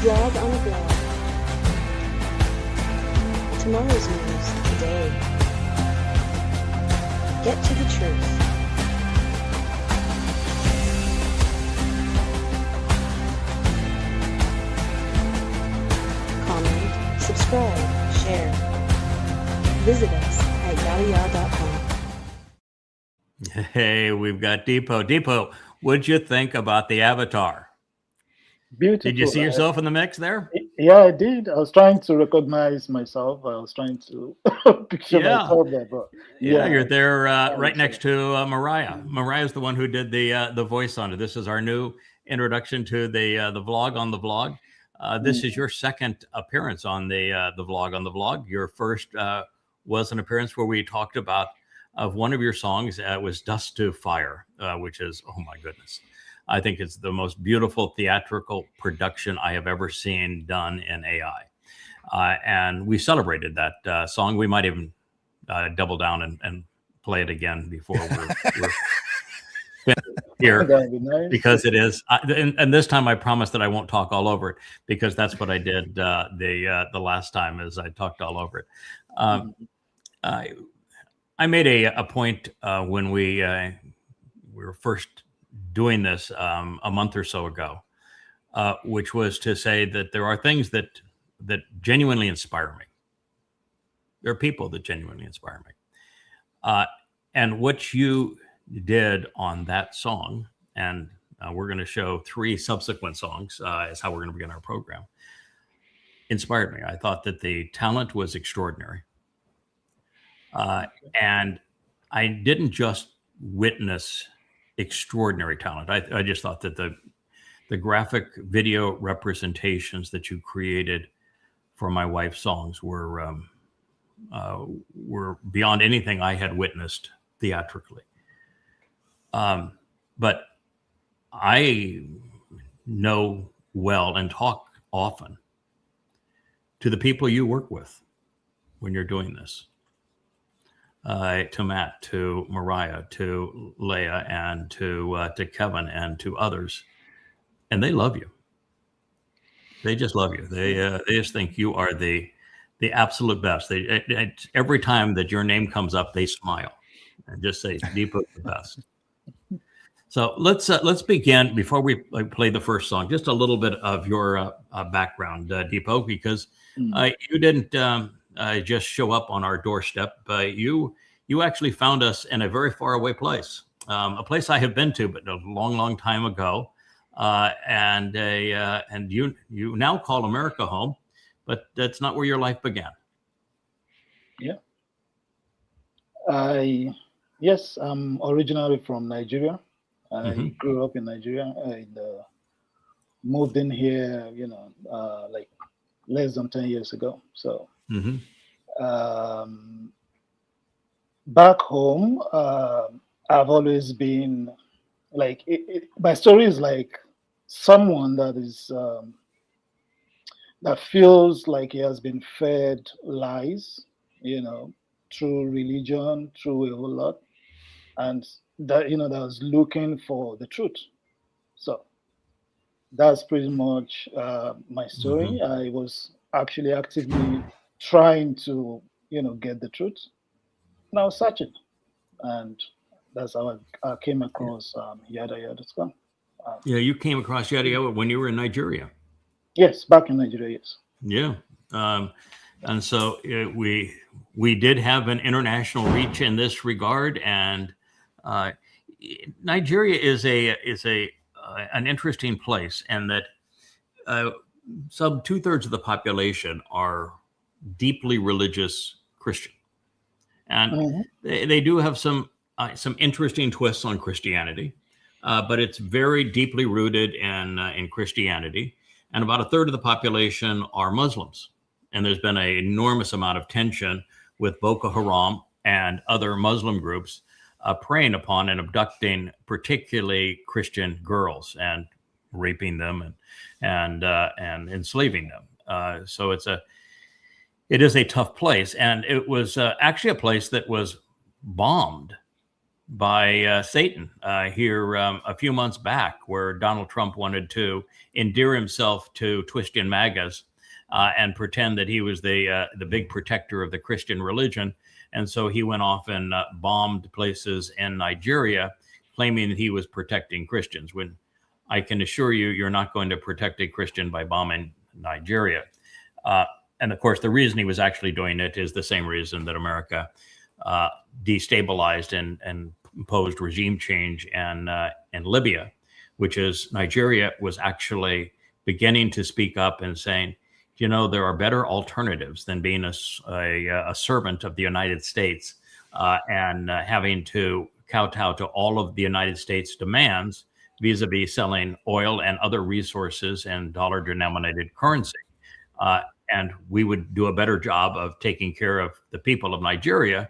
Blog on a blog. Tomorrow's news today. Get to the truth. Comment, subscribe, share. Visit us at YAHOWAH.com. Hey, we've got Dipo. Dipo, what'd you think about the Avatar? Beautiful. Did you see yourself in the mix there? Yeah, I did. I was trying to recognize myself. I was trying to picture myself there, but yeah, you're there right next to Mariah. Mariah's the one who did the voice on it. This is our new introduction to the vlog on the vlog. This is your second appearance on the vlog on the vlog. Your first was an appearance where we talked about one of your songs. Was Dust to Fire, which is, oh my goodness. I think it's the most beautiful theatrical production I have ever seen done in AI. And we celebrated that song. We might even double down and play it again before we're here, nice. Because it is. And this time I promise that I won't talk all over it, because that's what I did the last time, is I talked all over it. I made a point when we were first doing this a month or so ago, which was to say that there are things that genuinely inspire me. There are people that genuinely inspire me. And what you did on that song, and we're going to show 3 subsequent songs is how we're going to begin our program, inspired me. I thought that the talent was extraordinary. And I didn't just witness extraordinary talent. I just thought that the graphic video representations that you created for my wife's songs were beyond anything I had witnessed theatrically. But I know well and talk often to the people you work with when you're doing this. To Matt, to Mariah, to Leah, and to Kevin, and to others, and they love you. They just love you. They just think you are the absolute best. Every time that your name comes up, they smile and just say, "Dipo's the best." So let's begin, before we play the first song, just a little bit of your background, Dipo, because you didn't just show up on our doorstep. You actually found us in a very far away place, a place I have been to, but a long time ago, and you now call America home, but that's not where your life began. Yeah. Yes, I'm originally from Nigeria. I grew up in Nigeria. I moved in here, like less than 10 years ago. So. Back home, I've always been like, my story is like someone that is that feels like he has been fed lies, through religion, through a whole lot, and that that was looking for the truth. So that's pretty much my story. I was actually actively trying to get the truth, and I was searching, and that's how I came across YAHOWAH. Yeah, you came across YAHOWAH when you were in Nigeria. Yes, back in Nigeria. Yes. Yeah, and so we did have an international reach in this regard, and Nigeria is an interesting place, and that some 2/3 of the population are deeply religious Christian, and they do have some interesting twists on Christianity, but it's very deeply rooted in Christianity. And about 1/3 of the population are Muslims, and there's been an enormous amount of tension with Boko Haram and other Muslim groups preying upon and abducting particularly Christian girls and raping them and enslaving them. So it is a tough place, and it was actually a place that was bombed by Satan here a few months back, where Donald Trump wanted to endear himself to Twisted MAGAs and pretend that he was the big protector of the Christian religion. And so he went off and bombed places in Nigeria, claiming that he was protecting Christians. When I can assure you, you're not going to protect a Christian by bombing Nigeria. And of course, the reason he was actually doing it is the same reason that America destabilized and imposed regime change in Libya, which is Nigeria was actually beginning to speak up and saying, you know, there are better alternatives than being a servant of the United States and having to kowtow to all of the United States demands vis-a-vis selling oil and other resources in dollar-denominated currency. And we would do a better job of taking care of the people of Nigeria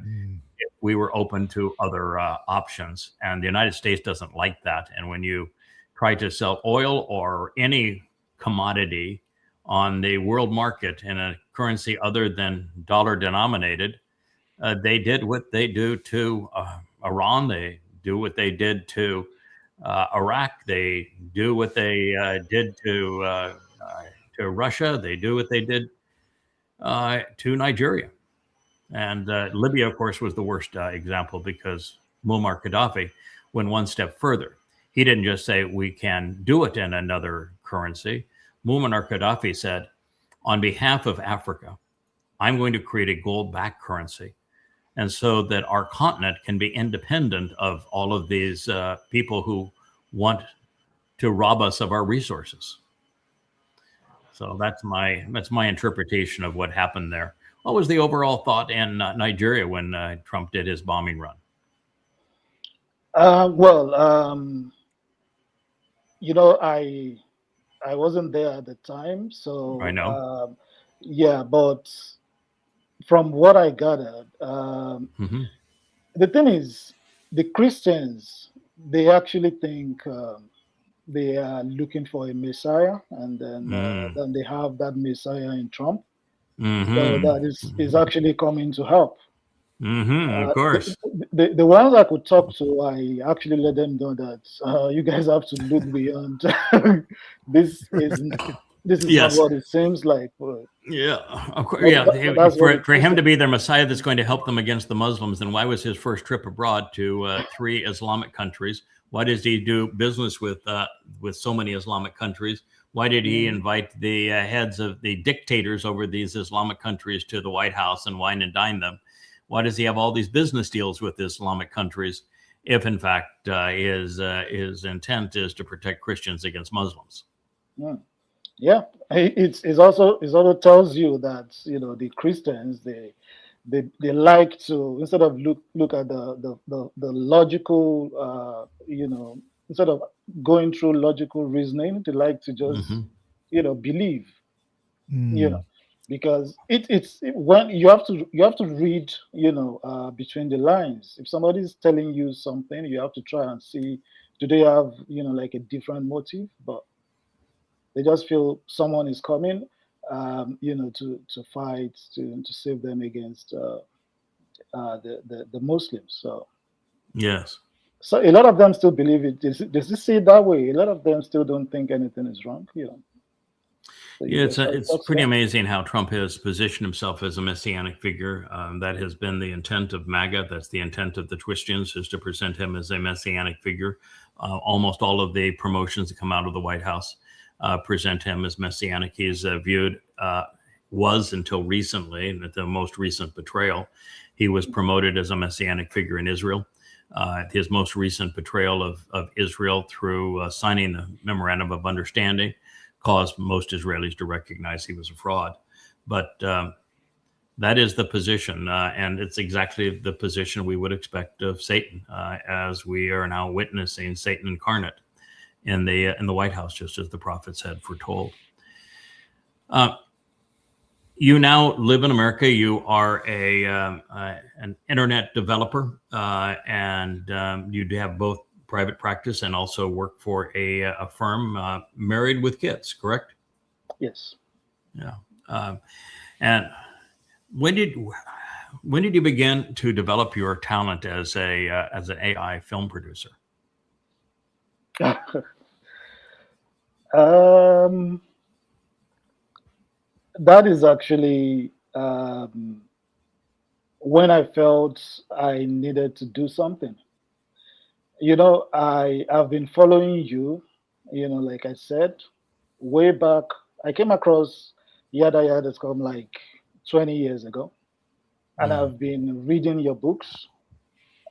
if we were open to other options. And the United States doesn't like that. And when you try to sell oil or any commodity on the world market in a currency other than dollar denominated, they did what they do to Iran. They do what they did to Iraq. They do what they did to Russia. They do what they did to Nigeria. And Libya, of course, was the worst example, because Muammar Gaddafi went one step further. He didn't just say we can do it in another currency. Muammar Gaddafi said, on behalf of Africa, I'm going to create a gold-backed currency, and so that our continent can be independent of all of these people who want to rob us of our resources. So that's my interpretation of what happened there. What was the overall thought in Nigeria when Trump did his bombing run? You know, I wasn't there at the time, so I know. Yeah, but from what I gathered, the thing is, the Christians, they actually think they are looking for a Messiah, and then they have that Messiah in Trump. So that is actually coming to help. Of course. The ones I could talk to, I actually let them know that you guys have to look beyond. This is Yes. not what it seems like. Yeah, of course. Yeah, for him to be their Messiah that's going to help them against the Muslims, then why was his first trip abroad to 3 Islamic countries? Why does he do business with so many Islamic countries? Why did he invite the heads of the dictators over these Islamic countries to the White House and wine and dine them? Why does he have all these business deals with Islamic countries if, in fact, his intent is to protect Christians against Muslims? Yeah, it also tells you that, you know, the Christians, they like to, instead of look at the logical, you know, instead of going through logical reasoning, they like to just you know, believe, you know, because it's when you have to read, you know, between the lines. If somebody's telling you something, you have to try and see, do they have, you know, like a different motive? But they just feel someone is coming, you know, to fight, to save them against the Muslims. So yes. So a lot of them still believe it. Does it see it that way? A lot of them still don't think anything is wrong. You know. So yeah, it's pretty amazing how Trump has positioned himself as a messianic figure. That has been the intent of MAGA. That's the intent of the Twistians, is to present him as a messianic figure. Almost all of the promotions that come out of the White House present him as messianic. He's viewed, was until recently, and at the most recent betrayal, he was promoted as a messianic figure in Israel. His most recent betrayal of Israel through signing the Memorandum of Understanding caused most Israelis to recognize he was a fraud. But that is the position, and it's exactly the position we would expect of Satan, as we are now witnessing Satan incarnate in the White House, just as the prophets had foretold. You now live in America. You are an internet developer, and you have both private practice and also work for a firm, married with kids, correct? Yes. Yeah. And when when did you begin to develop your talent as an AI film producer? That is actually when I felt I needed to do something. I have been following you, like I said, way back. I came across YAHOWAH.com like 20 years ago, and I've been reading your books.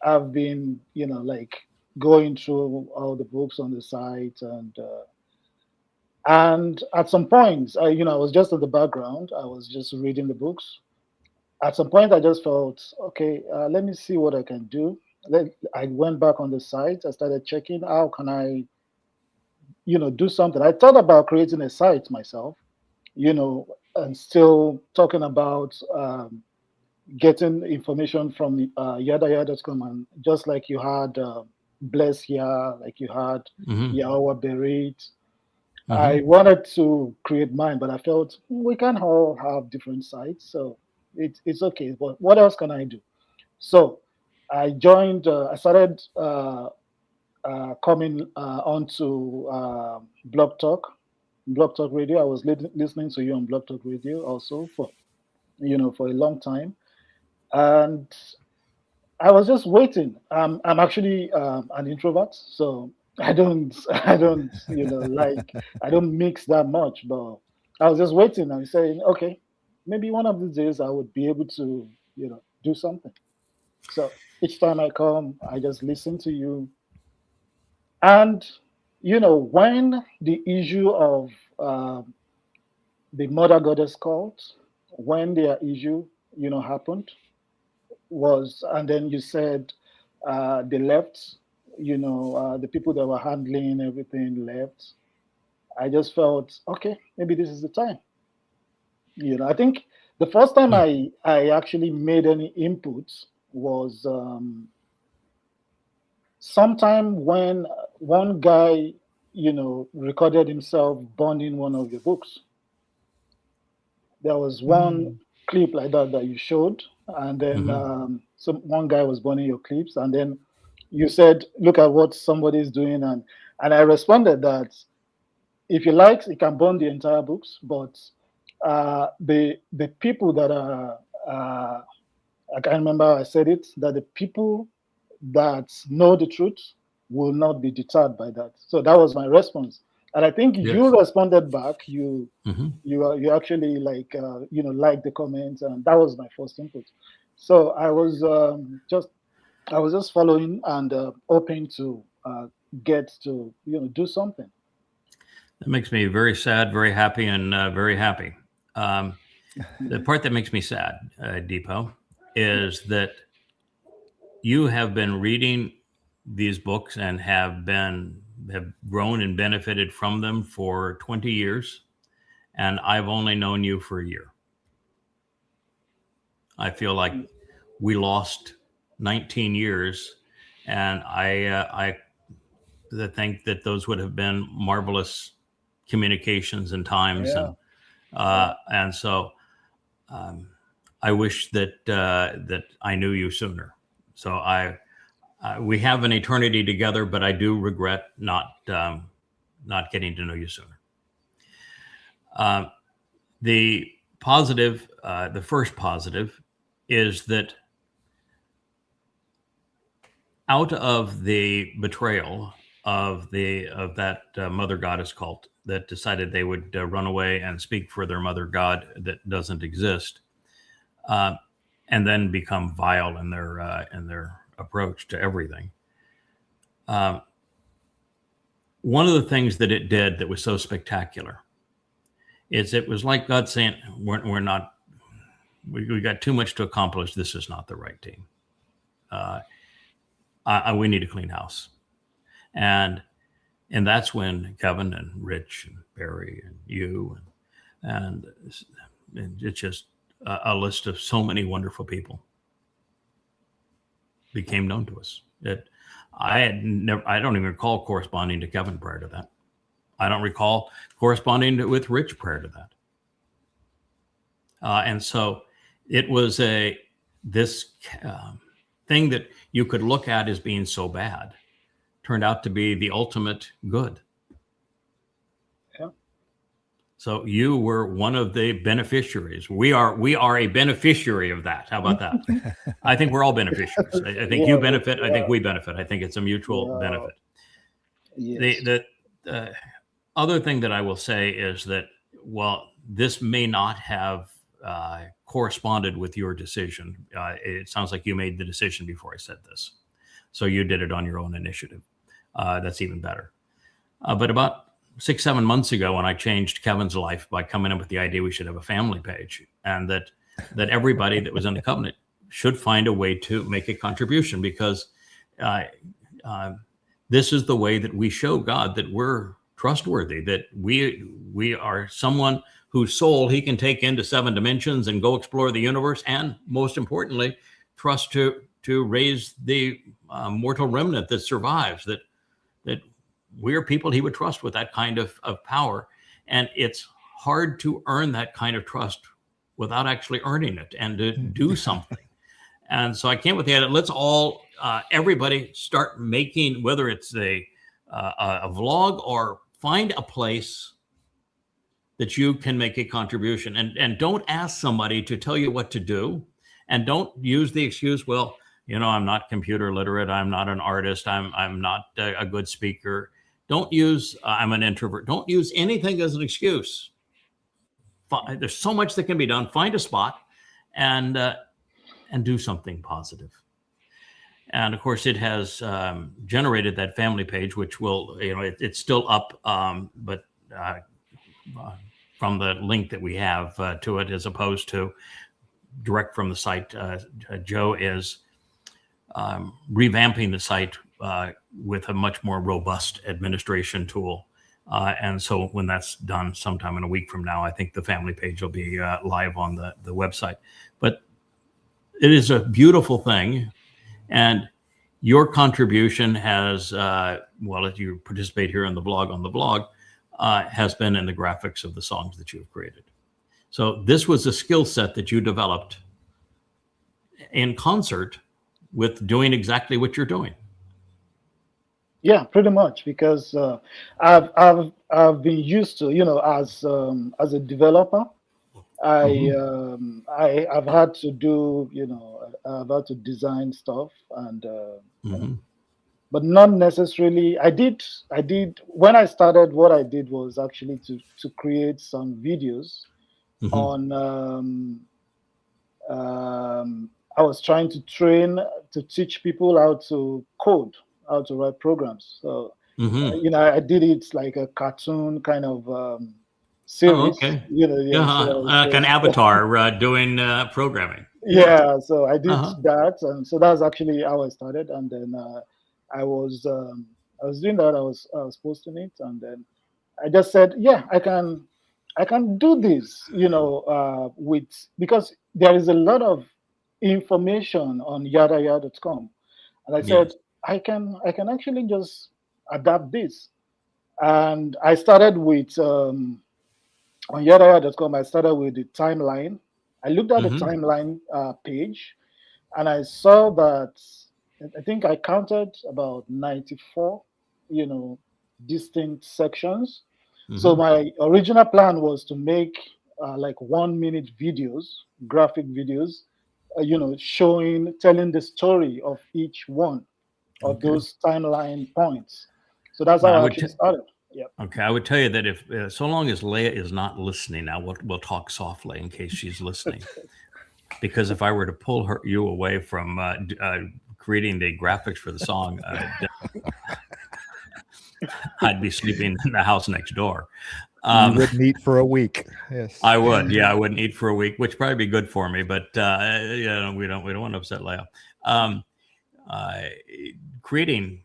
I've been, like going through all the books on the site, and at some point, I was just in the background. I was just reading the books. At some point, I just felt, okay, let me see what I can do. I went back on the site. I started checking how can I, do something. I thought about creating a site myself, and still talking about getting information from YAHOWAH.com, and just like you had Bless Yah, like you had YAHOWAH Berit. I wanted to create mine, but I felt we can all have different sites, so it's okay. But what else can I do? So I joined. I started coming onto Blog Talk Radio. I was listening to you on Blog Talk Radio also for a long time, and I was just waiting. I'm actually an introvert, so I don't I don't mix that much. But I was just waiting and saying, okay, maybe one of these days I would be able to do something. So each time I come, I just listen to you. And when the issue of the Mother Goddess cult, when their issue happened, and then you said they left, the people that were handling everything left. I just felt, okay, maybe this is the time. I think the first time I actually made any input was sometime when one guy recorded himself burning one of your books. There was one clip like that you showed, and then one guy was burning your clips, and then you said, look at what somebody is doing, and I responded that if you like, you can burn the entire books, but the people that are I can't remember how I said it, that the people that know the truth will not be deterred by that. So that was my response, and I think you responded back. You actually liked the comments, and that was my first input. So I was just following and hoping to get to do something. That makes me very sad, very happy, and very happy. The part that makes me sad, Dipo, is that you have been reading these books and have grown and benefited from them for 20 years, and I've only known you for a year. I feel like we lost 19 years, and I think that those would have been marvelous communications and times, and so I wish that I knew you sooner. So we have an eternity together, but I do regret not getting to know you sooner. The positive, the first positive, is that out of the betrayal of that mother goddess cult that decided they would run away and speak for their mother god that doesn't exist, and then become vile in their approach to everything. One of the things that it did that was so spectacular is it was like God saying, we got too much to accomplish. This is not the right team. We need a clean house. And that's when Kevin and Rich and Barry and you and it's just a list of so many wonderful people became known to us. That I don't even recall corresponding to Kevin prior to that. I don't recall corresponding with Rich prior to that. And so it was this thing that you could look at as being so bad turned out to be the ultimate good. Yeah. So you were one of the beneficiaries. We are a beneficiary of that. How about that? I think we're all beneficiaries. I think you benefit. I think we benefit. I think it's a mutual benefit. Yes. The other thing that I will say is that, well, this may not have corresponded with your decision. It sounds like you made the decision before I said this. So you did it on your own initiative. That's even better. But about 6-7 months ago, when I changed Kevin's life by coming up with the idea we should have a family page, and that everybody that was in the covenant should find a way to make a contribution, because this is the way that we show God that we're trustworthy, that we are someone whose soul he can take into 7 dimensions and go explore the universe, and most importantly, trust to raise the mortal remnant that survives, that we're people he would trust with that kind of power. And it's hard to earn that kind of trust without actually earning it and to do something. And so I came with the idea, let's all, everybody start making, whether it's a vlog, or find a place that you can make a contribution, and don't ask somebody to tell you what to do. And don't use the excuse, well, I'm not computer literate. I'm not an artist. I'm not a good speaker. Don't use, I'm an introvert. Don't use anything as an excuse. There's so much that can be done. Find a spot and do something positive. And of course, it has generated that family page, which will, it's still up, but from the link that we have to it, as opposed to direct from the site. Joe is revamping the site with a much more robust administration tool. And so when that's done sometime in a week from now, I think the family page will be live on the website. But it is a beautiful thing. And your contribution has, if you participate here on the blog, has been in the graphics of the songs that you've created. So this was a skill set that you developed in concert with doing exactly what you're doing. Yeah, pretty much, because I've been used to, as a developer, I've had to do, I've had to design stuff, and but not necessarily. I did when I started. What I did was actually to create some videos on. I was trying to teach people how to code, how to write programs. So I did it like a cartoon kind of series. Oh, okay. So like an avatar doing programming. Yeah, so I did that, and so that's actually how I started. And then I was doing that. I was posting it, and then I just said, yeah, I can do this, because there is a lot of information on YAHOWAH.com, and I said I can actually just adapt this. And I started with on YAHOWAH.com. I started with the timeline. I looked at the timeline page, and I saw that I think I counted about 94, distinct sections. So my original plan was to make like 1-minute videos, graphic videos, telling the story of each one of those timeline points. So that's how I actually started. Yeah. Okay, I would tell you that if so long as Leah is not listening now, we'll talk softly in case she's listening. Because if I were to pull you away from creating the graphics for the song, I'd be sleeping in the house next door. You wouldn't eat for a week. Yes, I would. Yeah, I wouldn't eat for a week, which would probably be good for me. But we don't want to upset Leah. Creating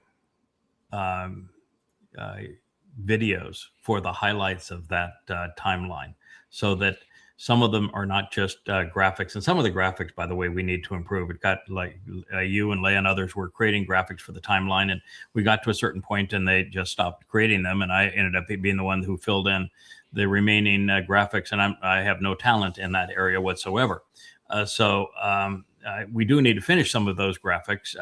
videos for the highlights of that timeline, so that some of them are not just graphics, and some of the graphics, by the way, we need to improve. It got like you and Leah and others were creating graphics for the timeline, and we got to a certain point and they just stopped creating them, and I ended up being the one who filled in the remaining graphics, and I have no talent in that area whatsoever. So we do need to finish some of those graphics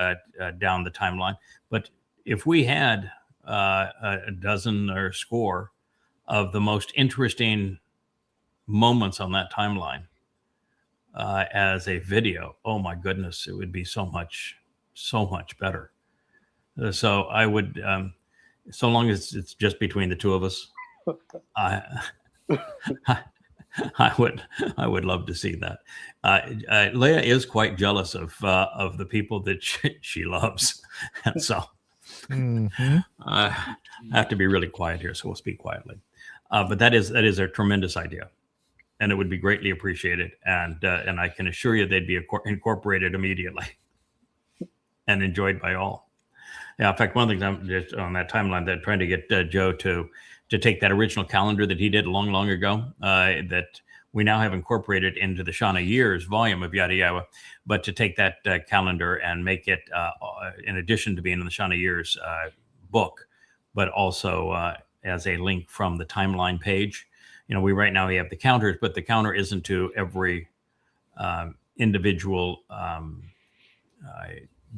down the timeline. But if we had a dozen or score of the most interesting moments on that timeline as a video, oh my goodness, it would be so much better. So I would, so long as it's just between the two of us, I would love to see that. Leah is quite jealous of the people that she loves, and so I have to be really quiet here. So we'll speak quietly. But that is a tremendous idea, and it would be greatly appreciated. And I can assure you they'd be incorporated immediately and enjoyed by all. Yeah, in fact, one of the things I'm just on that timeline that trying to get Joe to take that original calendar that he did long ago, that we now have incorporated into the Shana Years volume of YAHOWAH, but to take that calendar and make it, in addition to being in the Shana Years book, but also as a link from the timeline page. You know, we have the counters, but the counter isn't to every individual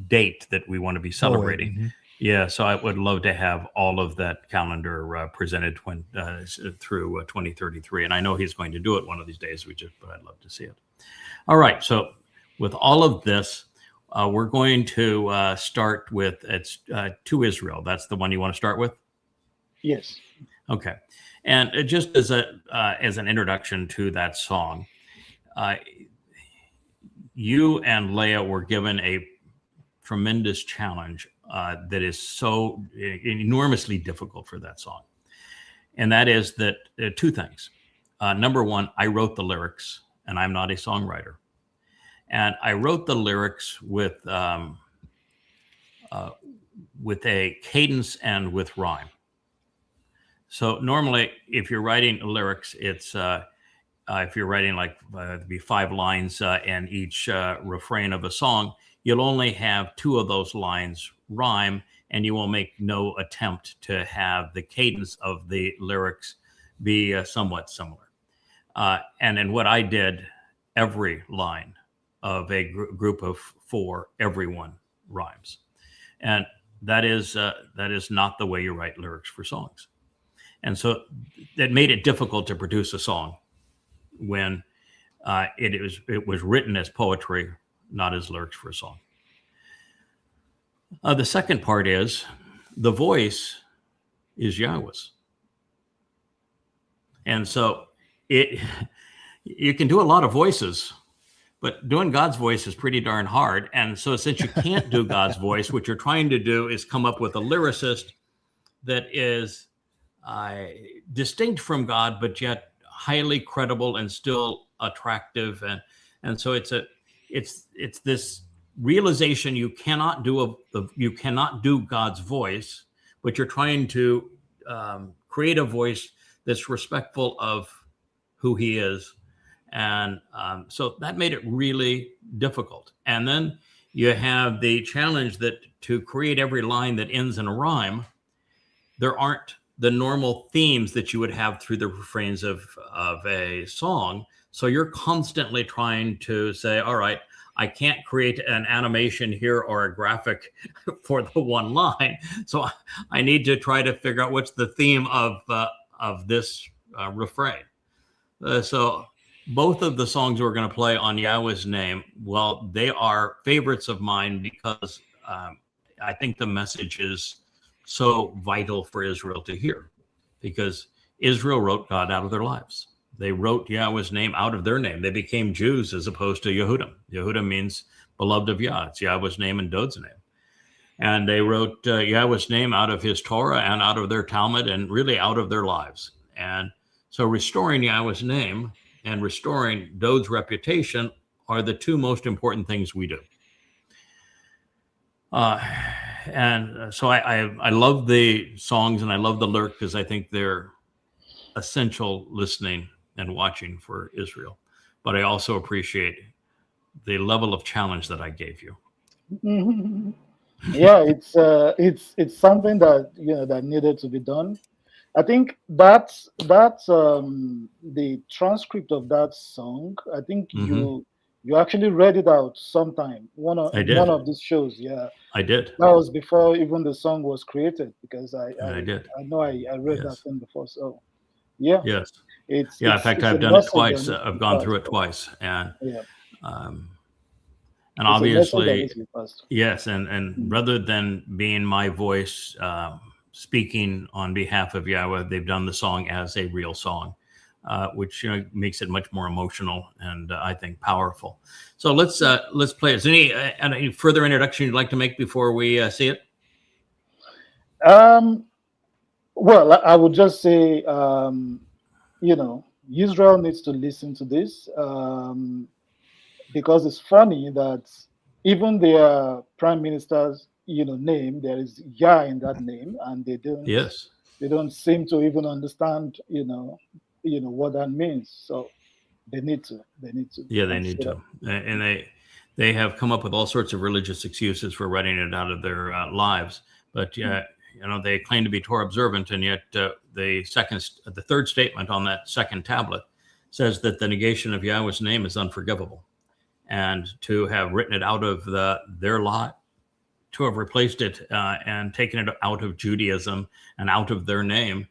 date that we want to be celebrating. Mm-hmm. Yeah, so I would love to have all of that calendar presented through 2033, and I know he's going to do it one of these days. But I'd love to see it. All right, so with all of this, we're going to start with To Israel. That's the one you want to start with? Yes. Okay, and just as an introduction to that song, you and Leah were given a tremendous challenge that is so enormously difficult for that song. And that is that two things. Number one, I wrote the lyrics, and I'm not a songwriter. And I wrote the lyrics with a cadence and with rhyme. So normally, if you're writing lyrics, it's if you're writing like it'd be 5 lines in each refrain of a song, you'll only have 2 of those lines rhyme, and you will make no attempt to have the cadence of the lyrics be somewhat similar. And in what I did, every line of a group of 4, everyone rhymes. And that is not the way you write lyrics for songs. And so that made it difficult to produce a song when it was written as poetry, not as lyrics for a song. The second part is the voice is Yahweh's. And so you can do a lot of voices, but doing God's voice is pretty darn hard. And so since you can't do God's voice, what you're trying to do is come up with a lyricist that is distinct from God, but yet highly credible and still attractive. And so it's this realization you cannot do God's voice, but you're trying to create a voice that's respectful of who he is. And so that made it really difficult. And then you have the challenge that to create every line that ends in a rhyme, there aren't the normal themes that you would have through the refrains of a song. So you're constantly trying to say, all right, I can't create an animation here or a graphic for the one line. So I need to try to figure out what's the theme of this refrain. So both of the songs we're going to play on Yahweh's Name, well, they are favorites of mine because I think the message is so vital for Israel to hear, because Israel wrote God out of their lives. They wrote Yahweh's name out of their name. They became Jews as opposed to Yehudim. Yehudim means beloved of Yah. It's Yahweh's name and Dowd's name. And they wrote Yahweh's name out of his Torah and out of their Talmud and really out of their lives. And so restoring Yahweh's name and restoring Dowd's reputation are the 2 most important things we do. And so I love the songs and I love the lyric because I think they're essential listening and watching for Israel. But I also appreciate the level of challenge that I gave you. Mm-hmm. Yeah, it's something that that needed to be done. I think that's the transcript of that song. I think you You actually read it out sometime. I did. One of these shows. Yeah. I did. That was before even the song was created, because I did. know I read that Yes. thing before. So yeah. Yes. It's Yeah. In it's, fact, it's I've a done it message twice. that needs to I've be gone through it passed. twice, and Yeah. and It's a message that obviously, needs to be passed. yes. And rather than being my voice speaking on behalf of YAHOWAH, they've done the song as a real song, which makes it much more emotional and I think powerful. So let's play it. Is there any further introduction you'd like to make before we see it? Well, I would just say, Israel needs to listen to this, because it's funny that even their prime minister's, name, there is Yah in that name, and they don't. Yes. They don't seem to even understand, what that means. So they need to. Yeah, they need to, and they have come up with all sorts of religious excuses for writing it out of their lives. But they claim to be Torah observant, and yet the third statement on that second tablet says that the negation of Yahweh's name is unforgivable, and to have written it out of their lot, to have replaced it and taken it out of Judaism and out of their name,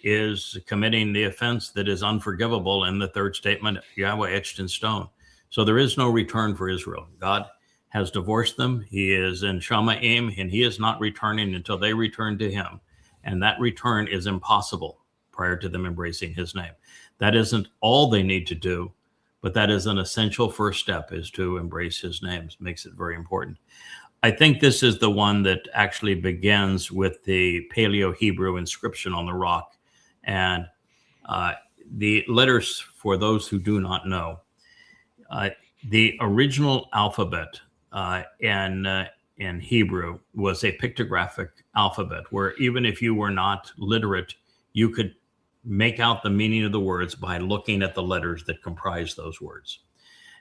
is committing the offense that is unforgivable in the third statement, Yahweh etched in stone. So there is no return for Israel. God has divorced them. He is in Shamaim, and he is not returning until they return to him. And that return is impossible prior to them embracing his name. That isn't all they need to do, but that is an essential first step, is to embrace his name. It makes it very important. I think this is the one that actually begins with the Paleo-Hebrew inscription on the rock. And the letters, for those who do not know, the original alphabet in Hebrew was a pictographic alphabet, where even if you were not literate, you could make out the meaning of the words by looking at the letters that comprise those words.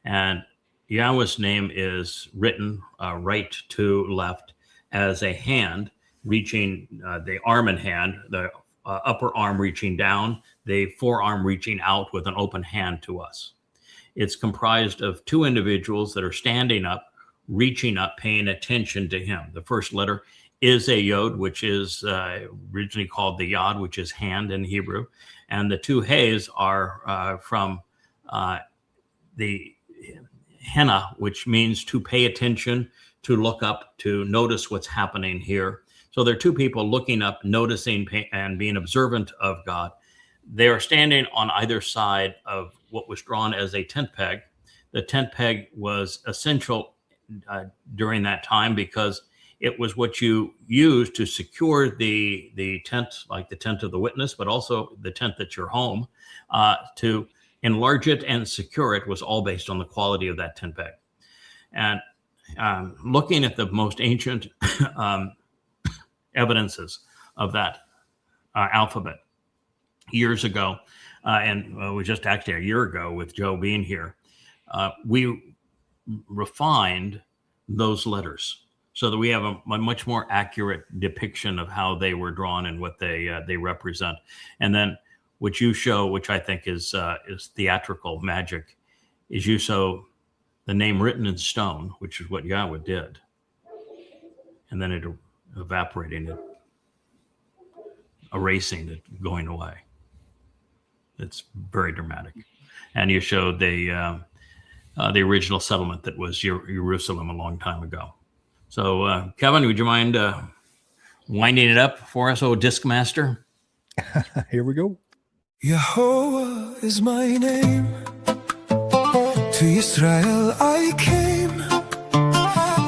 And Yahweh's name is written right to left as a hand reaching, the arm and hand, the upper arm reaching down, the forearm reaching out with an open hand to us. It's comprised of two individuals that are standing up, reaching up, paying attention to him. The first letter is a yod, which is originally called the yod, which is hand in Hebrew. And the two heys are from the henna, which means to pay attention, to look up, to notice what's happening here. So there are two people looking up, noticing and being observant of God. They are standing on either side of what was drawn as a tent peg. The tent peg was essential during that time because it was what you used to secure the tent, like the tent of the witness, but also the tent that's your home. To enlarge it and secure it was all based on the quality of that tent peg. And looking at the most ancient evidences of that alphabet years ago, and it was just actually a year ago with Joe being here, we refined those letters so that we have a much more accurate depiction of how they were drawn and what they represent. And then what you show, which I think is theatrical magic, is you show the name written in stone, which is what Yahweh did, and then it evaporating it, erasing it, going away. It's very dramatic. And you showed the original settlement that was Jerusalem a long time ago. So, Kevin, would you mind winding it up for us, oh disc master? Here we go. YAHOWAH is my name. To Israel I came.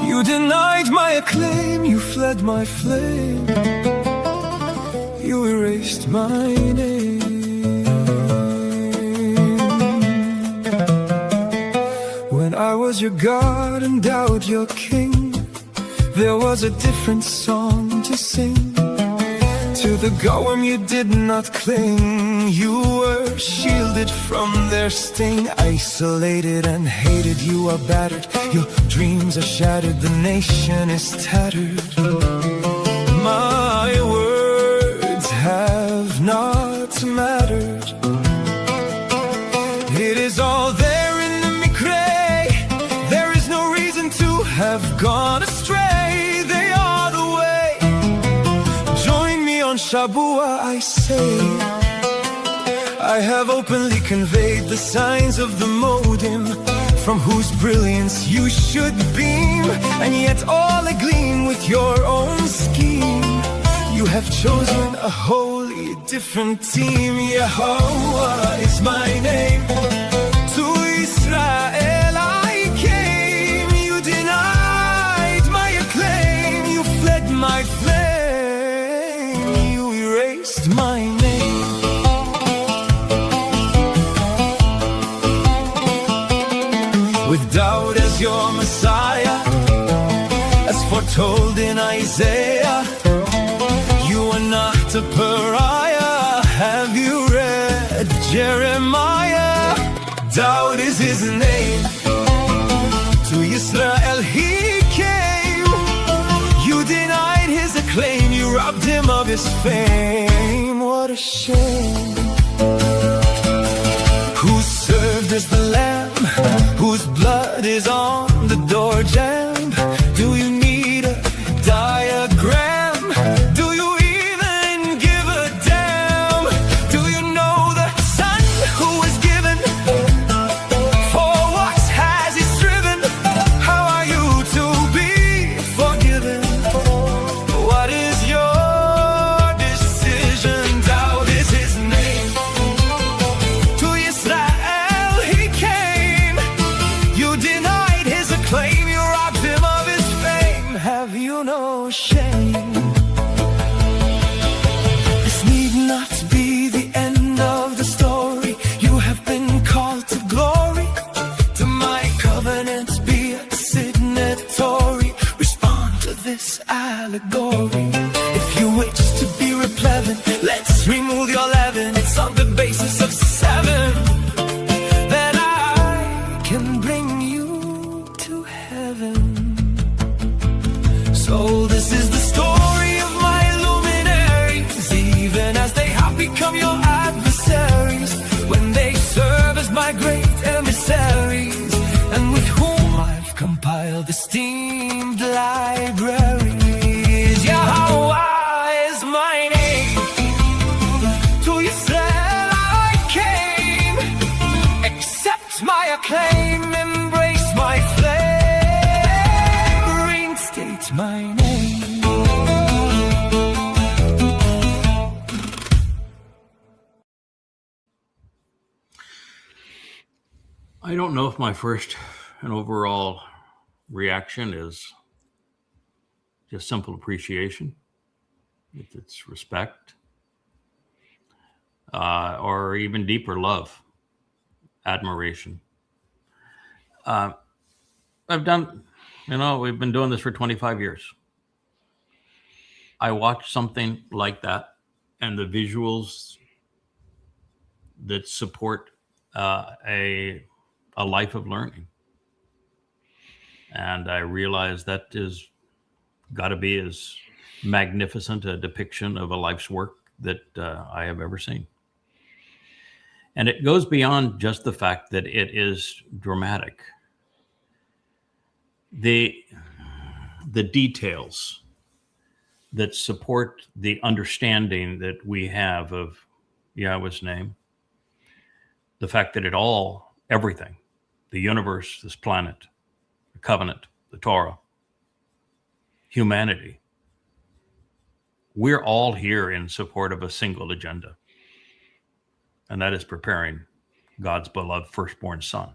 You denied my acclaim. You fled my flame. You erased my name. When I was your God and Dowd your king, there was a different song to sing. To the Goyim you did not cling. You were shielded from their sting. Isolated and hated, you are battered. Your dreams are shattered, the nation is tattered. My words have not mattered. It is all there in the Mikre. have gone astray, they are the way. Join me on Shabuah, I say. I have openly conveyed the signs of the modim, from whose brilliance you should beam, and yet all agleam with your own scheme. You have chosen a wholly different team. YAHOWAH is my name. To Israel I came. You denied my acclaim. You fled my flame. You erased my name. With Dowd as your Messiah, as foretold in Isaiah, you are not a pariah. Have you read Jeremiah? Dowd is his name. To Israel he came. You denied his acclaim. You robbed him of his fame. What a shame. Who served as the lamb, whose blood is on the door jamb? Do you need a diagram? Do you even give a damn? Do you know the son who was given? For what has he striven? How are you to be forgiven? What is your decision? Dowd is his name. To Israel he came. You denied his acclaim. You robbed him of his fame. Have you no shame? This need not be the end of the story. You have been called to glory. To my covenant be a signatory. Respond to this allegory. If you wish to be replevin, let's remove your leaven. It's on the basis of 7 that I can bring you to heaven. So this is the story of my luminaries, even as they have become your adversaries, when they serve as my great emissaries, and with whom I've compiled esteemed libraries. YAHOWAH is my name. To Israel I came. Accept my acclaim, embrace my flame, reinstate my name. I don't know if my first and overall reaction is just simple appreciation, if it's respect, or even deeper love, admiration. We've been doing this for 25 years. I watch something like that and the visuals that support a life of learning. And I realize that is got to be as magnificent a depiction of a life's work that I have ever seen. And it goes beyond just the fact that it is dramatic. The details that support the understanding that we have of Yahweh's name, the fact that everything, the universe, this planet, the covenant, the Torah, humanity, we're all here in support of a single agenda. And that is preparing God's beloved firstborn son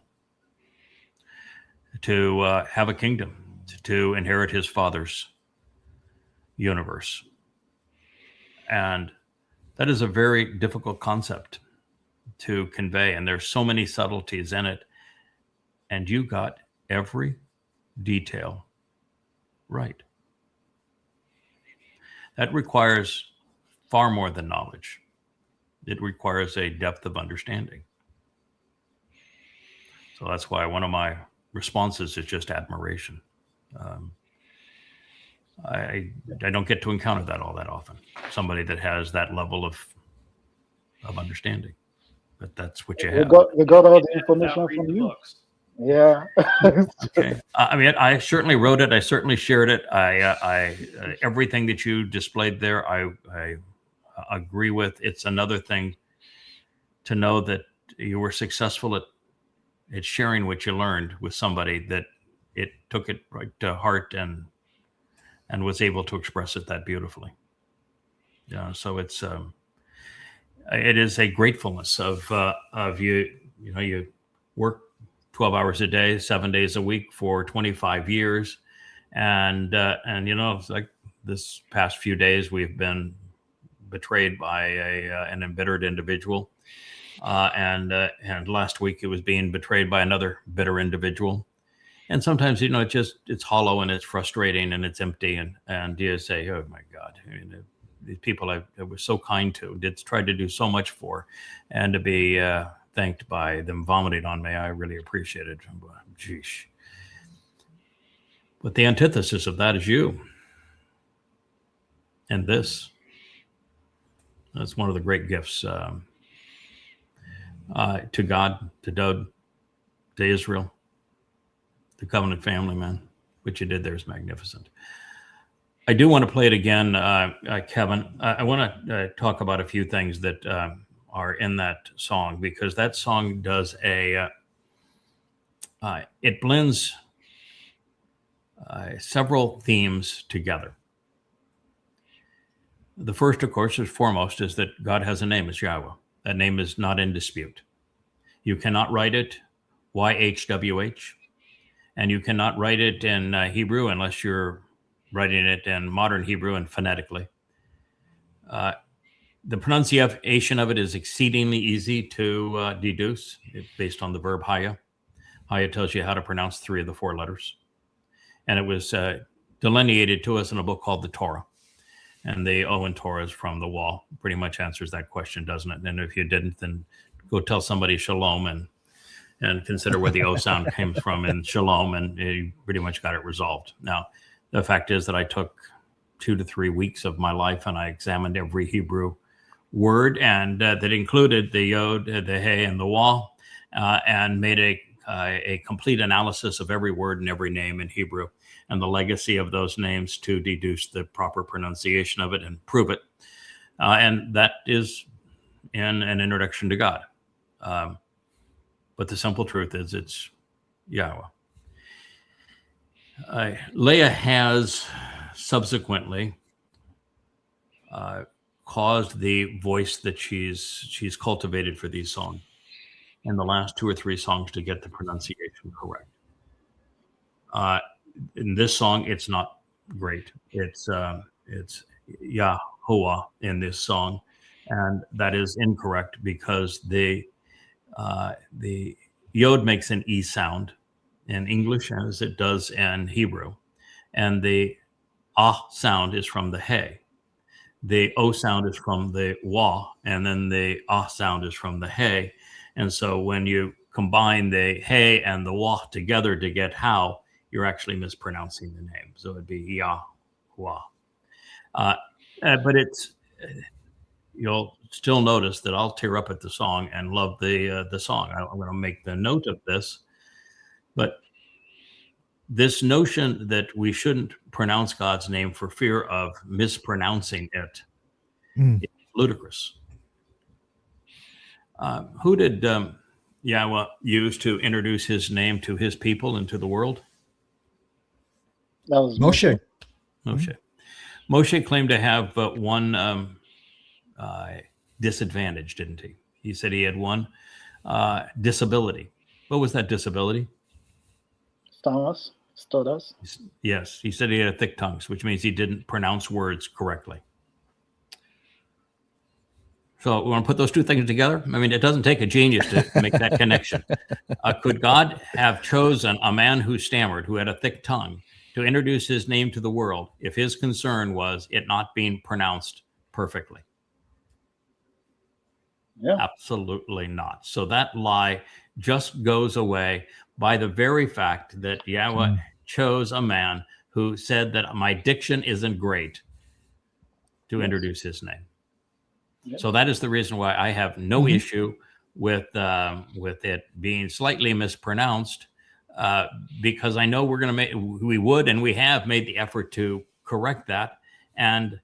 to have a kingdom, to inherit his Father's universe. And that is a very difficult concept to convey. And there's so many subtleties in it. And you got every detail right. That requires far more than knowledge. It requires a depth of understanding. So that's why one of my responses is just admiration. I don't get to encounter that all that often. Somebody that has that level of understanding. But that's what you have. We got all the information from you. Yeah. Okay. I mean, I certainly wrote it. I certainly shared it. Everything that you displayed there, I agree with. It's another thing to know that you were successful at sharing what you learned with somebody that it took it right to heart and was able to express it that beautifully. Yeah. So it is a gratefulness of you. You know, you work 12 hours a day, 7 days a week for 25 years. And you know, it's like this past few days, we've been betrayed by an embittered individual. And last week it was being betrayed by another bitter individual. And sometimes, you know, it's hollow and it's frustrating and it's empty. And you say, oh my God, I mean, these people I was so kind to, tried to do so much for, and to be thanked by them vomiting on me, I really appreciate it. Geesh. But the antithesis of that is you. And this. That's one of the great gifts to God, to Dowd, to Israel, the covenant family, man. What you did there is magnificent. I do want to play it again, Kevin. I want to talk about a few things that are in that song, because that song does it blends several themes together. The first, of course, is foremost, is that God has a name. It's Yahweh. That name is not in dispute. You cannot write it YHWH, and you cannot write it in Hebrew unless you're writing it in modern Hebrew and phonetically. The pronunciation of it is exceedingly easy to deduce. It's based on the verb haya. Haya tells you how to pronounce 3 of the 4 letters. And it was delineated to us in a book called the Torah. And the O in Torah is from the wall. Pretty much answers that question, doesn't it? And if you didn't, then go tell somebody shalom and consider where the O sound came from in shalom, and you pretty much got it resolved. Now, the fact is that I took 2 to 3 weeks of my life and I examined every Hebrew word, and that included the yod, the hey, and the wah, and made a complete analysis of every word and every name in Hebrew and the legacy of those names to deduce the proper pronunciation of it and prove it. And that is in an introduction to God. But the simple truth is it's Yahweh. Leah has subsequently caused the voice that she's cultivated for these songs in the last 2 or 3 songs to get the pronunciation correct. In this song, it's not great. It's YAHOWAH in this song, and that is incorrect because the yod makes an E sound in English as it does in Hebrew, and the ah sound is from the hey. The O sound is from the wah, and then the ah sound is from the hey. And so when you combine the hey and the wah together to get how, you're actually mispronouncing the name. So it'd be YAHOWAH. But you'll still notice that I'll tear up at the song and love the song. I'm going to make the note of this. But this notion that we shouldn't pronounce God's name for fear of mispronouncing it is ludicrous. Who did Yahweh use to introduce his name to his people and to the world? That was Moshe. Moshe. Moshe claimed to have one disadvantage, didn't he? He said he had one disability. What was that disability? Stutters. Yes, he said he had a thick tongue, which means he didn't pronounce words correctly. So we want to put those 2 things together? I mean, it doesn't take a genius to make that connection. Could God have chosen a man who stammered, who had a thick tongue, to introduce his name to the world if his concern was it not being pronounced perfectly? Yeah. Absolutely not. So that lie just goes away by the very fact that Yahweh chose a man who said that my diction isn't great to introduce his name. Yep. So that is the reason why I have no issue with it being slightly mispronounced. because I know we would and we have made the effort to correct that, and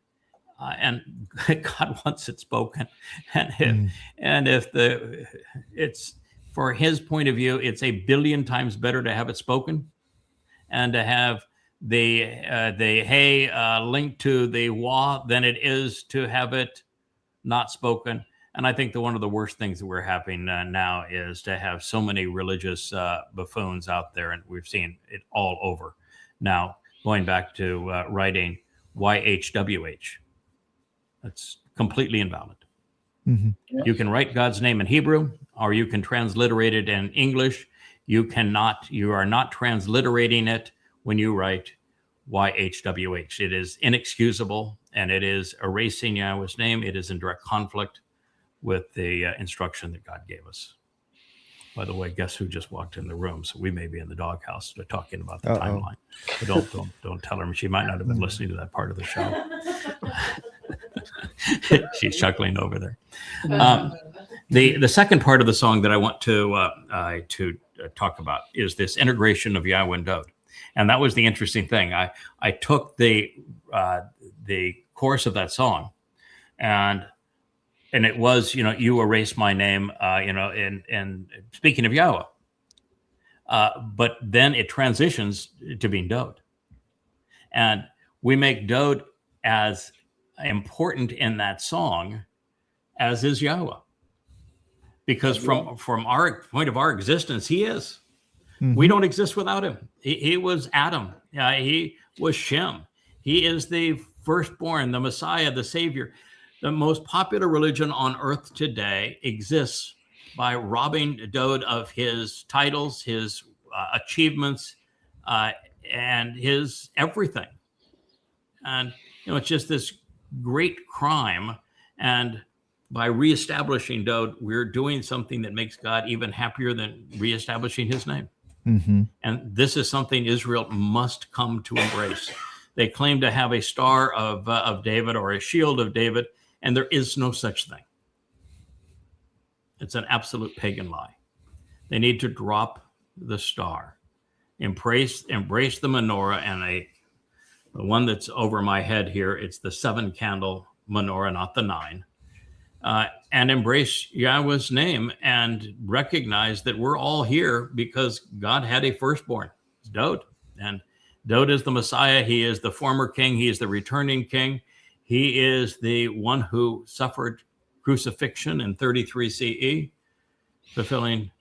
God wants it spoken, and if it's for His point of view, it's 1 billion times better to have it spoken, and to have the hey linked to the wah than it is to have it not spoken. And I think one of the worst things that we're having now is to have so many religious buffoons out there, and we've seen it all over. Now, going back to writing YHWH, that's completely invalid. Mm-hmm. Yeah. You can write God's name in Hebrew, or you can transliterate it in English. You are not transliterating it when you write YHWH. It is inexcusable, and it is erasing Yahweh's name. It is in direct conflict with the instruction that God gave us. By the way, guess who just walked in the room? So we may be in the doghouse talking about the timeline. But don't tell her. She might not have been listening to that part of the show. She's chuckling over there. The second part of the song that I want to talk about is this integration of Yahweh and Dowd. And that was the interesting thing. I took the chorus of that song, and it was, you erase my name, and speaking of Yahweh. But then it transitions to being Dowd. And we make Dowd as important in that song as is Yahweh. Because from our point of our existence, He is. Mm-hmm. We don't exist without Him. He was Adam. He was Shem. He is the firstborn, the Messiah, the Savior. The most popular religion on earth today exists by robbing Dowd of his titles, his achievements, and his everything. And, it's just this great crime. And by reestablishing Dowd, we're doing something that makes God even happier than reestablishing His name. Mm-hmm. And this is something Israel must come to embrace. They claim to have a star of David or a shield of David, and there is no such thing. It's an absolute pagan lie. They need to drop the star, embrace the menorah, and the one that's over my head here, it's the 7-candle menorah, not the 9. And embrace Yahweh's name and recognize that we're all here because God had a firstborn. It's Dowd. And Dowd is the Messiah. He is the former king. He is the returning king. He is the one who suffered crucifixion in 33 CE, fulfilling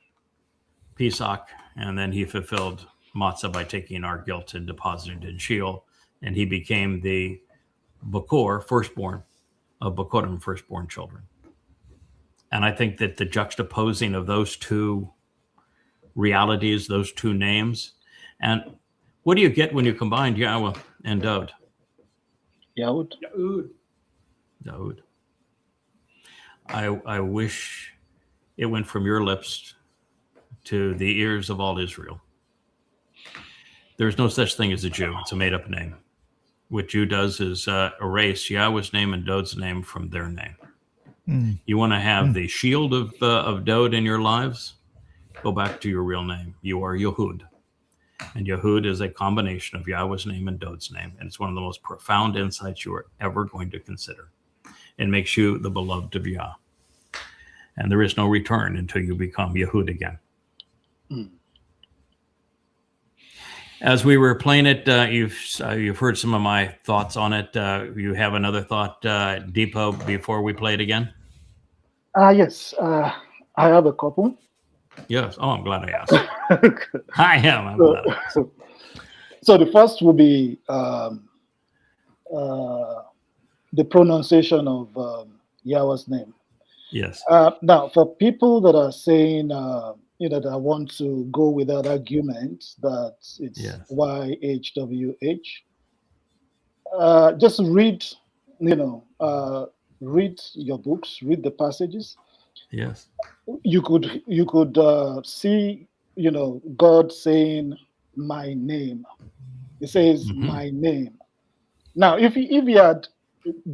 Pesach. And then He fulfilled Matzah by taking our guilt and depositing it in Sheol. And He became the Bakor, firstborn of Bakorim, firstborn children. And I think that the juxtaposing of those two realities, those two names, and what do you get when you combine Yahweh and Dowd? Dowd. I wish it went from your lips to the ears of all Israel. There's no such thing as a Jew. It's a made-up name. What Jew does is erase Yahweh's name and Dowd's name from their name. Mm. You want to have the shield of Dowd in your lives? Go back to your real name. You are Yehud. And Yehud is a combination of Yahweh's name and Dowd's name. And it's one of the most profound insights you are ever going to consider. It makes you the beloved of Yah. And there is no return until you become Yehud again. Mm. As we were playing it, you've heard some of my thoughts on it. You have another thought, Dipo, before we play it again? Yes, I have a couple. Yes. Oh, I'm glad I asked. I am. I'm glad I asked. So the first will be the pronunciation of Yahweh's name. Yes. Now, for people that are saying, that I want to go with that argument that it's YHWH, just read, read your books, read the passages. Yes. You could see, God saying my name. He says my name. Now, if he had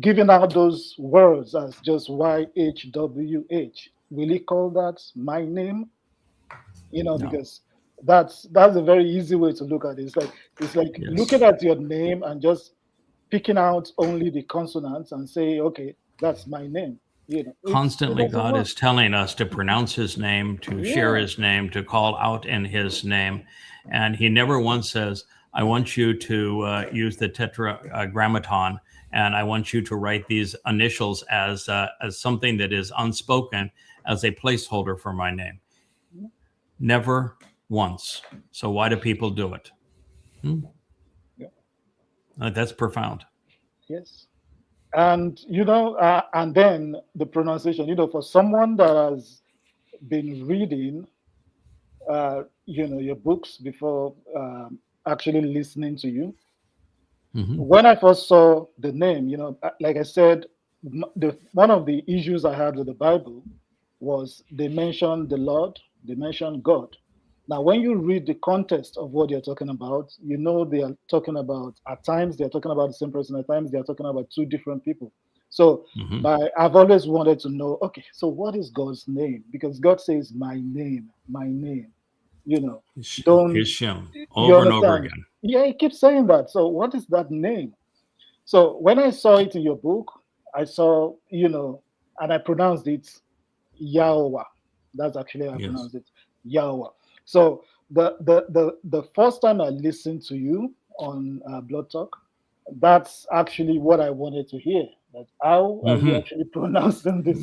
given out those words as just YHWH, will he call that my name? No. Because That's a very easy way to look at it. It's like Yes. looking at your name and just picking out only the consonants and say, okay, that's my name. It Constantly, doesn't God work. is telling us to pronounce his name, to share his name, to call out in his name. And he never once says, I want you to use the tetragrammaton, and I want you to write these initials as something that is unspoken as a placeholder for my name. Never once. So why do people do it? That's profound. Yes. And, and then the pronunciation, for someone that has been reading, your books before actually listening to you, when I first saw the name, like I said, one of the issues I had with the Bible was they mentioned the Lord, they mentioned God. Now, when you read the context of what they're talking about, they are talking about, at times they're talking about the same person, at times they're talking about two different people. So I've always wanted to know, okay, so what is God's name? Because God says, my name, don't. Hashem, over and over again. Yeah, he keeps saying that. So what is that name? So when I saw it in your book, I saw, and I pronounced it YAHOWAH. That's actually how I pronounced it, YAHOWAH. So the first time I listened to you on Blood Talk, that's actually what I wanted to hear. That how are you actually pronouncing this?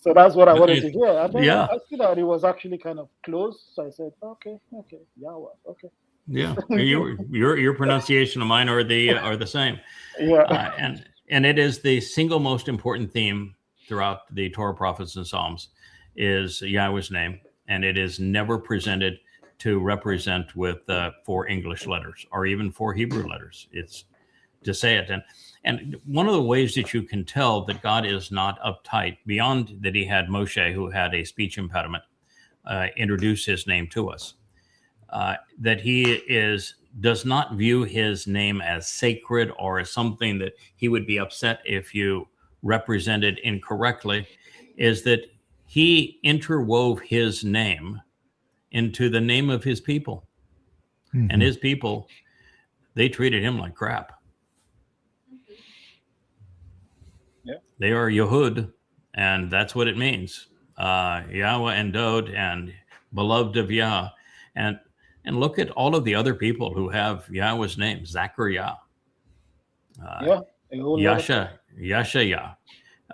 So that's what I wanted to hear. And then I see that it was actually kind of close. So I said, okay, YAHOWAH, okay. Yeah, your pronunciation of mine are the same. Yeah, and it is the single most important theme throughout the Torah, prophets, and Psalms is Yahweh's name, and it is never presented to represent with 4 English letters or even 4 Hebrew letters. It's to say it. And one of the ways that you can tell that God is not uptight, beyond that he had Moshe, who had a speech impediment, introduce his name to us, that he does not view his name as sacred or as something that he would be upset if you represented incorrectly, is that he interwove his name into the name of his people. And his people, they treated him like crap. Yeah. They are Yehud, and that's what it means. Yahweh and Dowd and beloved of Yah. And look at all of the other people who have Yahweh's name. Zachariah. Yashayah.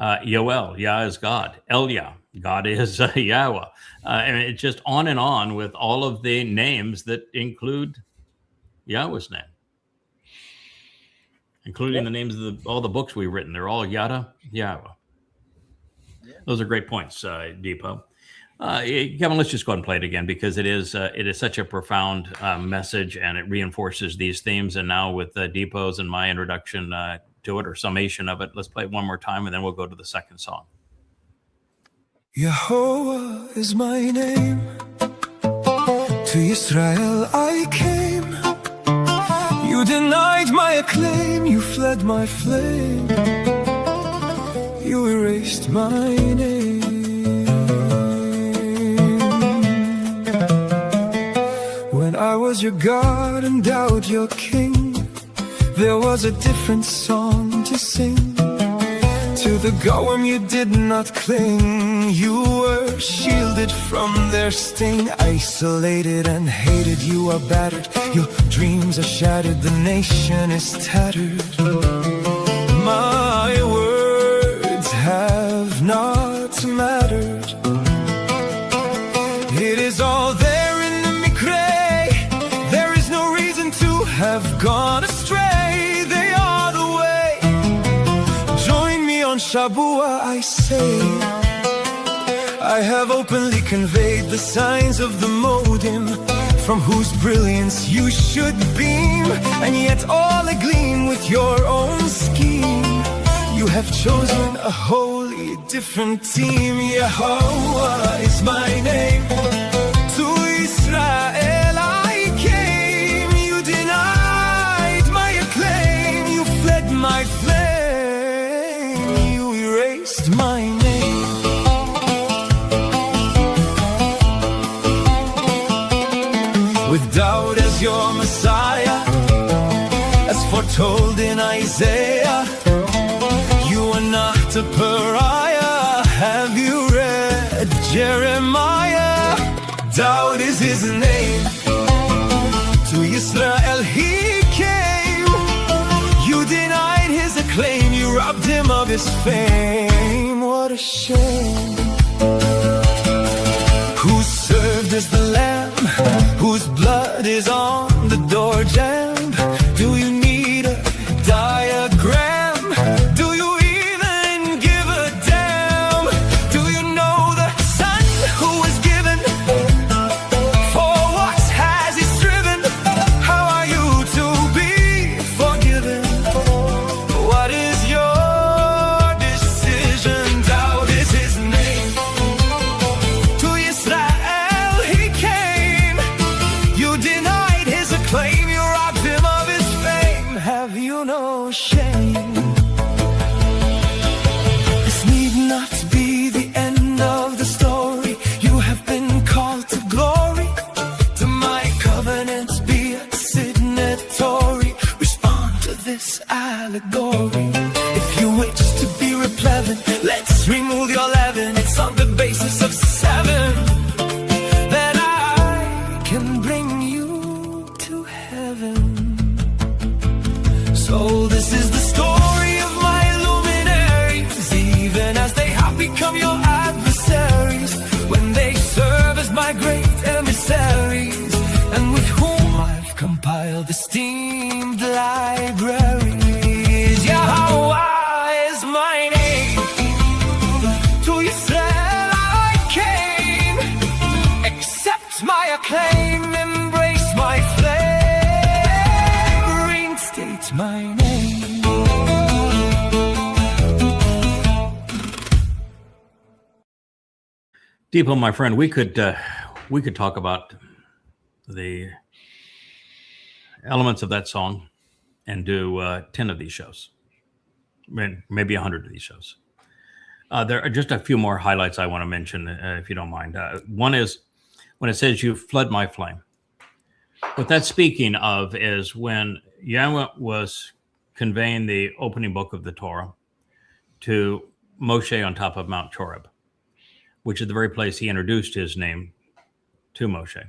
Yoel, Yah is God. Elia, God is Yahweh. And it's just on and on with all of the names that include Yahweh's name, including the names of all the books we've written. They're all Yada, Yahweh. Those are great points, Dipo. Kevin, let's just go ahead and play it again, because it is such a profound message, and it reinforces these themes. And now with Dipo's and my introduction to it, or summation of it, let's play it one more time, and then we'll go to the second song. YAHOWAH is my name. To Israel I came. You denied my acclaim. You fled my flame. You erased my name. When I was your God and Dowd your king, there was a different song to sing. To the goem you did not cling. You were shielded from their sting. Isolated and hated, you are battered. Your dreams are shattered, the nation is tattered. My words have not mattered. It is all there in the Mikre. There is no reason to have gone astray. Shabua, I say, I have openly conveyed the signs of the modem, from whose brilliance you should beam, and yet all agleam with your own scheme. You have chosen a wholly different team. YAHOWAH is my name. To Israel I came. You denied my acclaim. You fled my flame. My name. with Dowd as your Messiah, as foretold in Isaiah. You are not a pariah. Have you read Jeremiah? Dowd is his name. To Israel he came. You denied his acclaim. You robbed him of his fame. What a shame. Who served as the lamb, whose blood is on the door jamb? Do you need a diagram? Do you even give a damn? Do you know the son who was given? For what has he striven? How are you to be forgiven? What is your decision? Dowd is his name. To Israel he came. You denied his acclaim. You robbed him of his fame. Have you no shame? This need not be the end of the story. You have been called to glory. To my covenant be a signatory. Respond to this allegory. If you wish to be replevin, let's remove your leaven. It's on the basis of 7 that I can bring you to heaven. So this is the story of my luminaries, even as they have become your adversaries, when they serve as my great emissaries, and with whom I've compiled esteemed libraries. YAHOWAH is my name. To Israel I came. Accept my acclaim, embrace my flame, reinstate my name. Dipo, my friend, we could talk about the elements of that song and do 10 of these shows, maybe 100 of these shows. There are just a few more highlights I want to mention, if you don't mind. One is when it says, "You fled my flame." What that's speaking of is when Yahweh was conveying the opening book of the Torah to Moshe on top of Mount Choreb, which is the very place he introduced his name to Moshe.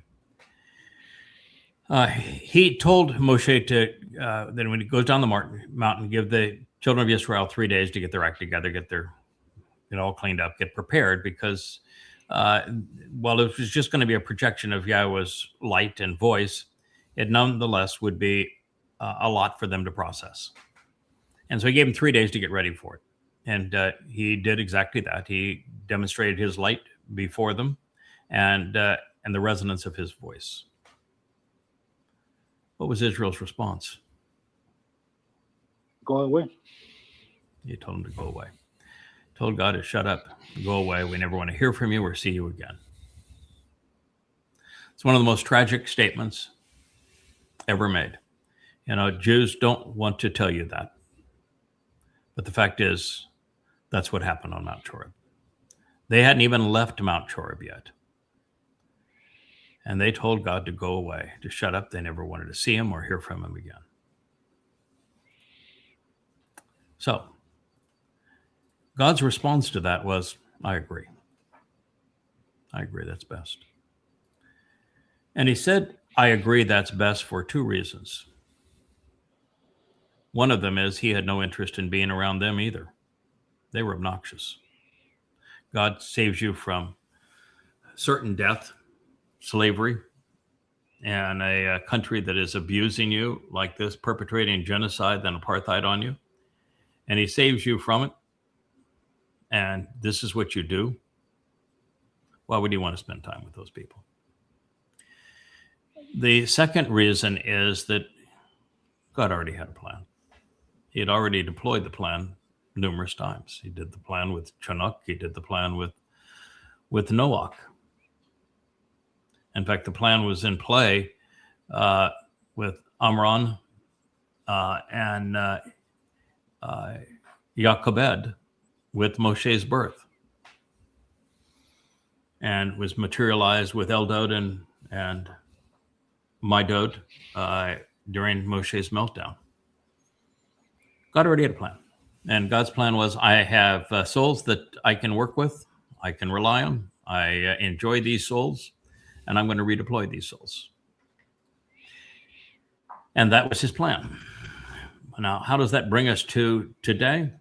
He told Moshe to, that when he goes down the mountain, give the children of Israel 3 days to get their act together, get all cleaned up, get prepared, because while it was just going to be a projection of Yahweh's light and voice, it nonetheless would be a lot for them to process. And so he gave them 3 days to get ready for it. And he did exactly that. He demonstrated his light before them and the resonance of his voice. What was Israel's response? Go away. He told him to go away. Told God to shut up, go away. We never want to hear from you or see you again. It's one of the most tragic statements ever made. Jews don't want to tell you that. But the fact is, that's what happened on Mount Choreb. They hadn't even left Mount Choreb yet. And they told God to go away, to shut up. They never wanted to see him or hear from him again. So, God's response to that was, I agree. I agree, that's best. And he said, I agree that's best for 2 reasons. One of them is he had no interest in being around them either. They were obnoxious. God saves you from certain death, slavery, and a country that is abusing you like this, perpetrating genocide and apartheid on you. And he saves you from it. And this is what you do. Why would you want to spend time with those people? The second reason is that God already had a plan. He had already deployed the plan numerous times. He did the plan with Chinook. He did the plan with Noach. In fact, the plan was in play with Amram and Jochebed with Moshe's birth, and was materialized with Eldad and my Dowd during Moshe's meltdown. God already had a plan. And God's plan was, I have souls that I can work with, I can rely on, I enjoy these souls, and I'm going to redeploy these souls. And that was his plan. Now, how does that bring us to today?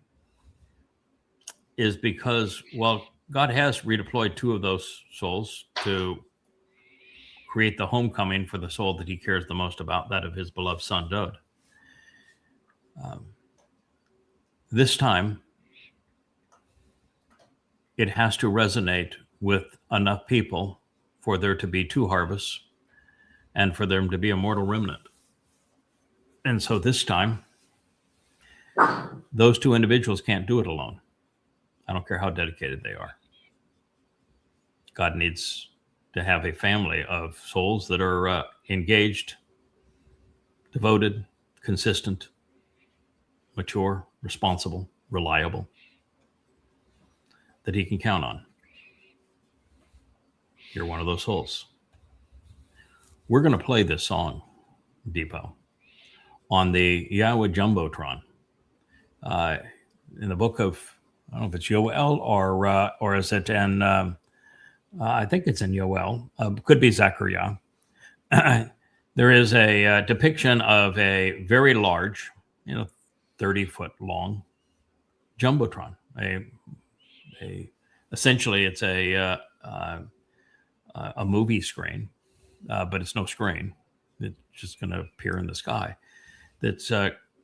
Is because, well, God has redeployed 2 of those souls to create the homecoming for the soul that he cares the most about, that of his beloved son, Dowd. This time, it has to resonate with enough people for there to be 2 harvests and for them to be a mortal remnant. And so this time, those 2 individuals can't do it alone. I don't care how dedicated they are. God needs to have a family of souls that are engaged, devoted, consistent, mature, responsible, reliable, that he can count on. You're one of those souls. We're going to play this song, Dipo, on the YAHOWAH Jumbotron. In the book of, I don't know if it's Yoel or is it in, I think it's in Yoel, could be Zachariah. There is a depiction of a very large, 30-foot long Jumbotron. Essentially, it's a movie screen, but it's no screen. It's just going to appear in the sky. That's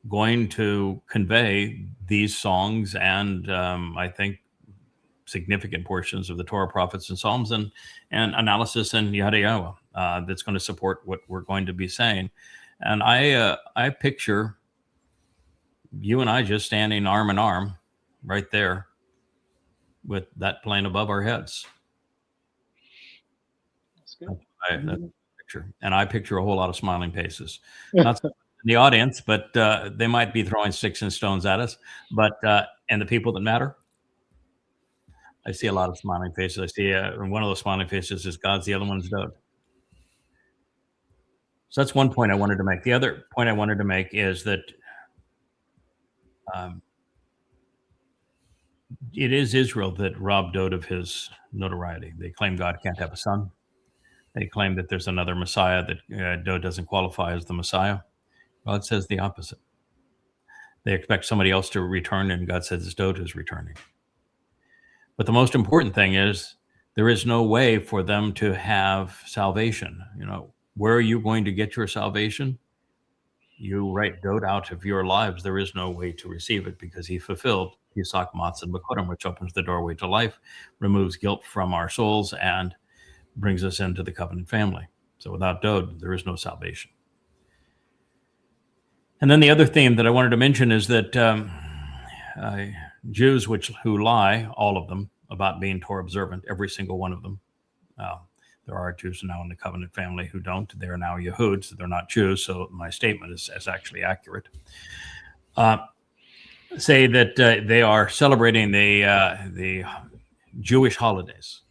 going to convey these songs and I think significant portions of the Torah, prophets, and Psalms, and analysis and YAHOWAH that's going to support what we're going to be saying. And I picture you and I just standing arm in arm right there with that plane above our heads. That's good. That's a picture. And I picture a whole lot of smiling faces. Not so in the audience, but they might be throwing sticks and stones at us. But and the people that matter, I see a lot of smiling faces. I see one of those smiling faces is God's, the other one's Dowd. So that's one point I wanted to make. The other point I wanted to make is that it is Israel that robbed Dowd of his notoriety. They claim God can't have a son. They claim that there's another Messiah, that Dowd doesn't qualify as the Messiah. God says the opposite. They expect somebody else to return, and God says it's Dowd who's returning. But the most important thing is there is no way for them to have salvation. Where are you going to get your salvation? You write Dowd out of your lives. There is no way to receive it because he fulfilled Yisak, Matzah, and Bakodim, which opens the doorway to life, removes guilt from our souls, and brings us into the covenant family. So without Dowd, there is no salvation. And then the other theme that I wanted to mention is that Jews who lie, all of them, about being Torah observant, every single one of them. There are Jews now in the covenant family who don't. They're now Yahuds. They're not Jews, so my statement is actually accurate. Say that they are celebrating the Jewish holidays,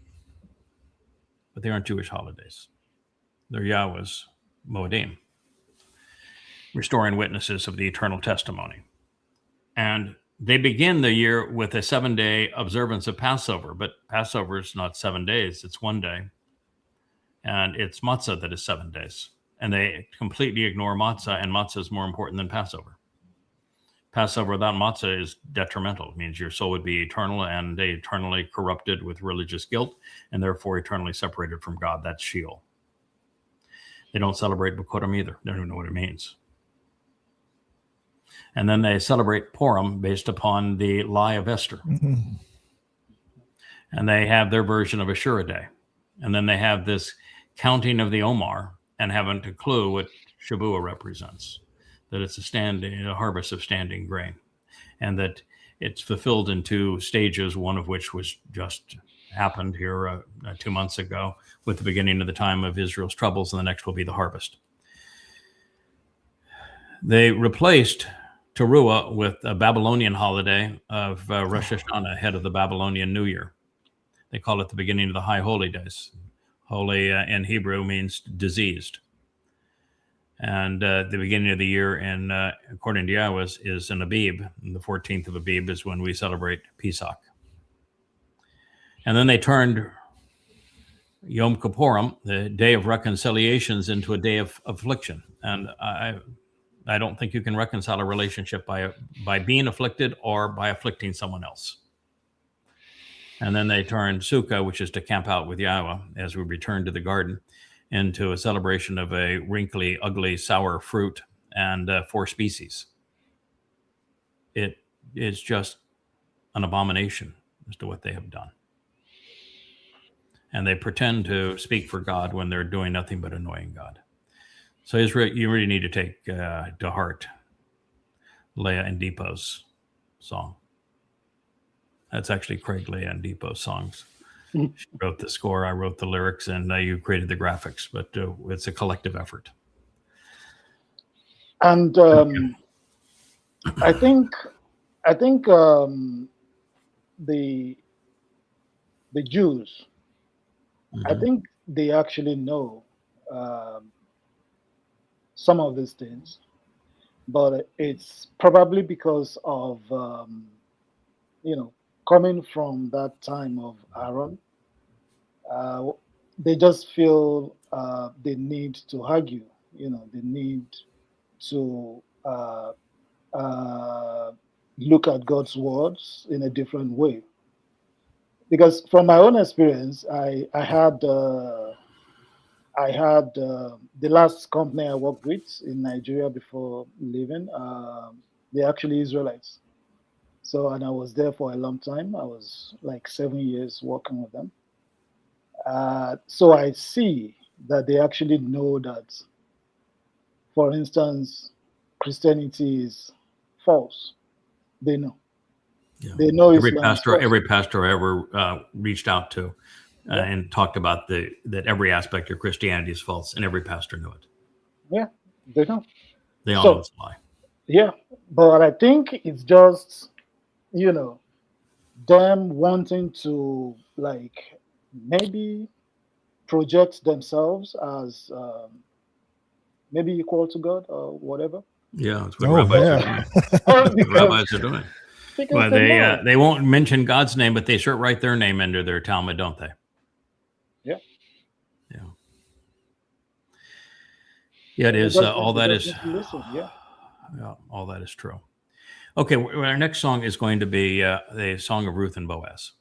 but they aren't Jewish holidays. They're Yahweh's Moedim, restoring witnesses of the eternal testimony. And they begin the year with a 7-day observance of Passover, but Passover is not 7 days, it's 1 day. And it's matzah that is 7 days. And they completely ignore matzah, and matzah is more important than Passover. Passover without matzah is detrimental. It means your soul would be eternal and eternally corrupted with religious guilt, and therefore eternally separated from God. That's Sheol. They don't celebrate Bakodim either. They don't even know what it means. And then they celebrate Purim based upon the lie of Esther. Mm-hmm. And they have their version of Ashura Day. And then they have this counting of the Omar and haven't a clue what Shavuot represents, that it's a harvest of standing grain, and that it's fulfilled in 2 stages, one of which was just happened here 2 months ago with the beginning of the time of Israel's troubles, and the next will be the harvest. They replaced Teruah with a Babylonian holiday of Rosh Hashanah, ahead of the Babylonian New Year. They call it the beginning of the High Holy Days. Holy in Hebrew means diseased. And the beginning of the year, and according to YAHOWAH, is in Abib. And the 14th of Abib is when we celebrate Pesach. And then they turned Yom Kippurim, the day of reconciliations, into a day of affliction. And I don't think you can reconcile a relationship by being afflicted or by afflicting someone else. And then they turned Sukkah, which is to camp out with YAHOWAH as we return to the garden, into a celebration of a wrinkly, ugly, sour fruit and 4 species. It is just an abomination as to what they have done. And they pretend to speak for God when they're doing nothing but annoying God. So Israel, you really need to take to heart Leah and Dipo's song. That's actually Craig, Leah, and Dipo's songs. She wrote the score, I wrote the lyrics, and you created the graphics. But it's a collective effort. And I think the Jews, I think they actually know some of these things, but it's probably because of coming from that time of Aaron. They just feel they need to argue. They need to look at God's words in a different way. Because from my own experience, I had the last company I worked with in Nigeria before leaving. They're actually Israelites. And I was there for a long time. I was like 7 years working with them. So I see that they actually know that, for instance, Christianity is false. They know. Yeah. They know every Islam pastor, is false. every pastor I ever reached out to and talked about that every aspect of Christianity is false, and every pastor knew it. Yeah, they know. They all know it's a lie. Yeah, but I think it's just them wanting to maybe project themselves as maybe equal to God or whatever. Yeah, that's what rabbis are doing. That's what rabbis are doing. Well, they won't mention God's name, but they sure write their name into their Talmud, don't they? Yeah. Yeah. Yeah, it is. All that is. Yeah, all that is true. Okay, our next song is going to be the song of Ruth and Boaz.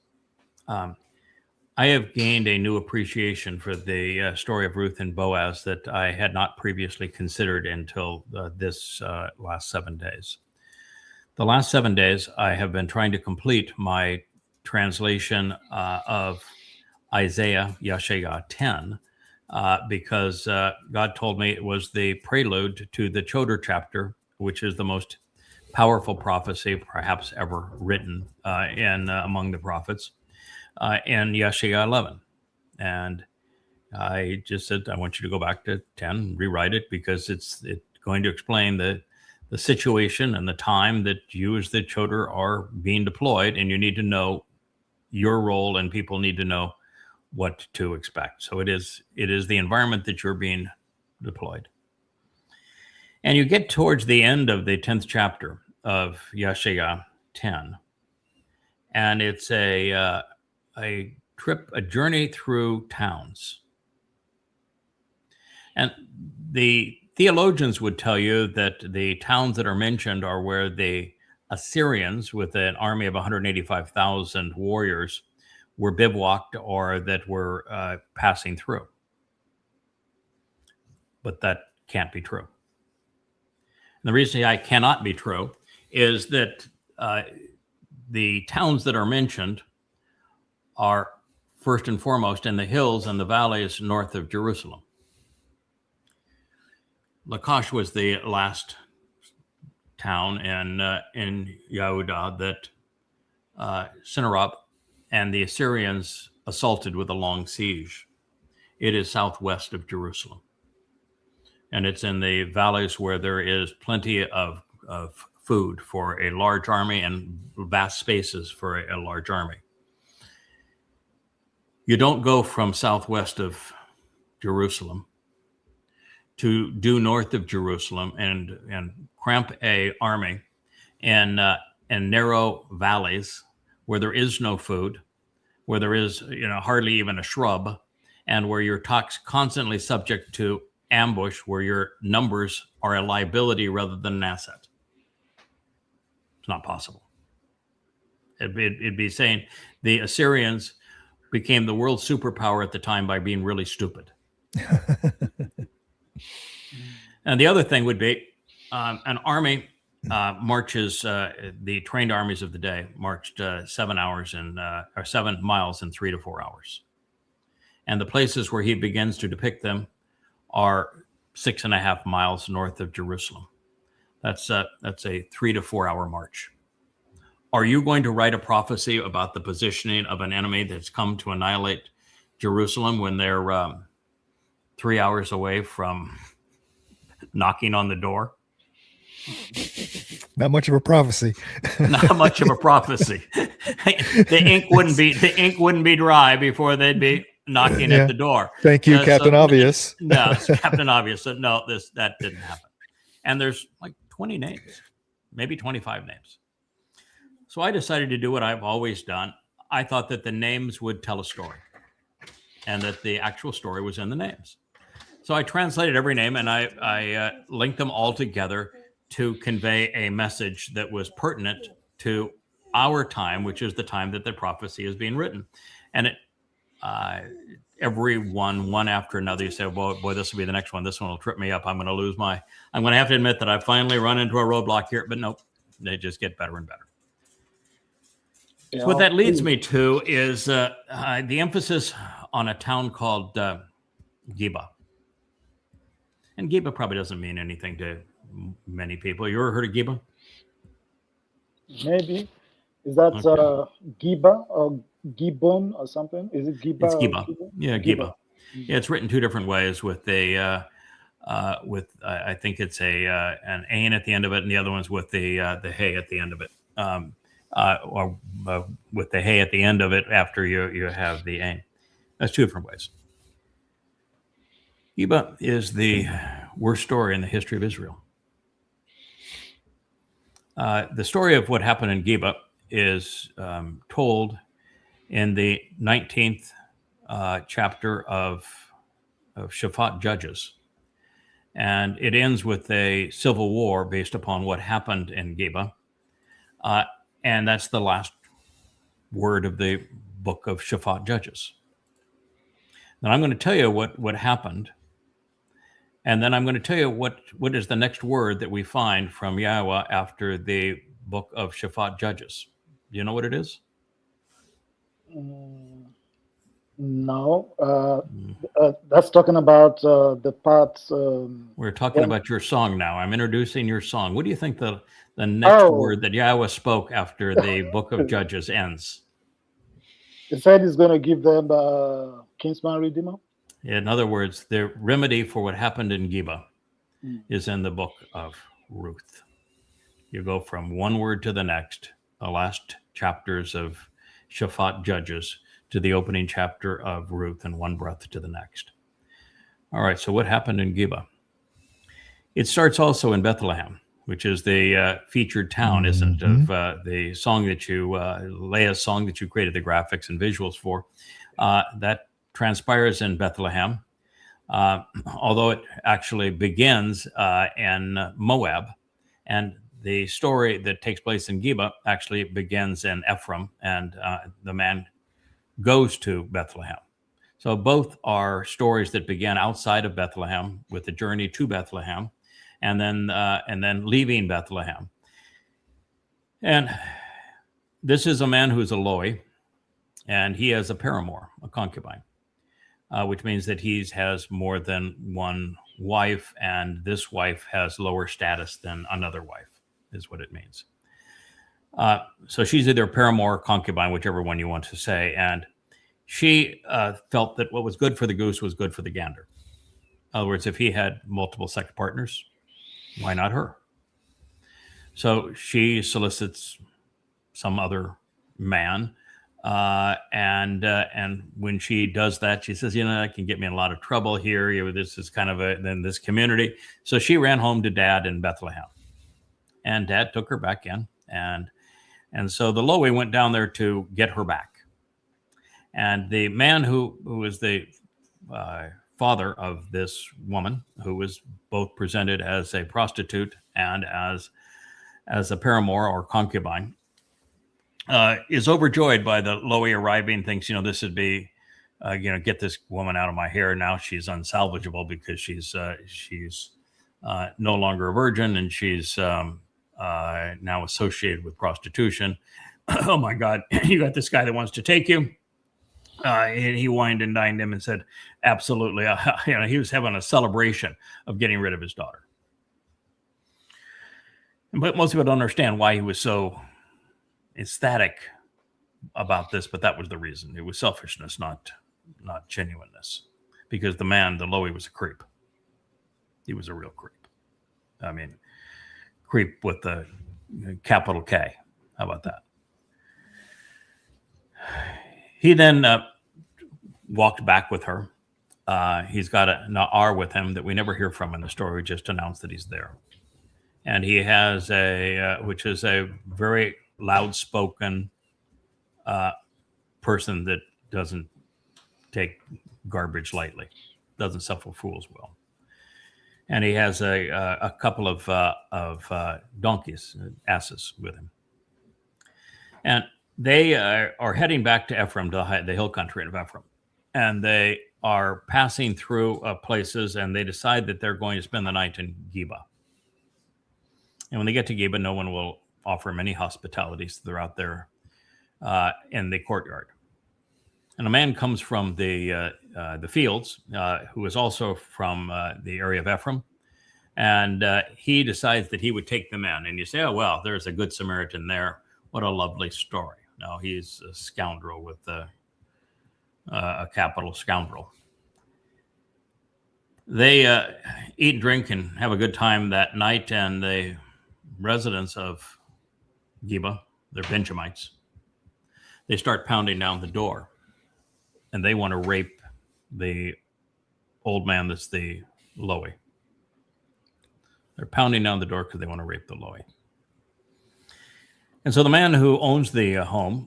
I have gained a new appreciation for the story of Ruth and Boaz that I had not previously considered until this last 7 days. The last 7 days, I have been trying to complete my translation of Isaiah YAHOWAH 10 because God told me it was the prelude to the Choder chapter, which is the most powerful prophecy perhaps ever written among the prophets. In YAHOWAH 11. And I just said, I want you to go back to 10, rewrite it, because it's going to explain the situation and the time that you as the Choder are being deployed, and you need to know your role, and people need to know what to expect. So it is the environment that you're being deployed. And you get towards the end of the 10th chapter of YAHOWAH 10, and it's a journey through towns. And the theologians would tell you that the towns that are mentioned are where the Assyrians, with an army of 185,000 warriors, were bivouacked or that were passing through. But that can't be true. And the reason that cannot be true is that the towns that are mentioned are first and foremost in the hills and the valleys north of Jerusalem. Lachish was the last town in Yehudah that Sennacherib and the Assyrians assaulted with a long siege. It is southwest of Jerusalem. And it's in the valleys where there is plenty of food for a large army and vast spaces for a large army. You don't go from southwest of Jerusalem to due north of Jerusalem and cramp a army in narrow valleys where there is no food, where there is hardly even a shrub, and where you're constantly subject to ambush, where your numbers are a liability rather than an asset. It's not possible. It'd be saying the Assyrians became the world superpower at the time by being really stupid. And the other thing would be an army marches, the trained armies of the day marched 7 miles in 3 to 4 hours. And the places where he begins to depict them are 6.5 miles north of Jerusalem. That's a 3 to 4 hour march. Are you going to write a prophecy about the positioning of an enemy that's come to annihilate Jerusalem when they're 3 hours away from knocking on the door? Not much of a prophecy. Not much of a prophecy. The ink wouldn't be dry before they'd be knocking at the door. Thank you, Captain Obvious. No, it's Captain Obvious. No, that didn't happen. And there's like 20 names, maybe 25 names. So I decided to do what I've always done. I thought that the names would tell a story and that the actual story was in the names. So I translated every name and I linked them all together to convey a message that was pertinent to our time, which is the time that the prophecy is being written. And every one after another, you say, boy, this will be the next one. This one will trip me up. I'm going to have to admit that I finally run into a roadblock here, but nope, they just get better and better. So what that leads me to is the emphasis on a town called Geba. And Geba probably doesn't mean anything to many people. You ever heard of Geba? Maybe. Is that Geba or Gibbon or something? Is it Geba? It's Geba. Yeah, Geba. Yeah, it's written two different ways with I think it's an ain at the end of it, and the other one's with the hay at the end of it. Or with the hay at the end of it after you have the ain. That's two different ways. Geba is the worst story in the history of Israel. The story of what happened in Geba is told in the 19th chapter of Shaphat Judges. And it ends with a civil war based upon what happened in Geba. And that's the last word of the book of Shaphat Judges. Now I'm going to tell you what happened. And then I'm going to tell you what is the next word that we find from YAHOWAH after the book of Shaphat Judges. Do you know what it is? No. That's talking about the part. We're talking about your song now. I'm introducing your song. What do you think the next word that YAHOWAH spoke after the book of Judges ends? He said he's going to give them Kinsman Redeemer. In other words, the remedy for what happened in Geba is in the book of Ruth. You go from one word to the next, the last chapters of Shaphat Judges to the opening chapter of Ruth, in one breath to the next. All right, so what happened in Geba? It starts also in Bethlehem, which is the featured town, isn't it, of the song that Leah's song that you created the graphics and visuals for. That transpires in Bethlehem, although it actually begins in Moab, and the story that takes place in Geba actually begins in Ephraim, and the man goes to Bethlehem. So both are stories that began outside of Bethlehem with the journey to Bethlehem, and then leaving Bethlehem. And this is a man who's a Loi, and he has a paramour, a concubine. Which means that he has more than one wife, and this wife has lower status than another wife, is what it means. So she's either paramour or concubine, whichever one you want to say. And she felt that what was good for the goose was good for the gander. In other words, if he had multiple sex partners, why not her? So she solicits some other man And when she does that, she says, that can get me in a lot of trouble here. This is kind of in this community. So she ran home to Dad in Bethlehem, and Dad took her back in. And so the Lowy went down there to get her back. And the man who was the father of this woman, who was both presented as a prostitute and as a paramour or concubine, is overjoyed by the Lowy arriving, thinks, this would be, get this woman out of my hair. Now she's unsalvageable because she's no longer a virgin, and she's now associated with prostitution. Oh my God, you got this guy that wants to take you. And he wined and dined him and said, absolutely. He was having a celebration of getting rid of his daughter. But most people don't understand why he was so ecstatic about this, but that was the reason. It was selfishness, not genuineness, because the man, the Lowy, was a creep. He was a real creep. I mean, creep with the capital K. How about that? He then walked back with her. He's got an R with him that we never hear from in the story. We just announced that he's there. And he has which is a very loud-spoken person that doesn't take garbage lightly, doesn't suffer fools well. And he has a couple of donkeys, asses with him. And they are heading back to Ephraim, to the hill country of Ephraim. And they are passing through places, and they decide that they're going to spend the night in Geba. And when they get to Geba, no one will offer them any hospitalities. They're out there in the courtyard. And a man comes from the fields, who is also from the area of Ephraim. And he decides that he would take them in. And you say, oh, well, there's a good Samaritan there. What a lovely story. No, he's a scoundrel with a capital scoundrel. They eat, drink, and have a good time that night. And the residents of Geba, they're Benjamites, they start pounding down the door. And they want to rape the old man that's the Lowy. They're pounding down the door because they want to rape the Lowy. And so the man who owns the home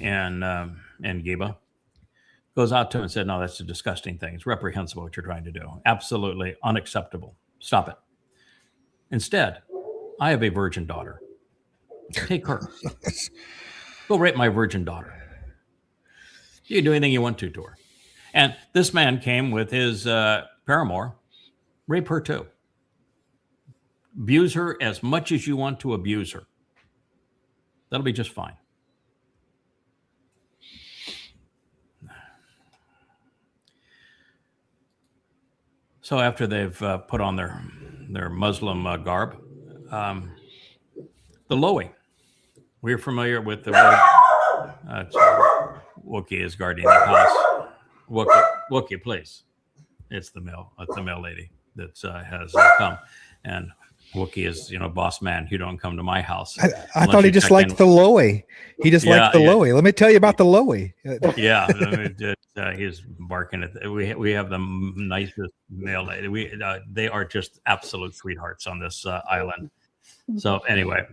in Geba goes out to him and said, no, that's a disgusting thing. It's reprehensible what you're trying to do. Absolutely unacceptable. Stop it. Instead, I have a virgin daughter. Take her. Go rape my virgin daughter. You can do anything you want to her. And this man came with his paramour. Rape her too. Abuse her as much as you want to abuse her. That'll be just fine. So after they've put on their Muslim garb, the Lowy. We're familiar with the word. Wookie is guarding the house. Wookie, please. It's the male lady that has come, and Wookie is, boss man. You don't come to my house. I thought he just liked the Lowy. He just liked the Lowy. Let me tell you about the Lowy. Yeah, he's barking at. We have the nicest male lady. They are just absolute sweethearts on this island. So anyway,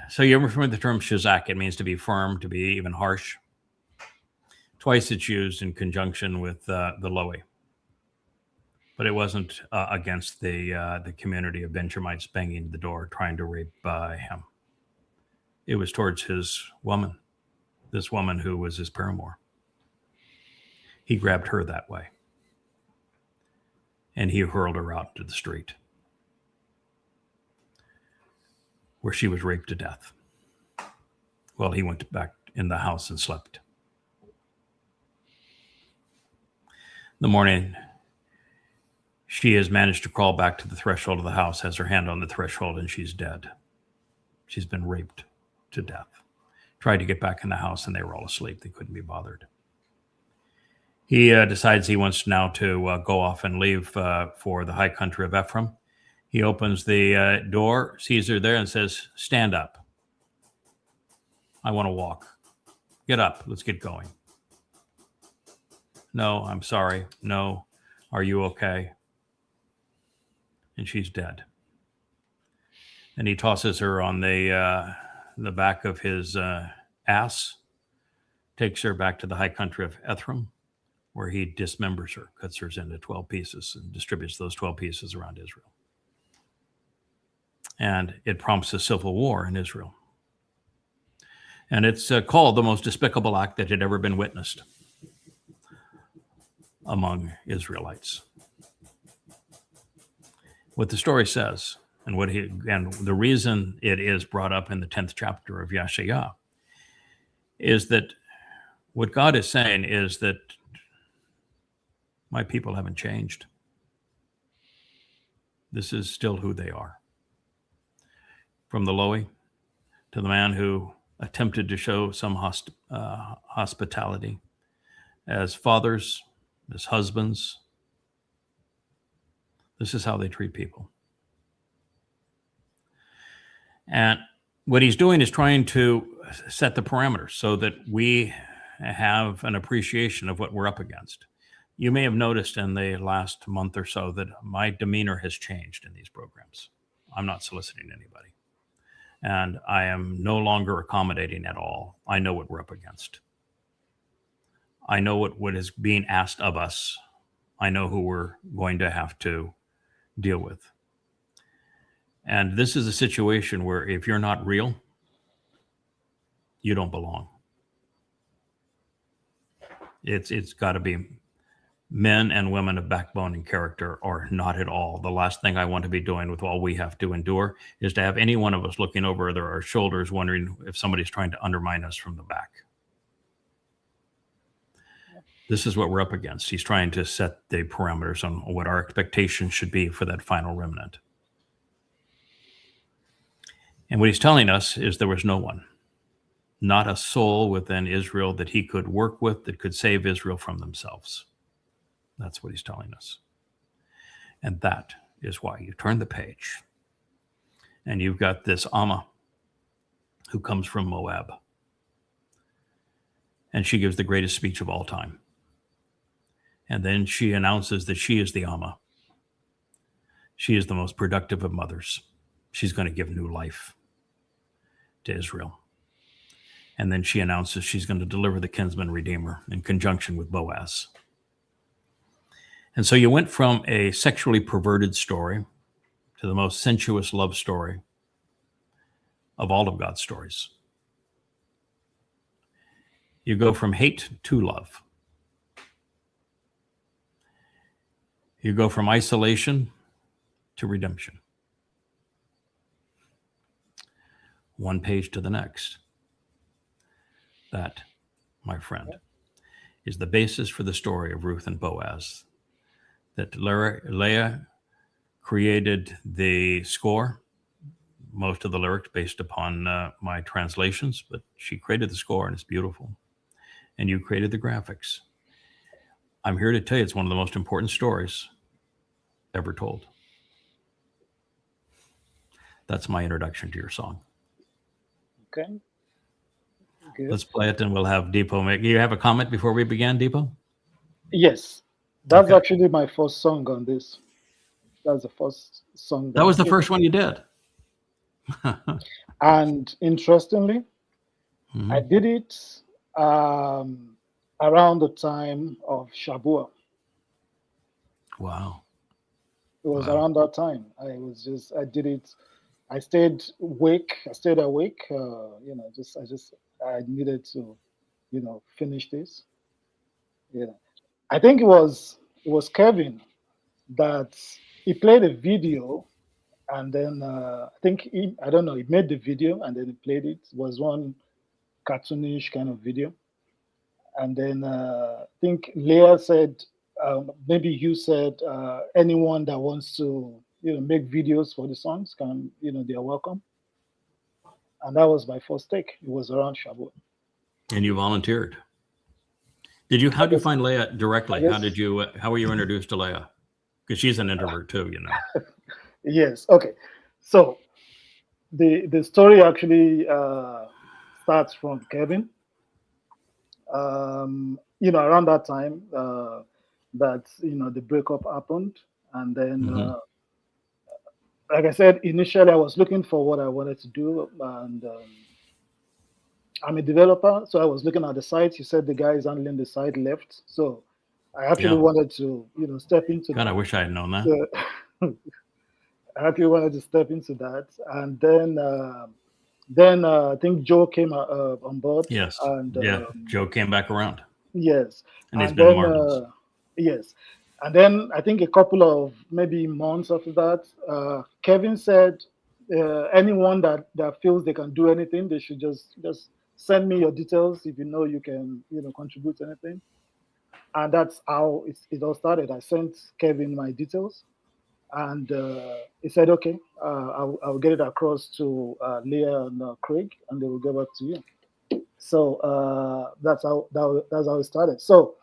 so you ever heard the term shazak? It means to be firm, to be even harsh. Twice it's used in conjunction with the Lowy. But it wasn't against the community of Benjamites banging the door, trying to rape him. It was towards his woman, this woman who was his paramour. He grabbed her that way. And he hurled her out to the street, where she was raped to death. Well, he went back in the house and slept. In the morning, she has managed to crawl back to the threshold of the house, has her hand on the threshold, and she's dead. She's been raped to death. Tried to get back in the house, and they were all asleep. They couldn't be bothered. He decides he wants now to go off and leave for the high country of Ephraim. He opens the door, sees her there, and says, stand up. I want to walk. Get up. Let's get going. No, I'm sorry. No. Are you okay? And she's dead. And he tosses her on the back of his ass, takes her back to the high country of Ephraim, where he dismembers her, cuts her into 12 pieces, and distributes those 12 pieces around Israel. And it prompts a civil war in Israel. And it's called the most despicable act that had ever been witnessed among Israelites. What the story says, and the reason it is brought up in the 10th chapter of YAHOWAH, is that what God is saying is that my people haven't changed. This is still who they are. From the lowly to the man who attempted to show some hospitality as fathers, as husbands. This is how they treat people. And what he's doing is trying to set the parameters so that we have an appreciation of what we're up against. You may have noticed in the last month or so that my demeanor has changed in these programs. I'm not soliciting anybody. And I am no longer accommodating at all. I know what we're up against. I know what is being asked of us. I know who we're going to have to deal with. And this is a situation where if you're not real, you don't belong. It's got to be men and women of backbone and character, or not at all. The last thing I want to be doing with all we have to endure is to have any one of us looking over our shoulders wondering if somebody's trying to undermine us from the back. This is what we're up against. He's trying to set the parameters on what our expectations should be for that final remnant. And what he's telling us is there was no one, not a soul within Israel that he could work with that could save Israel from themselves. That's what he's telling us. And that is why you turn the page and you've got this Amma who comes from Moab. And she gives the greatest speech of all time. And then she announces that she is the Amma. She is the most productive of mothers. She's going to give new life to Israel. And then she announces she's going to deliver the Kinsman Redeemer in conjunction with Boaz. And so you went from a sexually perverted story to the most sensuous love story of all of God's stories. You go from hate to love. You go from isolation to redemption. One page to the next. That, my friend, is the basis for the story of Ruth and Boaz. That Leah created the score, most of the lyrics based upon my translations, but she created the score and it's beautiful. And you created the graphics. I'm here to tell you it's one of the most important stories ever told. That's my introduction to your song. Okay. Good. Let's play it and we'll have Dipo make. You have a comment before we begin, Dipo? Yes. That's Okay. actually my first song on this. That's the first song. That was the first one you did. And interestingly, I did it around the time of Shabuah. Wow. It was Wow. around that time. I did it. I stayed awake. I needed to, finish this. Yeah. I think it was Kevin that he played a video, and then I think he made the video and then he played it. It was one cartoonish kind of video, and then I think Leah said, maybe you said, anyone that wants to make videos for the songs can, they're welcome. And that was my first take. It was around Shabuah. And you volunteered. How did you find Leah directly? How were you introduced to Leah? Because she's an introvert too, Yes. Okay. So the story actually starts from Kevin. Around that time, that the breakup happened, and then, like I said, initially I was looking for what I wanted to do, and I'm a developer, so I was looking at the site. You said the guy is handling the site left, so I actually wanted to, step into. God, I wish I had known that. So, I actually wanted to step into that, and then I think Joe came on board. Yes. And Joe came back around. Yes. And he's been marvelous. Yes. And then I think a couple of maybe months after that, Kevin said, anyone that feels they can do anything, they should just send me your details if you can contribute anything. And that's how it all started. I sent Kevin my details, and he said, okay, I'll get it across to Leah and Craig, and they will get back to you. So that's how it started. So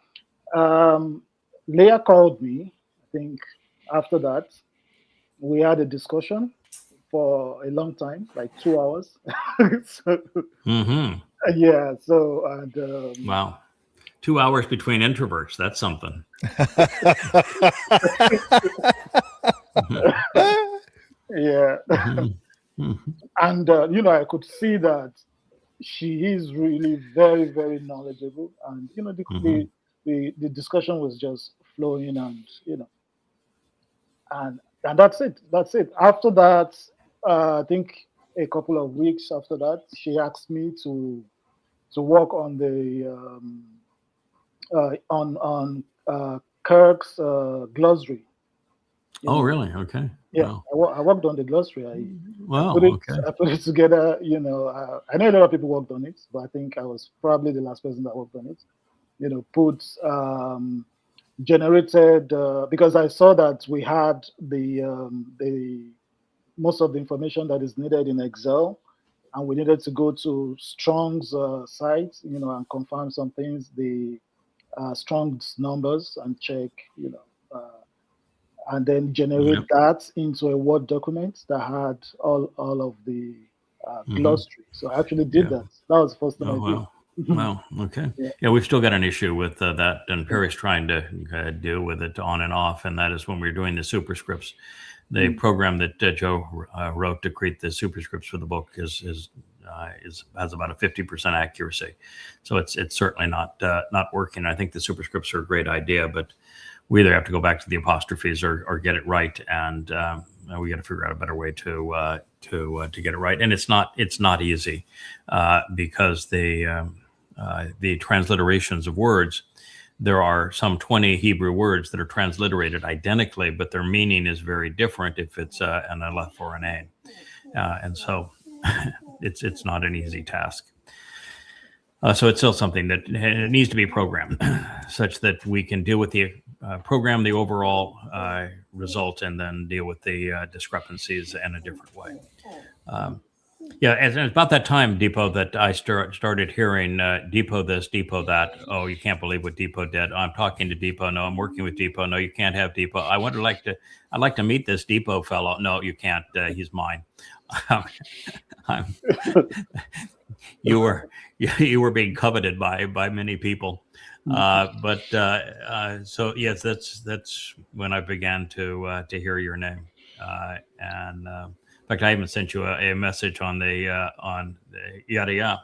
Leah called me. I think after that, we had a discussion for a long time, like 2 hours. So, yeah. So and wow, 2 hours between introverts. That's something. Yeah. And I could see that she is really very, very knowledgeable, and the discussion was just flowing, and and that's it. After that, I think a couple of weeks after that, she asked me to work on the on Kirk's glossary. Oh, really? Okay. Yeah, wow. I worked on the glossary. I put it together. I know a lot of people worked on it, but I think I was probably the last person that worked on it. Generated because I saw that we had the most of the information that is needed in Excel, and we needed to go to Strong's site, and confirm some things, the Strong's numbers, and check, and then generate that into a Word document that had all of the glossary. So I actually did that. That was the first time I did. Wow. Okay. Yeah, we've still got an issue with that, and Perry's trying to deal with it on and off, and that is when we're doing the superscripts. The program that Joe wrote to create the superscripts for the book has about a 50% accuracy, so it's certainly not working. I think the superscripts are a great idea, but we either have to go back to the apostrophes or get it right, and we got to figure out a better way to get it right. And it's not easy because the transliterations of words, there are some 20 Hebrew words that are transliterated identically, but their meaning is very different if it's an aleph or an ain, and so it's not an easy task. So it's still something that it needs to be programmed such that we can deal with the program the overall result, and then deal with the discrepancies in a different way. And it's about that time, Dipo, that I started hearing Dipo this, Dipo that. Oh, you can't believe what Dipo did. I'm talking to Dipo. No, I'm working with Dipo. No, you can't have Dipo. I'd like to meet this Dipo fellow. No, you can't. He's mine. You were being coveted by many people. So yes, that's when I began to hear your name, and in fact, I even sent you a message on the YAHOWAH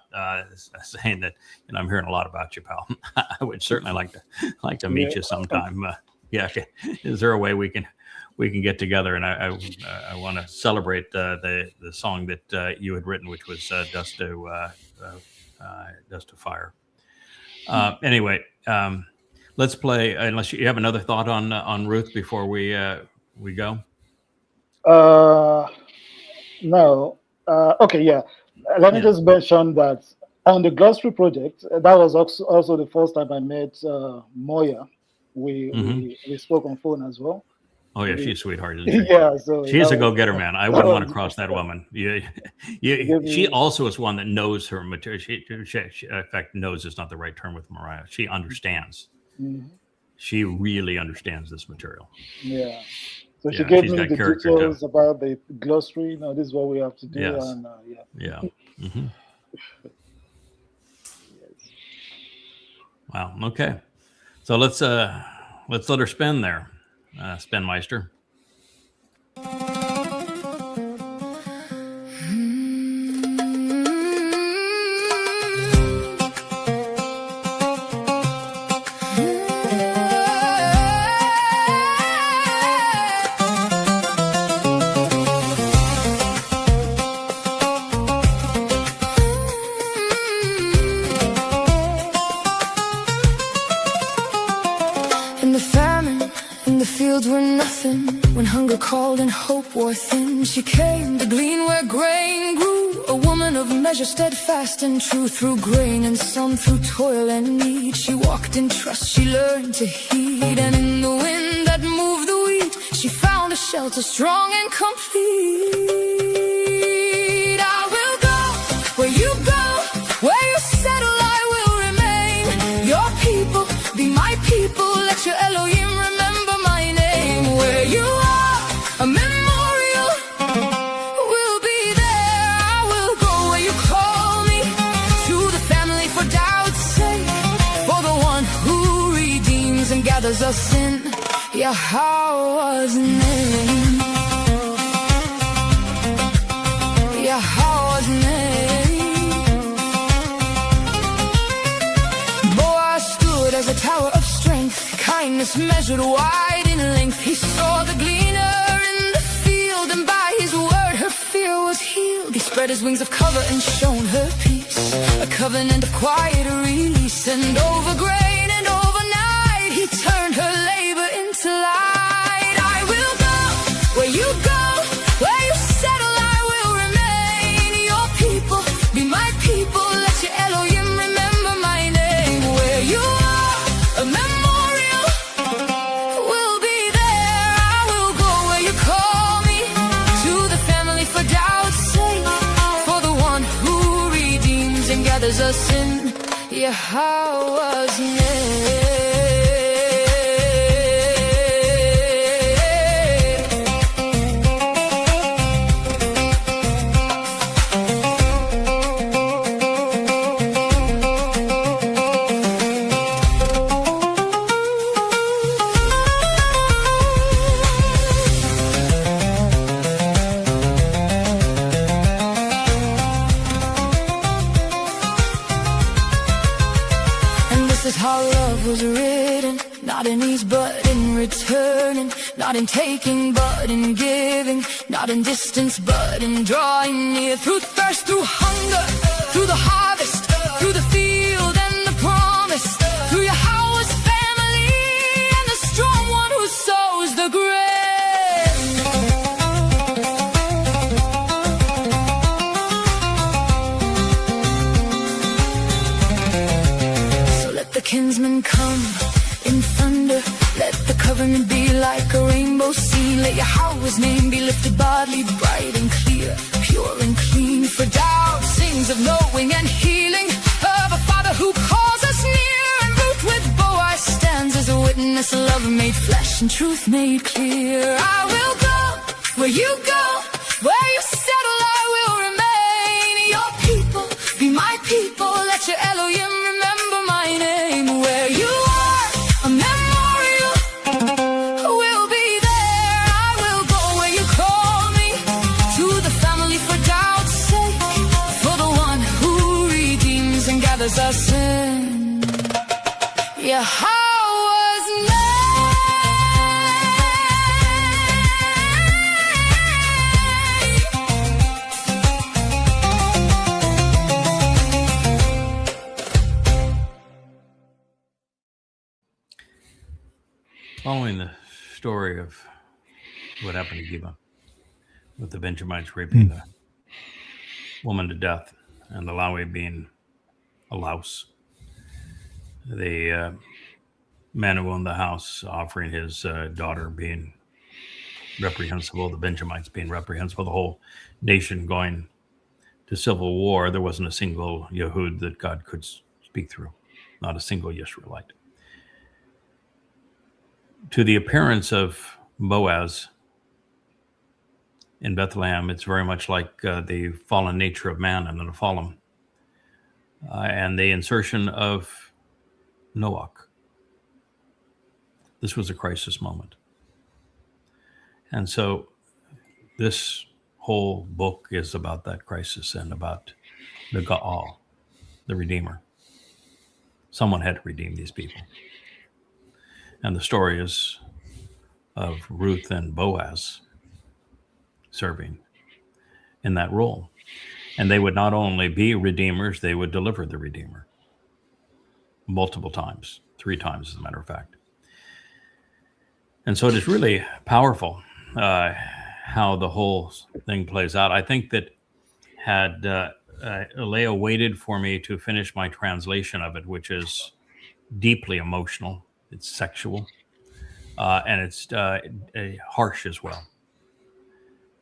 saying that I'm hearing a lot about you, pal. I would certainly like to meet you sometime. Is there a way we can get together? And I want to celebrate the song that you had written, which was Dust to Fire. Anyway, let's play. Unless you have another thought on Ruth before we go. No. Okay. Yeah. Let me just mention that on the glossary project, that was also the first time I met Moya. We spoke on phone as well. Oh yeah, she's a sweetheart, isn't she? Yeah, so she's a go-getter, man. I wouldn't want to cross that woman. She also is one that knows her material. She, in fact, knows is not the right term with Mariah. She understands. She really understands this material. Yeah. So she gave me the details about the glossary. This is what we have to do. Yes. And, Wow. Okay. So let's let her spin there, Spinmeister. When hunger called and hope wore thin, she came to glean where grain grew. A woman of measure, steadfast and true. Through grain and sun, through toil and need, she walked in trust, she learned to heed. And in the wind that moved the wheat, she found a shelter strong and complete. I will go where you go, where you settle I will remain. Your people be my people, let your Elohim remember my name. Where you are, a memorial will be there. I will go where you call me, to the family for Dowd's sake, for the one who redeems and gathers us in YAHOWAH's name. YAHOWAH's name. Boaz stood as a tower of strength, kindness measured wide in length. He saw the gleaner in the field, and by his word her fear was healed. He spread his wings of cover and shown her peace, a covenant of quiet release. And over grain and over night, he turned her labor into light. I will go where you go, where you settle I will remain. Your people be my people, let your Elohim remember my name. Where you are, a memorial will be there. I will go where you call me, to the family for Dowd's sake, for the one who redeems and gathers us in YAHOWAH's name. How love was written, not in ease but in returning, not in taking but in giving, not in distance but in drawing near. Through thirst, through hunger, through the harvest, through the field and the promise, through YAHOWAH's family and the strong one who sows the grain. Kinsman come in thunder, let the covenant be like a rainbow scene. Let YAHOWAH's name be lifted broadly, bright and clear, pure and clean. For Dowd sings of knowing and healing, of a father who calls us near. And Ruth with Boaz stands as a witness, love made flesh and truth made clear. I will go where you go, where you settle I will remain. Your people be my people, let your Elohim remember my name. Where you are, a memorial will be there. I will go where you call me, to the family for Dowd's sake, for the one who redeems and gathers us in YAHOWAH's name. Following the story of what happened to Geba, with the Benjamites raping the woman to death and the Lawi being a louse, the man who owned the house offering his daughter being reprehensible, the Benjamites being reprehensible, the whole nation going to civil war, there wasn't a single Yehud that God could speak through, not a single Yisraelite. To the appearance of Boaz in Bethlehem, it's very much like the fallen nature of man and the Nephilim, and the insertion of Noach. This was a crisis moment. And so this whole book is about that crisis and about the Ga'al, the Redeemer. Someone had to redeem these people. And the story is of Ruth and Boaz serving in that role. And they would not only be redeemers, they would deliver the Redeemer multiple times, 3 times, as a matter of fact. And so it is really powerful how the whole thing plays out. I think that had Leah waited for me to finish my translation of it, which is deeply emotional, it's sexual, and it's harsh as well.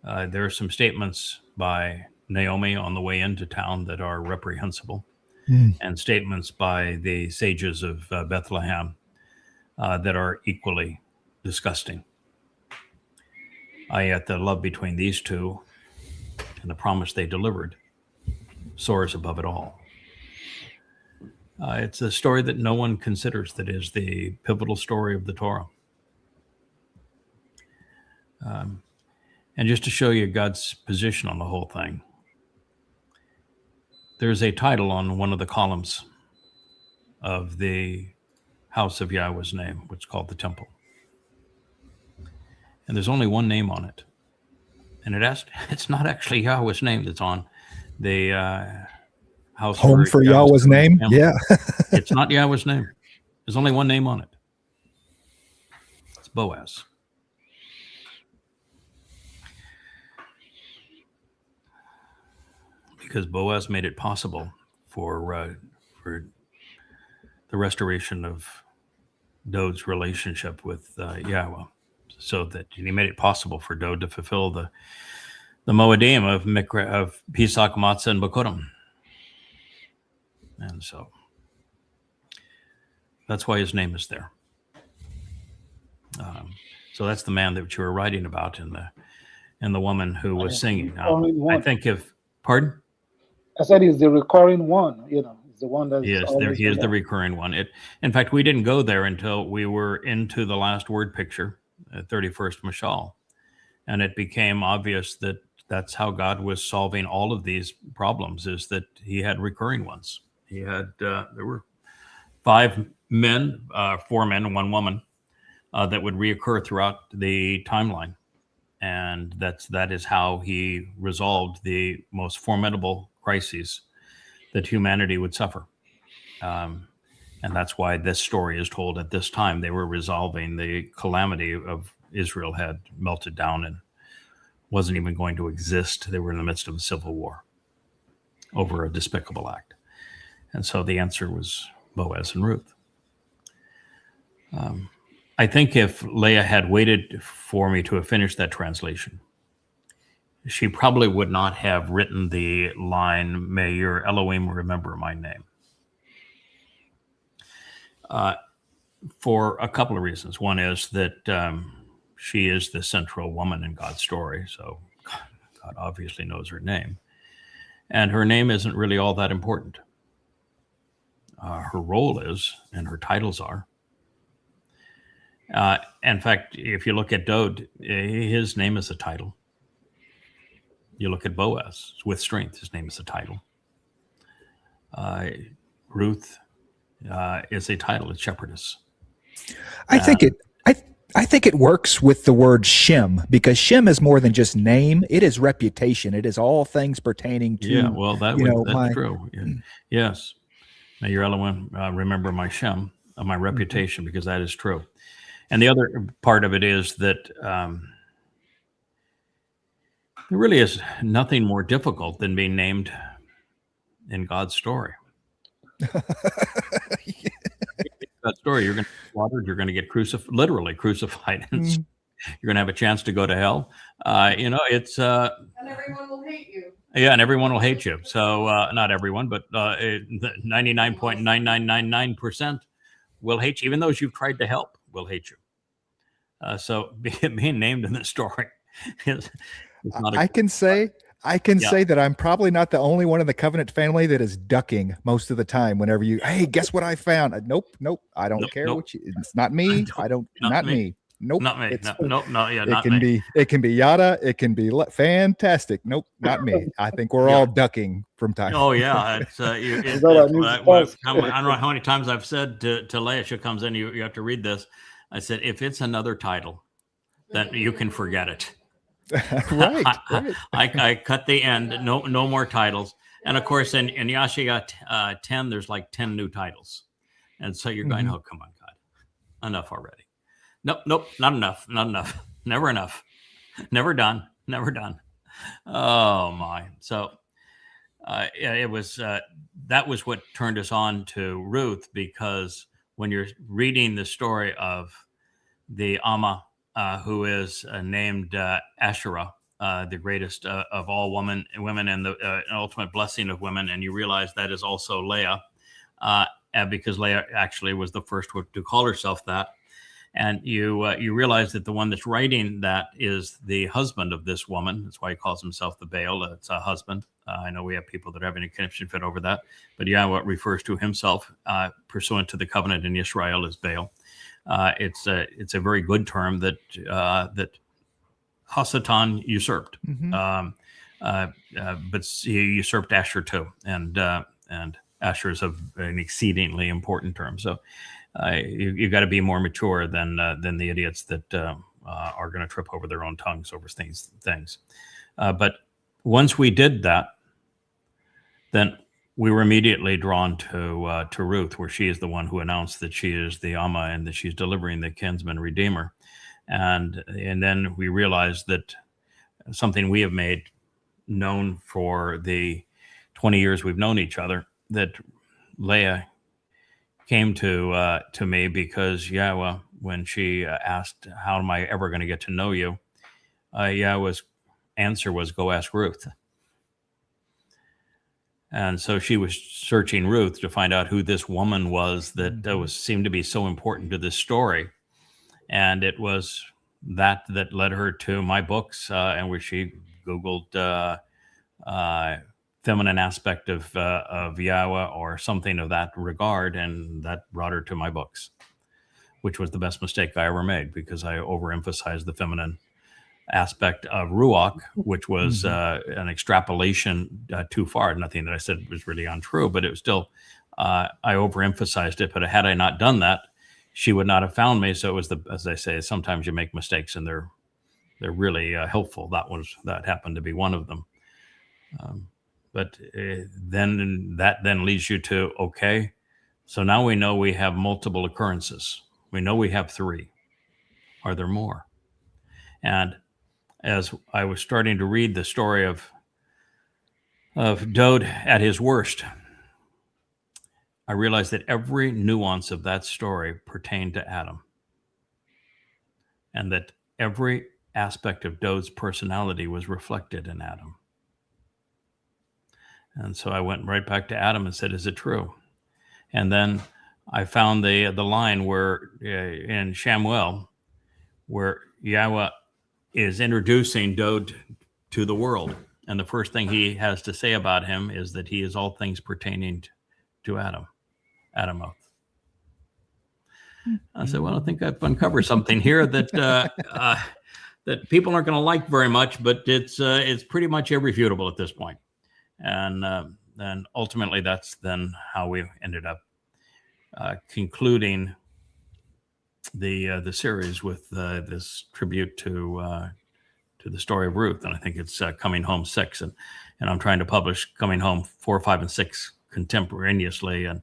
There are some statements by Naomi on the way into town that are reprehensible, and statements by the sages of Bethlehem that are equally disgusting. Yet the love between these two and the promise they delivered soars above it all. It's a story that no one considers that is the pivotal story of the Torah. And just to show you God's position on the whole thing, there's a title on one of the columns of the house of Yahweh's name, which is called the temple. And there's only one name on it. And it's not actually Yahweh's name that's on the house. Home for Yahweh's name? Temple. Yeah. It's not Yahweh's name. There's only one name on it. It's Boaz. Because Boaz made it possible for the restoration of Dowd's relationship with Yahweh. So that he made it possible for Dowd to fulfill the Moedim of Pesach, Matzah, and Bakurim. And so that's why his name is there. So that's the man that you were writing about and the woman who was singing. I think pardon? I said he's the recurring one, it's the one that he is the recurring one. In fact, we didn't go there until we were into the last word picture, 31st Mashal. And it became obvious that that's how God was solving all of these problems, is that he had recurring ones. He had, there were 5 men, 4 men and 1 woman that would reoccur throughout the timeline. And that is how he resolved the most formidable crises that humanity would suffer. And that's why this story is told at this time. They were resolving the calamity of Israel had melted down and wasn't even going to exist. They were in the midst of a civil war over a despicable act. And so the answer was Boaz and Ruth. I think if Leah had waited for me to have finished that translation, she probably would not have written the line, "May your Elohim remember my name." For a couple of reasons. One is that she is the central woman in God's story, so God obviously knows her name. And her name isn't really all that important. Her role is, and her titles are. In fact, if you look at Dowd, his name is a title. You look at Boaz, with strength, his name is a title. Ruth is a title, it's shepherdess. I think it works with the word Shem, because Shem is more than just name; it is reputation. It is all things pertaining to. Yeah, well, that's true. Yeah. Yes, may your Elohim remember my Shem, my reputation, because that is true. And the other part of it is that there really is nothing more difficult than being named in God's story. God's story, you're going to get slaughtered, you're going to get literally crucified. You're going to have a chance to go to hell. It's and everyone will hate you. Yeah, and everyone will hate you. So not everyone, but 99.9999% will hate you. Even those you've tried to help will hate you. So being named in this story is not. I can say I can Yeah. say that I'm probably not the only one in the Covenant family that is ducking most of the time. Whenever hey, guess what I found? Nope. I don't care Nope. what you. It's not me. I don't. Not me. Nope. Not me. It's Nope. No. Yeah. it Not can me. be. It can be yada. It can be fantastic. Nope. Not me. I think we're all ducking from time. Oh yeah, it's I don't know how many times I've said to Leah, she comes in, you have to read this. I said, if it's another title, then you can forget it. Right. I cut the end. No more titles. And of course, in YAHOWAH 10, there's like 10 new titles, and so you're going, oh come on, God, enough already. Nope, not enough, never enough, never done. Oh my! So it was that was what turned us on to Ruth, because when you're reading the story of the Amma, who is named Asherah, the greatest of all women and the ultimate blessing of women, and you realize that is also Leah, because Leah actually was the first to call herself that. And you realize that the one that's writing that is the husband of this woman. That's why he calls himself the Baal. It's a husband. I know we have people that have any connection fit over that, but YAHOWAH refers to himself pursuant to the covenant in Israel as Baal. It's a very good term that Hasatan usurped, but he usurped Asher too, and Asher is an exceedingly important term. So. You've got to be more mature than the idiots that are going to trip over their own tongues over things. But once we did that, then we were immediately drawn to Ruth, where she is the one who announced that she is the Amma and that she's delivering the Kinsman Redeemer. And then we realized that something we have made known for the 20 years we've known each other, that Leah came to me because YAHOWAH, when she asked, how am I ever going to get to know you? YAHOWAH's answer was, go ask Ruth. And so she was searching Ruth to find out who this woman was that seemed to be so important to this story. And it was that led her to my books, and where she Googled feminine aspect of YAHOWAH or something of that regard, and that brought her to my books, which was the best mistake I ever made, because I overemphasized the feminine aspect of Ruach, which was an extrapolation too far. Nothing that I said was really untrue, but it was still, I overemphasized it. But had I not done that, she would not have found me. So it was as I say, sometimes you make mistakes and they're really helpful. That happened to be one of them. But then that leads you to, okay, so now we know we have multiple occurrences. We know we have 3. Are there more? And as I was starting to read the story of Dowd at his worst, I realized that every nuance of that story pertained to Adam, and that every aspect of Dowd's personality was reflected in Adam. And so I went right back to Adam and said, is it true? And then I found the line where in Shamuel, where YAHOWAH is introducing Dowd to the world. And the first thing he has to say about him is that he is all things pertaining to Adam. I said, well, I think I've uncovered something here that that people aren't going to like very much, but it's pretty much irrefutable at this point. And then ultimately, that's then how we ended up concluding the series with this tribute to the story of Ruth. And I think it's Coming Home 6, and I'm trying to publish Coming Home 4, 5, and 6 contemporaneously, and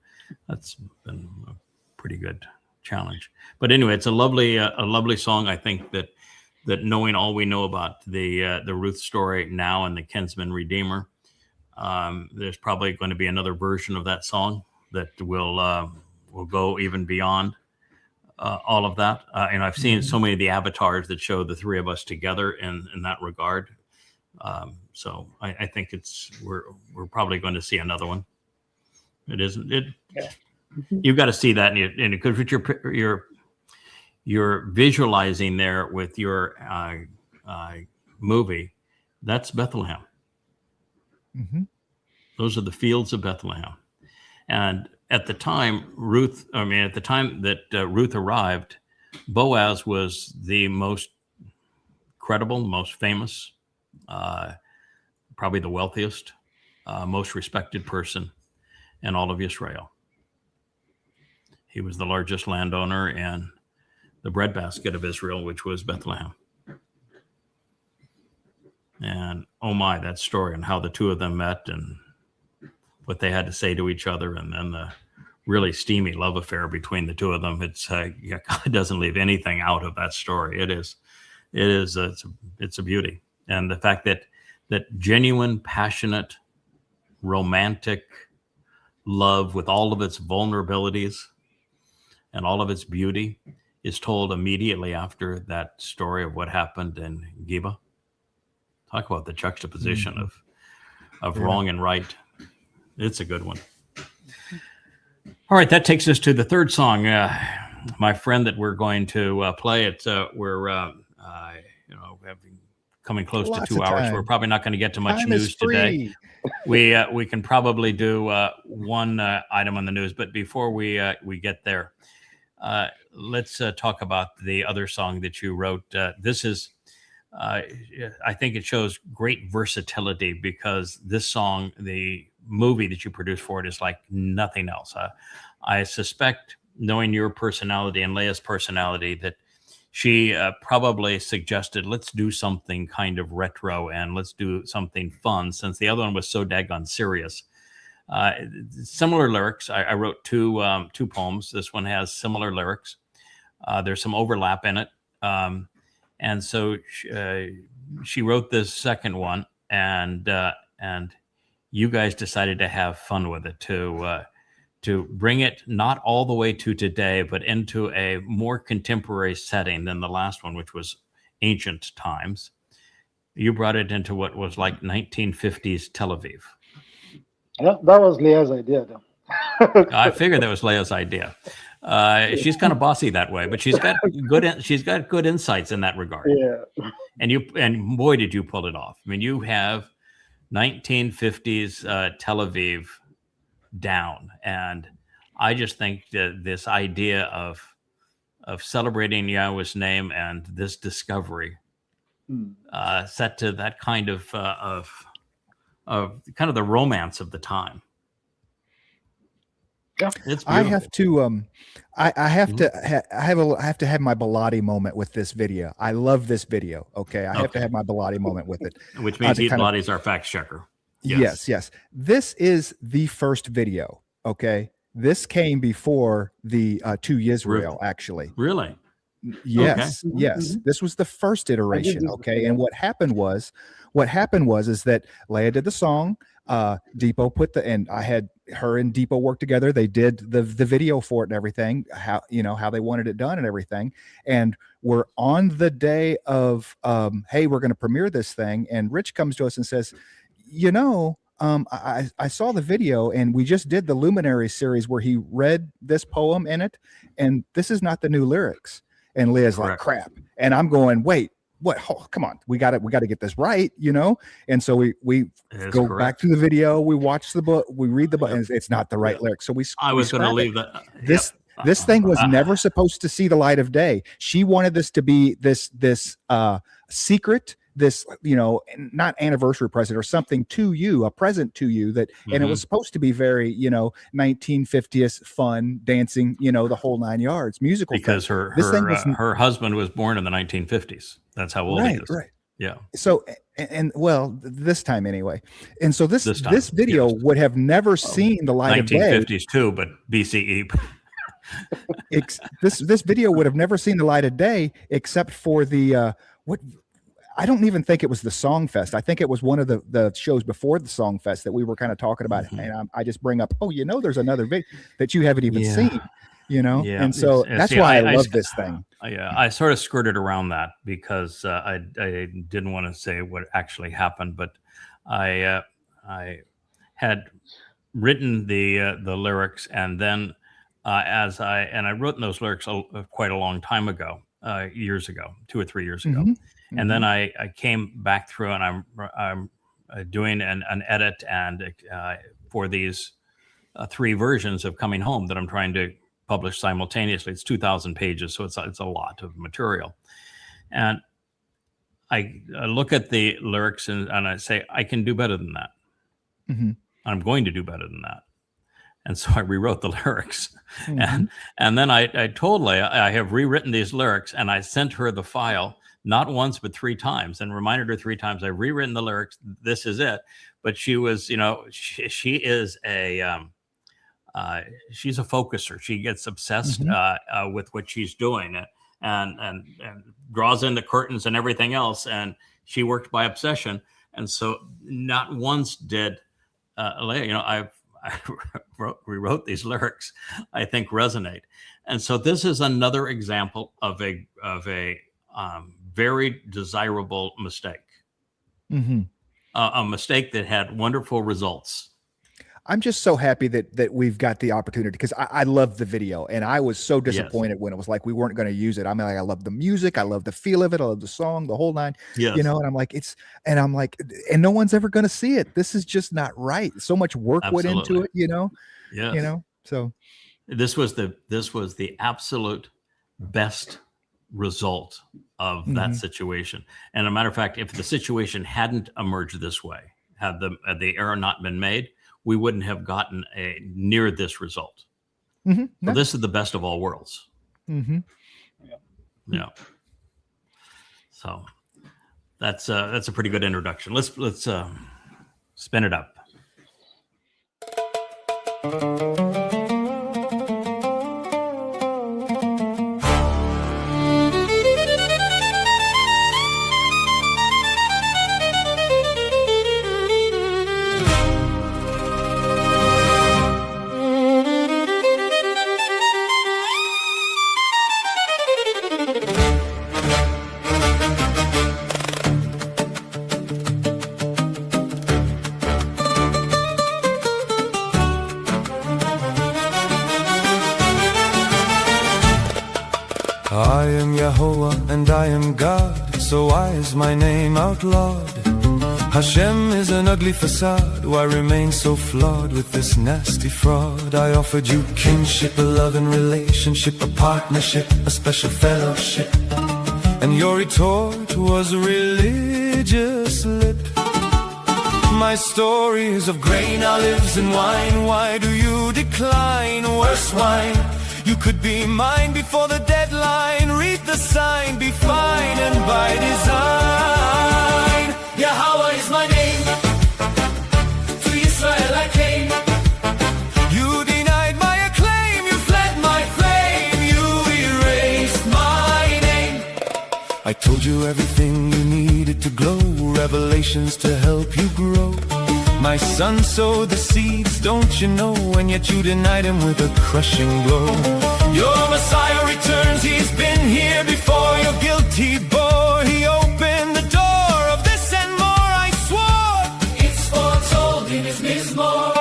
that's been a pretty good challenge. But anyway, it's a lovely song. I think that knowing all we know about the Ruth story now and the Kinsman Redeemer, there's probably going to be another version of that song that will go even beyond all of that. And I've seen so many of the avatars that show the 3 of us together in that regard. So I think we're probably going to see another one. It isn't it. Yeah. You've got to see that, and because what you're visualizing there with your movie, that's Bethlehem. Mhm. Those are the fields of Bethlehem. And at the time Ruth arrived, Boaz was the most credible, most famous, probably the wealthiest, most respected person in all of Israel. He was the largest landowner in the breadbasket of Israel, which was Bethlehem. And oh my, that story and how the two of them met and what they had to say to each other, and then the really steamy love affair between the two of them. It's God doesn't leave anything out of that story. It's a beauty, and the fact that genuine, passionate, romantic love with all of its vulnerabilities and all of its beauty is told immediately after that story of what happened in Geba. Talk about the juxtaposition of wrong and right. It's a good one. All right, that takes us to the third song, my friend, that we're going to play. Having coming close Lots to 2 of hours. time. We're probably not going to get to much Time is news today. free. We can probably do one item on the news, but before we get there, let's talk about the other song that you wrote. This is, I think it shows great versatility, because this song, the movie that you produced for it, is like nothing else. I suspect, knowing your personality and Leah's personality, that she probably suggested, let's do something kind of retro and let's do something fun, since the other one was so daggone serious. Similar lyrics. I wrote two poems. This one has similar lyrics. There's some overlap in it. And so she wrote this second one, and you guys decided to have fun with it, to bring it not all the way to today, but into a more contemporary setting than the last one, which was ancient times. You brought it into what was like 1950s Tel Aviv. Yeah, that was Leah's idea, though. I figured that was Leah's idea. She's kind of bossy that way, but she's got good insights in that regard. Yeah. And boy, did you pull it off. I mean, you have 1950s Tel Aviv down, and I just think that this idea of celebrating Yahweh's name and this discovery set to that kind of kind of the romance of the time. Yeah, it's beautiful. I have to I have to have my Bilotti moment with this video. I love this video. Okay. I have to have my Bilotti moment with it. Which means Heath Bilotti's our fact checker. Yes. This is the first video. Okay. This came before the To Yisrael, actually. Really? Yes. Okay. Yes. This was the first iteration. Okay. And what happened was is that Leah did the song. Dipo and I had her and Dipo work together. They did the video for it and everything, how they wanted it done and everything. And we're on the day of, hey, we're going to premiere this thing. And Rich comes to us and says, I saw the video, and we just did the Luminary series where he read this poem in it, and this is not the new lyrics. And Leah's like, crap. And I'm going, wait, what? Oh, come on, we got to get this right, And so we go back to the video, we watch the book, we read the book, and it's not the right lyrics. So I was going to leave that. This thing was never supposed to see the light of day. She wanted this to be this secret, this, not anniversary present or something to you, a present to you that, and it was supposed to be very, 1950s fun, dancing, the whole 9 yards, musical. Because her husband was born in the 1950s. That's how old he is. Right. Yeah. So, and well, this time anyway. And so this video would have never seen the light of day. 1950s too, but BCE. This video would have never seen the light of day except for the I don't even think it was the Song Fest. I think it was one of the shows before the Song Fest that we were kind of talking about. And I just bring up, there's another video that you haven't even seen, Yeah. And so that's why I love this thing. I sort of skirted around that because I didn't want to say what actually happened, but I had written the lyrics, and then I wrote those lyrics quite a long time ago, years ago, 2 or 3 years ago. And then I came back through, and I'm doing an edit and for these 3 versions of Coming Home that I'm trying to publish simultaneously. It's 2,000 pages, so it's a lot of material. And I look at the lyrics and I say, I can do better than that. Mm-hmm. I'm going to do better than that. And so I rewrote the lyrics. And then I told Leah, I have rewritten these lyrics, and I sent her the file not once, but 3 times, and reminded her 3 times, I've rewritten the lyrics. This is it. But she was, she is she's a focuser. She gets obsessed with what she's doing and draws in the curtains and everything else. And she worked by obsession. And so not once did Leah, I rewrote these lyrics, I think resonate. And so this is another example of a very desirable mistake, a mistake that had wonderful results. I'm just so happy that we've got the opportunity, because I love the video, and I was so disappointed when it was like we weren't going to use it. I mean, like, I love the music, I love the feel of it, I love the song, the whole 9. Yes. And I'm like, and no one's ever going to see it. This is just not right. So much work went into it, Yes. So this was the absolute best result of that situation. And a matter of fact, if the situation hadn't emerged this way, had the error not been made, we wouldn't have gotten near this result. So this is the best of all worlds. Yeah. So that's a pretty good introduction. Let's spin it up. I am YAHOWAH and I am God, so why is my name outlawed? Hashem is an ugly facade, why remain so flawed with this nasty fraud? I offered you kinship, a love and relationship, a partnership, a special fellowship, and your retort was a religious lip. My story is of grain, olives and wine, why do you decline? Worse wine. You could be mine before the deadline. Read the sign, be fine and by design. YAHOWAH is my name. To Israel I came. You denied my acclaim. You fled my flame. You erased my name. I told you everything you needed to glow. Revelations to help you grow. My son sowed the seeds, don't you know? And yet you denied him with a crushing blow. Your Messiah returns, he's been here before. Your guilt he bore, he opened the door of this and more. I swore it's foretold in his Mizmor.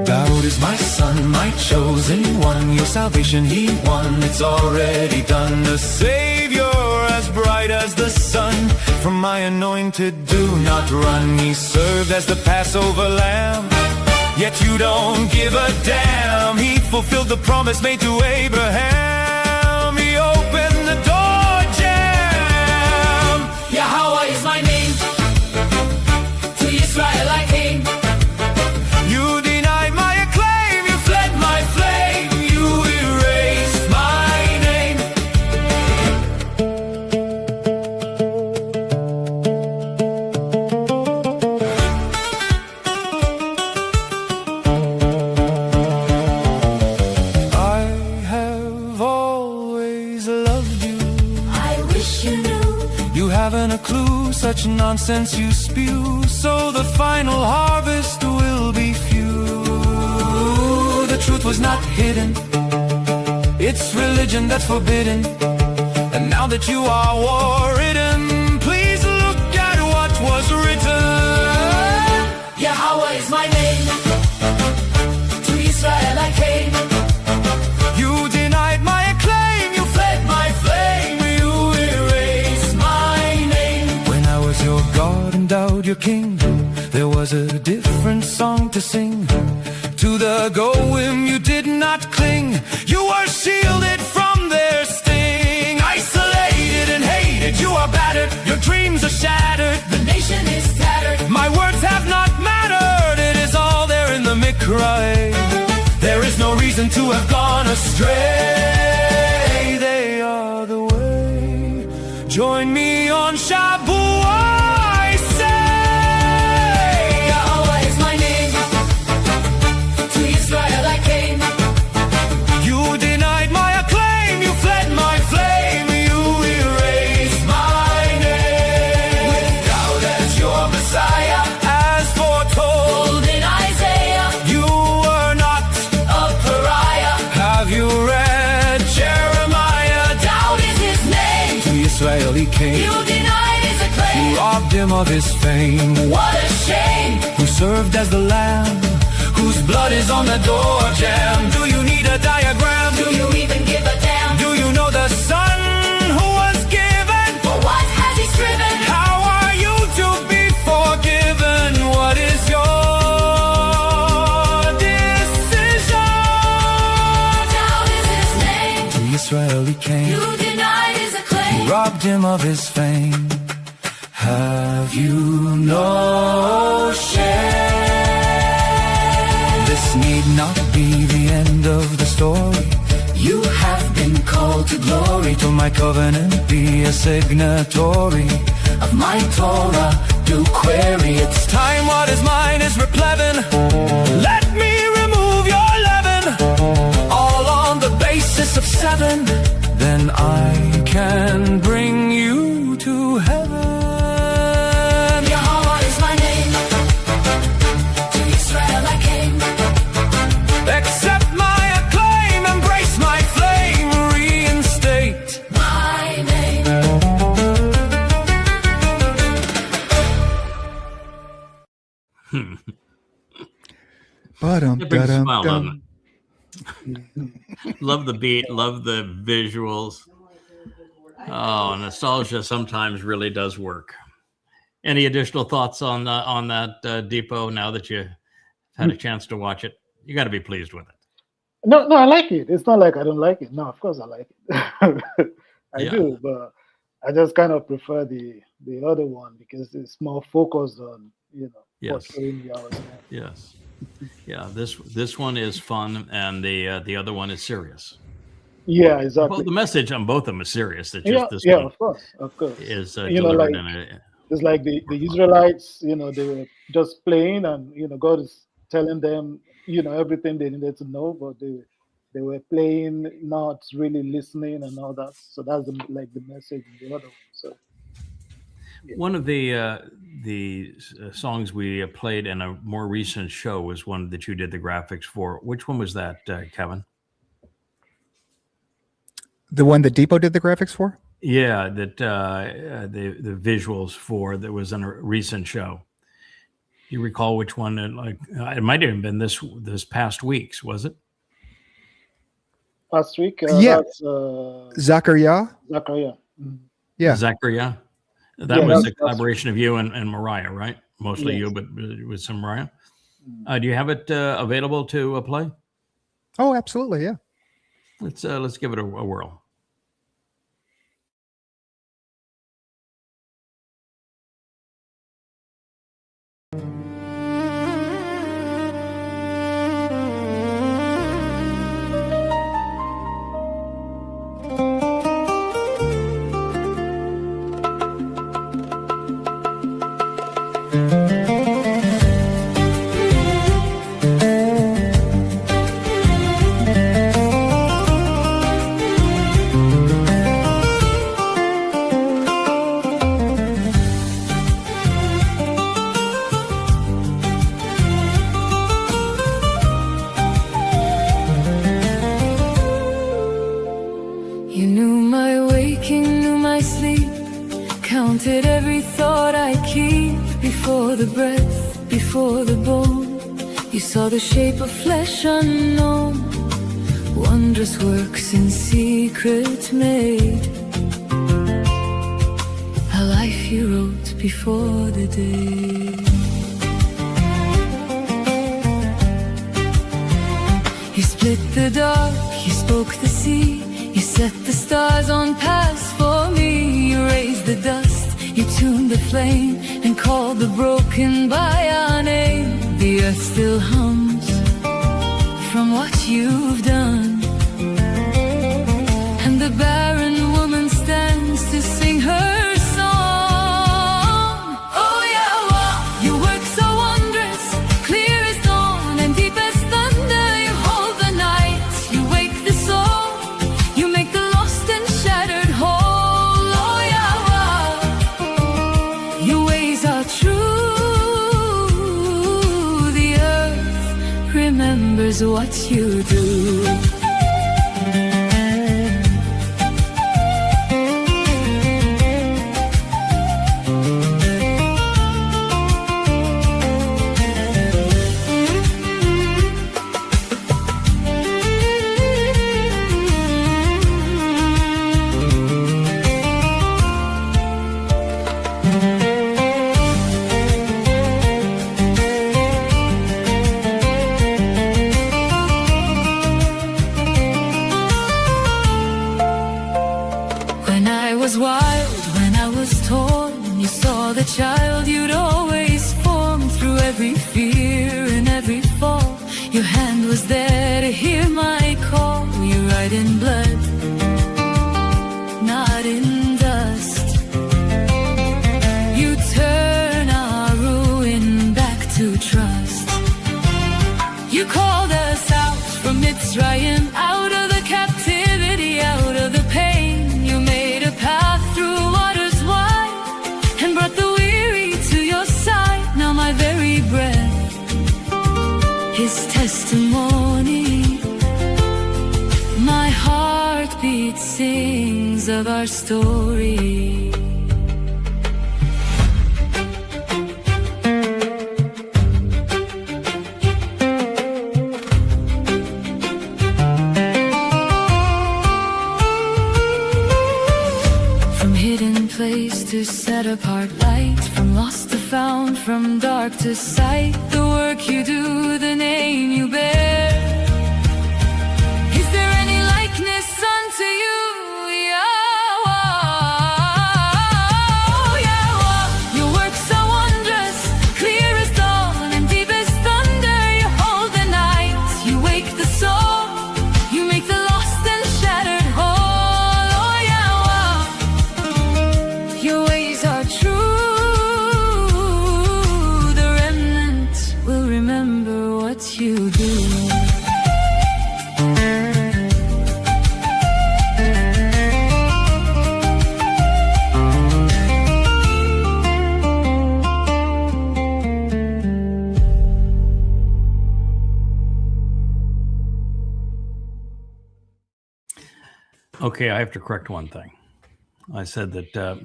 Dowd is my son, my chosen one. Your salvation he won, it's already done. The Savior as bright as the sun. From my anointed do not run. He served as the Passover lamb, yet you don't give a damn. He fulfilled the promise made to Abraham. He opened the door jam. YAHOWAH is my name. To Israel I came. You denied my acclaim. You fled my flame. You erased my name. Haven't a clue, such nonsense you spew, so the final harvest will be few. The truth was not hidden, it's religion that's forbidden, and now that you are war-ridden, please look at what was written. YAHOWAH is my name, to Israel I came. You denied my acclaim, you fled my flame. Your God and Dowd, your king, there was a different song to sing. To the goyim you did not cling. You were shielded from their sting. Isolated and hated, you are battered. Your dreams are shattered. The nation is tattered. My words have not mattered. It is all there in the mikra. There is no reason to have gone astray. They are the way. Join me on Shabuah. I say, Yahweh is my name. To Israel I came. You denied my acclaim. You fled my flame. You erased my name. With Dowd as your Messiah, as foretold in Isaiah, you were not a pariah. Have you read Jeremiah? Dowd is his name. To Israel he came. You denied his acclaim. You robbed him of his fame. What a shame. Who served as the lamb, whose blood is on the door jamb. Do you need a diagram? Do you even give a damn? Do you know the son who was given? For what has he striven? How are you to be forgiven? What is your decision? Dowd is his name. To Israel he came. You denied his acclaim. You robbed him of his fame. Have you no shame? This need not be the end of the story. You have been called to glory. To my covenant be a signatory of my Torah. Do query. It's time what is mine is replevin. Let me remove your leaven. All on the basis of 7. Then I can bring you to heaven. Yahweh is my name. To Israel I came. Accept my acclaim, embrace my flame, reinstate my name. Ba-dum, It brings a da-dum, smile, dum. doesn't it? Love the beat, love the visuals. Oh, nostalgia sometimes really does work. Any additional thoughts on that, Dipo, now that you had a chance to watch it? You got to be pleased with it. No, I like it. It's not like I don't like it. No, of course I like it. I do, but I just kind of prefer the other one because it's more focused on, Yes. portraying Yahweh's name. Yes. Yeah, this one is fun, and the other one is serious. Yeah, exactly. Well, the message on both of them is serious. It's yeah, just this yeah, one of course. is You know, delivered like- in a. It's like the Israelites, they were just playing, and God is telling them, everything they needed to know, but they were playing, not really listening, and all that. So that's the message in the other one. So One of the songs we played in a more recent show was one that you did the graphics for. Which one was that, Kevin? The one that Dipo did the graphics for? Yeah, that the visuals for that was in a recent show. Do you recall which one? It might have been this past week's, was it? last week, Yeah. that's Zachariah? Zachariah. Mhm. Yeah. Zachariah. That Yeah, was that's- a collaboration of you and Mariah, right? Mostly Yes. you, but with some Mariah. Do you have it available to play? Oh, absolutely. Yeah. Let's give it a whirl. You knew my waking, knew my sleep, counted every thought I keep. Before the breath, before the bone, you saw the shape of flesh unknown. Wondrous works in secret made, a life you wrote before the day. lit the dark, you spoke the sea, you set the stars on paths for me. You raised the dust, you tuned the flame, and called the broken by our name. The earth still hums from what you've done, and the barren woman stands to sing her song. Oh YAHOWAH, you work so wondrous, clear as dawn and deep as thunder. You hold the night, you wake the soul, you make the lost and shattered whole. Oh YAHOWAH, your ways are true. The earth remembers what you do. When I was wild, when I was torn, you saw the child you'd always formed. Through every fear and every fall, your hand was there to hear my call. You write in blood, not in dust. You turn our ruin back to trust. You called us out from Mitzrayim, out of the captivity, out of the pain. You made a path through waters wide and brought the weary to your side. Now my very breath is testimony. My heartbeat sings of our story. From hidden place to set apart light, from lost to found, from dark to sight. The work you do, the name you bear. Is there any likeness unto you, YAHOWAH? YAHOWAH, your work so wondrous, clear as dawn and deep as thunder. You hold the night, you wake the soul, you make the lost and shattered whole. Oh YAHOWAH, your ways are true. The remnant will remember what you do. Okay, I have to correct one thing. I said that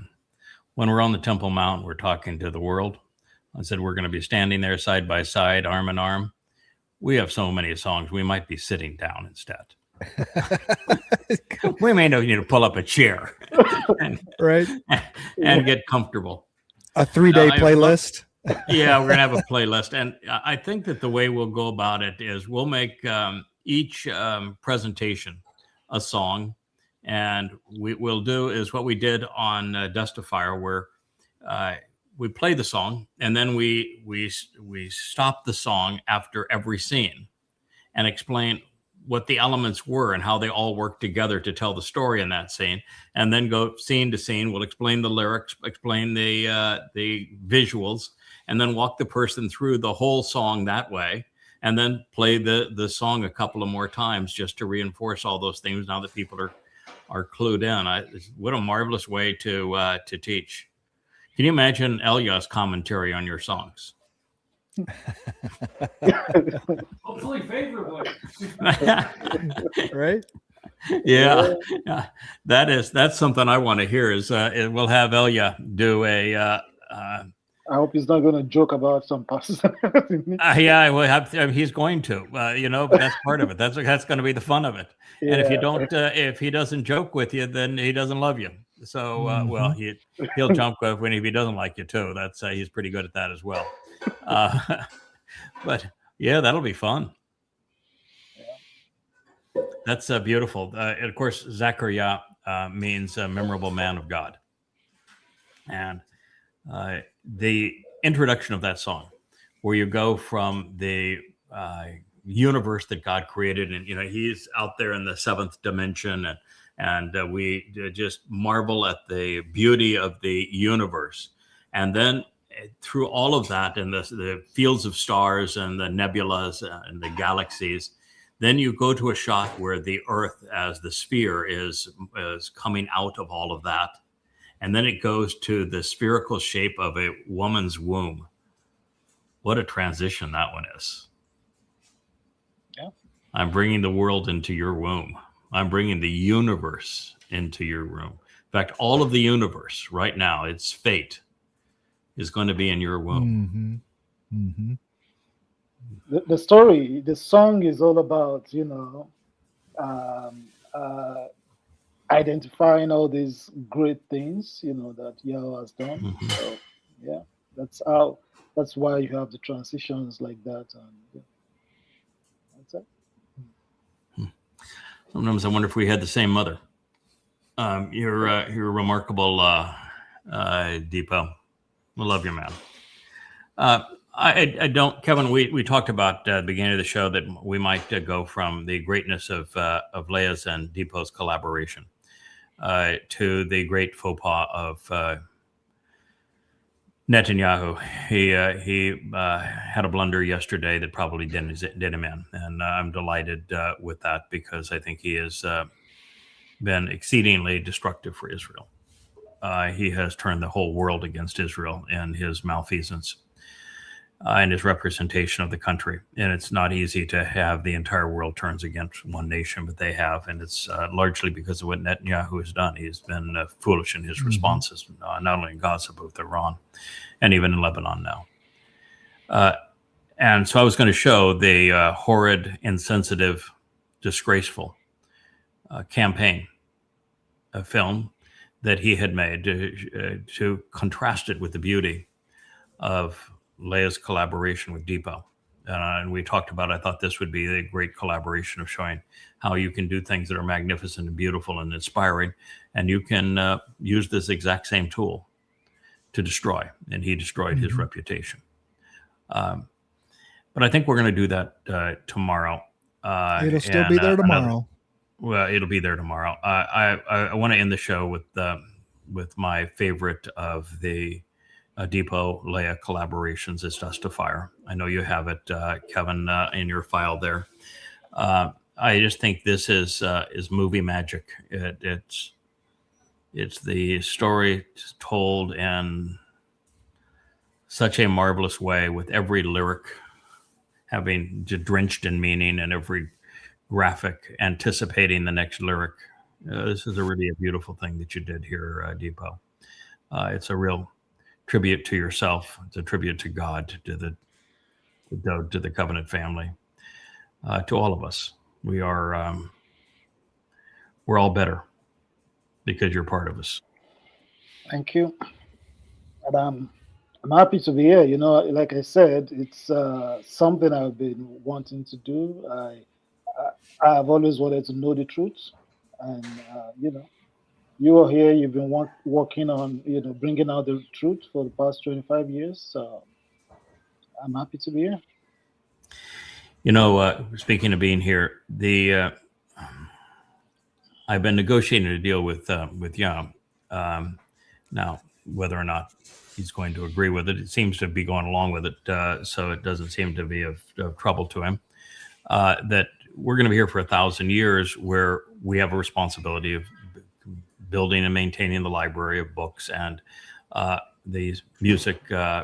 when we're on the Temple Mount, we're talking to the world. I said we're going to be standing there side by side, arm in arm. We have so many songs, we might be sitting down instead. We may need to pull up a chair and, Right. and get comfortable. A 3-day playlist. Yeah, we're going to have a playlist. And I think that the way we'll go about it is we'll make each presentation a song. And we'll do is what we did on Dustifier, where we play the song and then we stop the song after every scene and explain what the elements were and how they all work together to tell the story in that scene, and then go scene to scene. We'll explain the lyrics, explain the visuals, and then walk the person through the whole song that way, and then play the song a couple of more times just to reinforce all those things now that people are clued in. What a marvelous way to teach. Can you imagine Eliah's commentary on your songs? Hopefully favorably. Right? Yeah. That's something I want to hear. Is we'll have Eliah do a. I hope he's not going to joke about some passages. Yeah, well, he's going to. But that's part of it. That's going to be the fun of it. Yeah. And if you don't, if he doesn't joke with you, then he doesn't love you. So, well, he'll jump when he doesn't like you too. That's he's pretty good at that as well. But yeah, that'll be fun. That's beautiful. And of course, Zachariah means a memorable man of God. And the introduction of that song, where you go from the universe that God created, and He's out there in the seventh dimension, and we just marvel at the beauty of the universe, and then through all of that, and the fields of stars and the nebulas and the galaxies, then you go to a shot where the Earth, as the sphere, is coming out of all of that. And then it goes to the spherical shape of a woman's womb. What a transition that one is. Yeah. I'm bringing the world into your womb. I'm bringing the universe into your womb. In fact, all of the universe right now, its fate is going to be in your womb. Mm-hmm. Mm-hmm. The song is all about, identifying all these great things, that Yahweh has done. Mm-hmm. So, yeah, that's why you have the transitions like that. And that's it. Sometimes I wonder if we had the same mother. You're remarkable, Dipo. I love you, man. I don't, Kevin. We talked about at the beginning of the show that we might go from the greatness of Leah's and Dipo's collaboration to the great faux pas of Netanyahu. He had a blunder yesterday that probably did him in, and I'm delighted with that, because I think he has been exceedingly destructive for Israel. He has turned the whole world against Israel in his malfeasance and his representation of the country. And it's not easy to have the entire world turns against one nation, but they have. And it's largely because of what Netanyahu has done. He's been foolish in his responses, not only in Gaza, but with Iran, and even in Lebanon now. And so I was going to show the horrid, insensitive, disgraceful campaign, a film that he had made to contrast it with the beauty of Leah's collaboration with Dipo. And we talked about, I thought this would be a great collaboration of showing how you can do things that are magnificent and beautiful and inspiring, and you can use this exact same tool to destroy. And he destroyed his reputation. But I think we're going to do that tomorrow. It'll still be there tomorrow. Well, it'll be there tomorrow. I want to end the show with my favorite of the Dipo Leah collaborations. It's Dust to Fire. I know you have it, Kevin, in your file there. I just think this is movie magic. It's the story told in such a marvelous way, with every lyric having drenched in meaning and every graphic anticipating the next lyric. This is really a beautiful thing that you did here, Dipo. It's a real tribute to yourself. It's a tribute to God, to the Dowd, to the covenant family, to all of us. We're all better because you're part of us. Thank you. And I'm happy to be here. Like I said, it's something I've been wanting to do. I've always wanted to know the truth, and you are here. You've been working on bringing out the truth for the past 25 years. So I'm happy to be here. Speaking of being here, I've been negotiating a deal with Yah. Now, whether or not he's going to agree with it, it seems to be going along with it, so it doesn't seem to be of trouble to him. That we're going to be here for 1,000 years, where we have a responsibility of building and maintaining the library of books and these music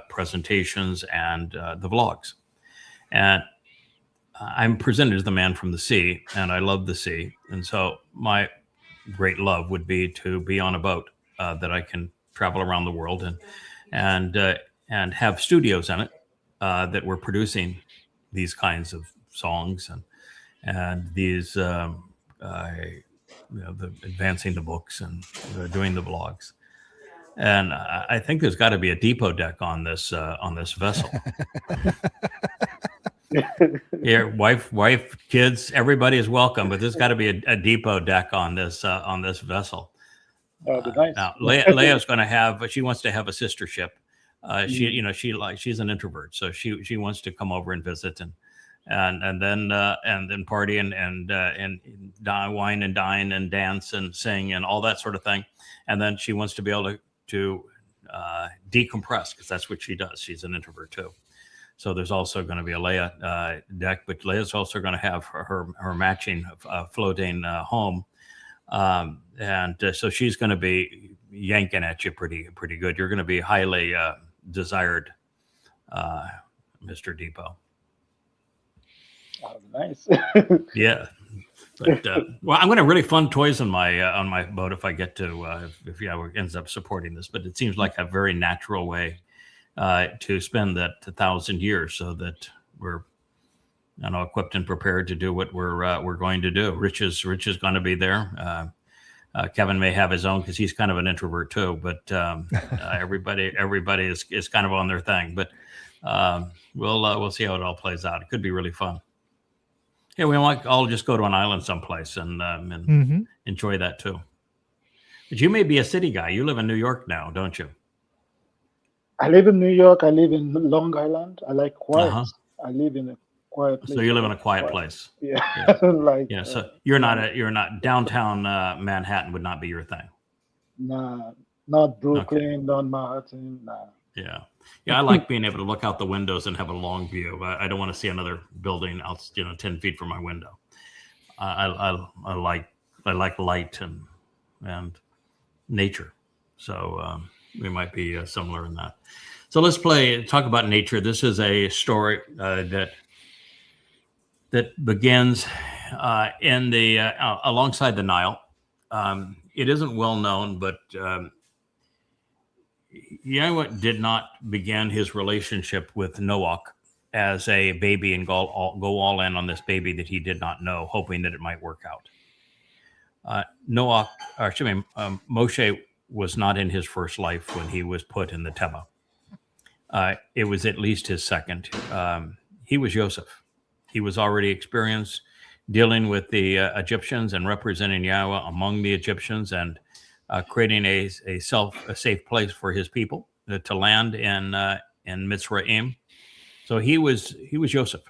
presentations and the vlogs. And I'm presented as the man from the sea, and I love the sea. And so my great love would be to be on a boat that I can travel around the world and have studios in it that we're producing these kinds of songs and these advancing the books and doing the vlogs. And I think there's got to be a Dipo deck on this vessel. Yeah, wife, kids, everybody is welcome, but there's got to be a Dipo deck on this vessel. That would be nice. Now, Leah's going to have. She wants to have a sister ship. She's an introvert, so she wants to come over and visit and then party and wine and dine and dance and sing and all that sort of thing. And then she wants to be able to decompress, because that's what she does. She's an introvert too. So there's also going to be a Leah deck, but Leah's also going to have her matching floating home. So she's going to be yanking at you pretty good. You're going to be highly desired, Mr. Dipo. Oh, nice. Yeah. But well, I'm going to really fund toys on my boat if I get to if YAHOWAH ends up supporting this. But it seems like a very natural way to spend that 1,000 years, so that we're equipped and prepared to do what we're going to do. Rich is going to be there. Kevin may have his own, because he's kind of an introvert too. But everybody is kind of on their thing. But we'll see how it all plays out. It could be really fun. Yeah, we might all just go to an island someplace and enjoy that too. But you may be a city guy. You live in New York now, don't you? I live in New York. I live in Long Island. I like quiet. I live in a quiet place. So you live in a quiet place. Yeah. So you're not downtown Manhattan would not be your thing. Nah, not Brooklyn, not Manhattan. Nah. Yeah. I like being able to look out the windows and have a long view. I don't want to see another building out 10 feet from my window. I like light and nature. So we might be similar in that. So let's talk about nature. This is a story that begins in the alongside the Nile. It isn't well known, but YAHOWAH did not begin his relationship with Noach as a baby and go all in on this baby that he did not know, hoping that it might work out. Moshe was not in his first life when he was put in the Teva. It was at least his second. He was Joseph. He was already experienced dealing with the Egyptians and representing YAHOWAH among the Egyptians, and creating a safe place for his people to land in Mitzrayim. So he was Joseph.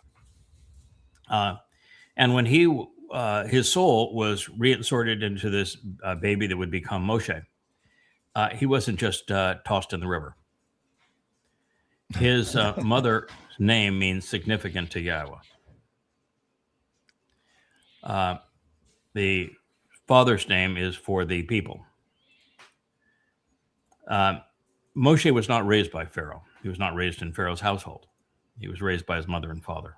And when his soul was reinserted into this baby that would become Moshe, he wasn't just tossed in the river. His mother's name means significant to YAHOWAH. The father's name is for the people. Moshe was not raised by Pharaoh. He was not raised in Pharaoh's household. He was raised by his mother and father.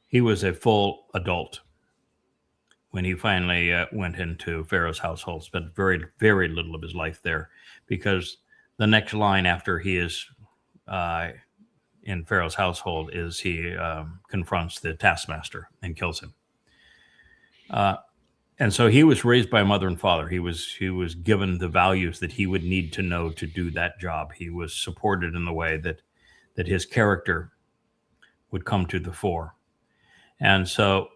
He was a full adult when he finally went into Pharaoh's household. Spent very, very little of his life there, because the next line after he is in Pharaoh's household is he confronts the taskmaster and kills him. And so he was raised by mother and father. He was given the values that he would need to know to do that job. He was supported in the way that his character would come to the fore. And so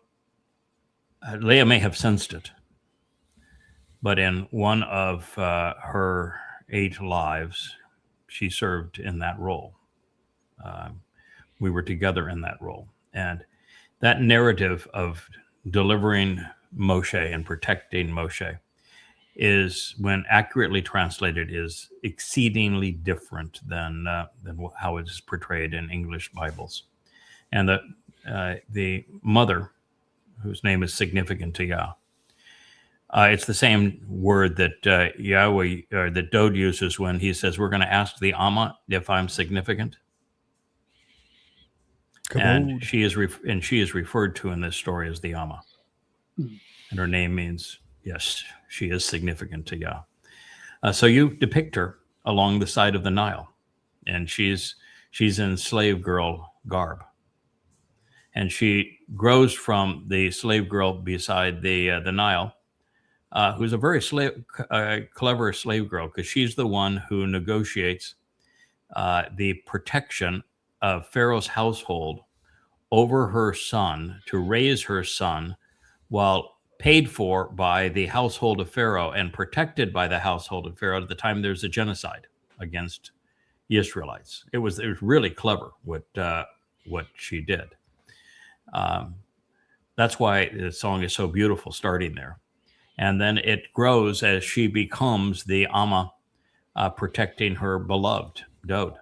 Leah may have sensed it, but in one of her 8 lives, she served in that role. We were together in that role. And that narrative of delivering Moshe and protecting Moshe is, when accurately translated, is exceedingly different than how it is portrayed in English Bibles. And the mother, whose name is significant to Yah, it's the same word that YAHOWAH or that Dowd uses when he says, "We're going to ask the Amma if I'm significant." And she is referred to in this story as the Amma. And her name means, yes, she is significant to Yah. So you depict her along the side of the Nile, and she's in slave girl garb. And she grows from the slave girl beside the Nile, who's a very clever slave girl, because she's the one who negotiates the protection of Pharaoh's household over her son to raise her son while paid for by the household of Pharaoh and protected by the household of Pharaoh at the time there's a genocide against the Israelites. It was really clever what she did. That's why the song is so beautiful starting there. And then it grows as she becomes the Amma protecting her beloved, Dowd.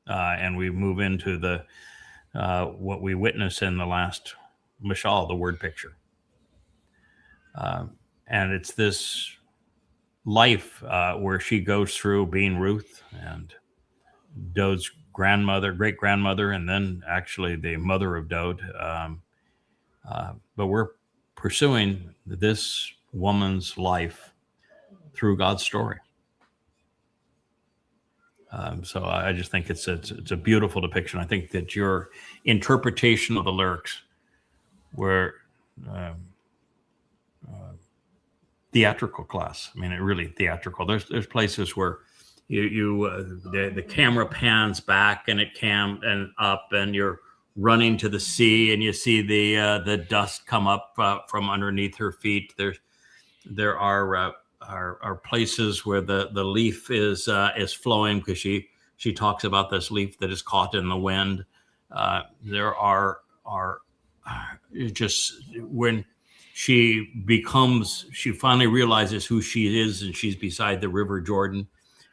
And we move into the what we witness in the last mashal, the word picture. And it's this life where she goes through being Ruth and Dowd's grandmother, great grandmother, and then actually the mother of Dowd. But we're pursuing this woman's life through God's story. So I just think it's a beautiful depiction. I think that your interpretation of the lyrics were theatrical class. I mean, it really theatrical. There's places where the camera pans back and and up, and you're running to the sea, and you see the dust come up from underneath her feet. There are places where the leaf is flowing because she talks about this leaf that is caught in the wind. There are just when she finally realizes who she is, and she's beside the river Jordan,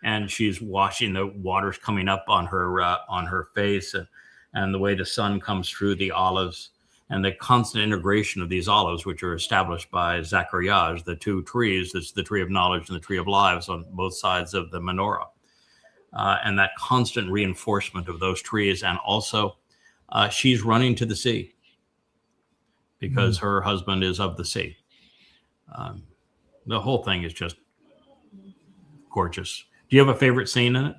and she's washing the waters coming up on her face, and the way the sun comes through the olives, and the constant integration of these olives, which are established by Zachariah as the two trees. It's the tree of knowledge and the tree of lives on both sides of the menorah. And that constant reinforcement of those trees. And also she's running to the sea because her husband is of the sea. The whole thing is just gorgeous. Do you have a favorite scene in it?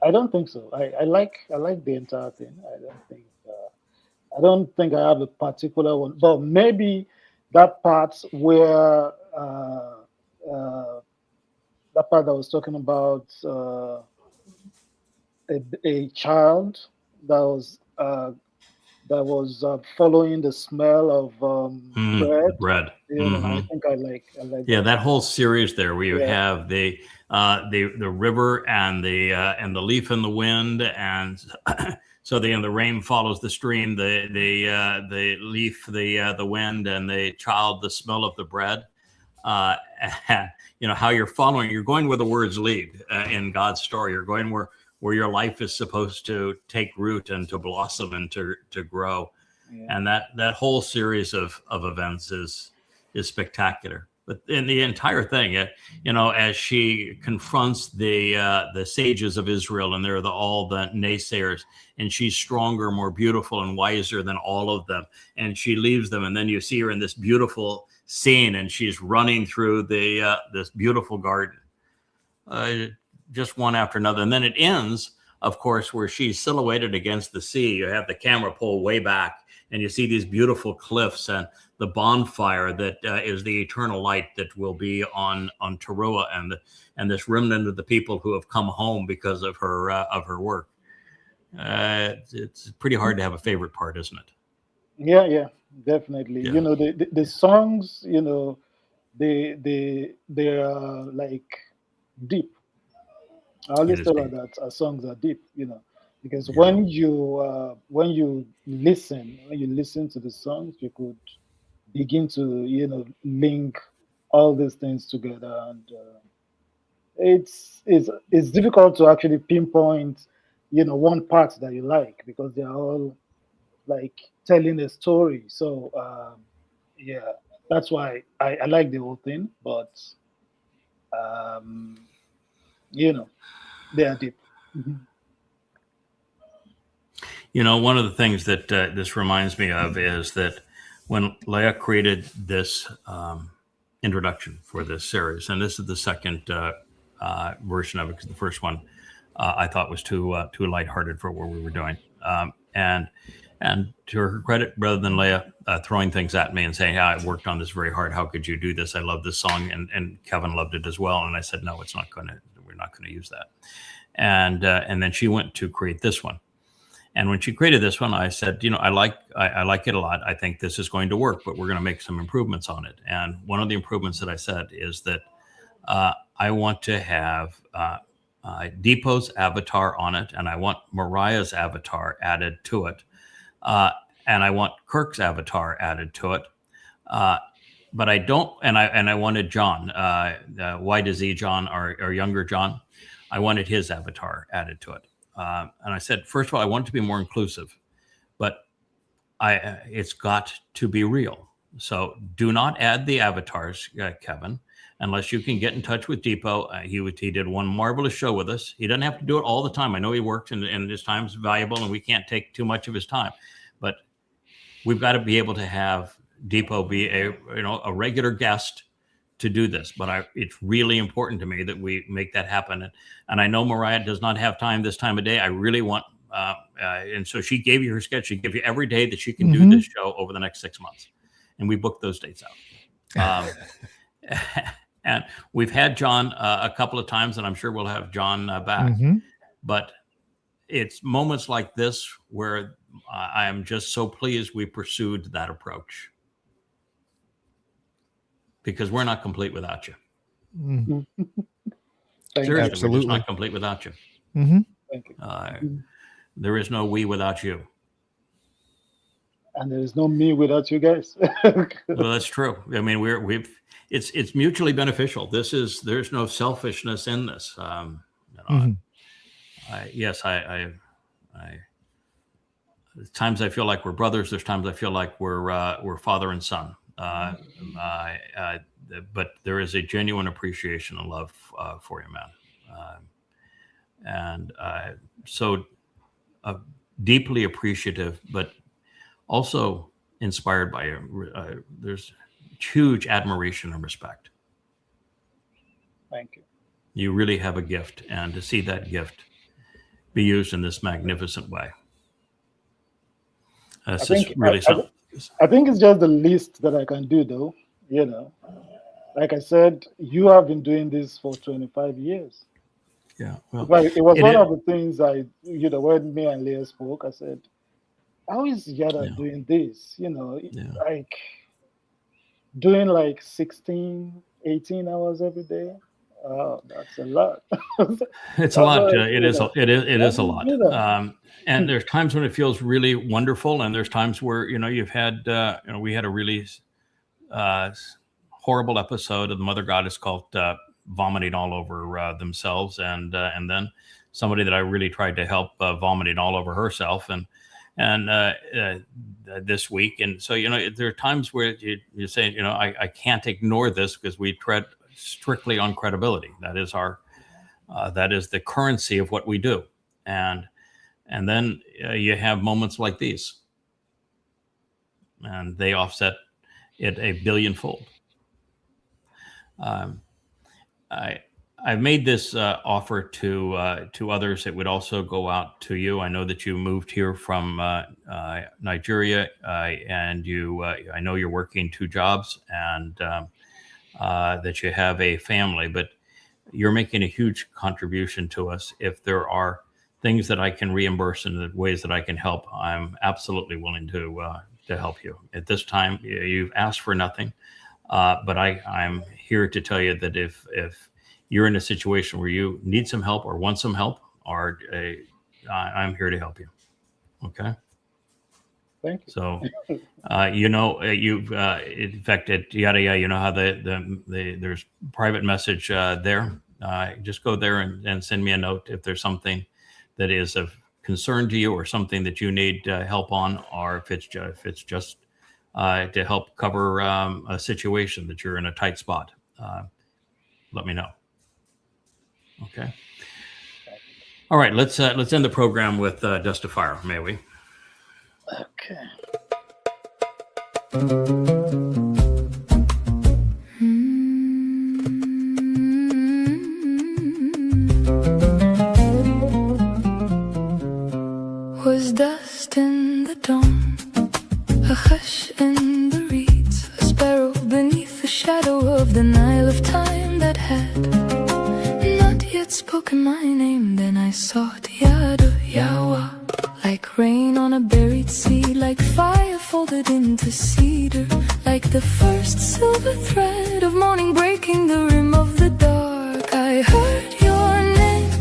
I don't think so. I like the entire thing. I don't think I have a particular one, but maybe that part where that part that was talking about a child that was following the smell of bread. You know, I think I like. Yeah, that whole series there, where you have the river and the leaf in the wind, and so the rain follows the stream, the leaf, the wind, and the child, the smell of the bread. You know how you're following. You're going where the words lead in God's story. You're going where your life is supposed to take root and to blossom and to grow. Yeah. And that whole series of events is spectacular. But in the entire thing, you know, as she confronts the sages of Israel, and they're all the naysayers, and she's stronger, more beautiful, and wiser than all of them, and she leaves them, and then you see her in this beautiful scene, and she's running through this beautiful garden, just one after another, and then it ends, of course, where she's silhouetted against the sea. You have the camera pull way back, and you see these beautiful cliffs and the bonfire that is the eternal light that will be on Teruah, and this remnant of the people who have come home because of her work. It's pretty hard to have a favorite part, isn't it? Yeah, definitely. Yeah. You know, the songs, you know, they are like deep. I always tell her that our songs are deep, you know, because when you listen to the songs, you could begin to, you know, link all these things together, and it's difficult to actually pinpoint, you know, one part that you like, because they are all like telling a story. So yeah, that's why I like the whole thing, but you know, they are deep. Mm-hmm. You know, one of the things that this reminds me of is that when Leah created this introduction for this series, and this is the second version of it, because the first one I thought was too lighthearted for what we were doing. And And to her credit, rather than Leah throwing things at me and saying, "Yeah, I worked on this very hard. How could you do this? I love this song," and Kevin loved it as well. And I said, "No, it's not going to. We're not going to use that." And then she went to create this one. And when she created this one, I said, I like it a lot. I think this is going to work, but we're going to make some improvements on it. And one of the improvements that I said is that I want to have Dipo's avatar on it, and I want Mariah's avatar added to it. And I want Kirk's avatar added to it. But I don't, and I wanted John, Y to Z John, or younger John. I wanted his avatar added to it. And I said, first of all, I want it to be more inclusive, but it's got to be real. So do not add the avatars, Kevin, unless you can get in touch with Dipo. He did one marvelous show with us. He doesn't have to do it all the time. I know he works and his time is valuable and we can't take too much of his time, but we've got to be able to have Dipo be a regular guest to do this. But it's really important to me that we make that happen. And I know Mariah does not have time this time of day. I really want, and so she gave you her sketch. She gave you every day that she can do this show over the next 6 months. And we booked those dates out. And we've had John a couple of times, and I'm sure we'll have John back. But it's moments like this where I am just so pleased we pursued that approach. Because we're not complete without you. Seriously, Absolutely. we're just not complete without you. Thank you. There is no we without you. And there is no me without you guys. Well, that's true. I mean, it's mutually beneficial. There's no selfishness in this. There's times I feel like we're brothers. There's times I feel like we're father and son. But there is a genuine appreciation and love for you, man. So deeply appreciative, but also inspired by you. There's huge admiration and respect. Thank you. You really have a gift, and to see that gift be used in this magnificent way. It's just really something. I think it's just the least that I can do, though. Like I said, you have been doing this for 25 years. Yeah. Well, it was one of the things when me and Leah spoke, I said, how is Yada doing this? Like doing like 16, 18 hours every day. That's a lot. It's a lot. It is a lot. And there's times when it feels really wonderful, and there's times where you've had we had a really horrible episode of the Mother Goddess called vomiting all over themselves, and then somebody that I really tried to help vomiting all over herself, and this week, and so there are times where you say I can't ignore this because we tread strictly on credibility. That is that is the currency of what we do, and then you have moments like these, and they offset it a billionfold. I've made this offer to others. It would also go out to you. I know that you moved here from Nigeria, and I know you're working 2 jobs, and that you have a family, but you're making a huge contribution to us. If there are things that I can reimburse and the ways that I can help, I'm absolutely willing to help you. At this time, you've asked for nothing, but I'm here to tell you that if you're in a situation where you need some help or want some help, or I'm here to help you. Okay. Thank you. So, you've in fact at YAHOWAH, how there's private message there. Just go there and send me a note if there's something that is of concern to you, or something that you need help on, or if it's just to help cover a situation that you're in a tight spot. Let me know. Okay. All right. Let's end the program with Dust of Fire, may we? Okay. Was dust in the dawn. of the Nile of time that had not yet spoken my name. Then I sought YAHOWAH, like rain on a buried sea, like fire folded into cedar, like the first silver thread of morning breaking the rim of the dark. I heard your name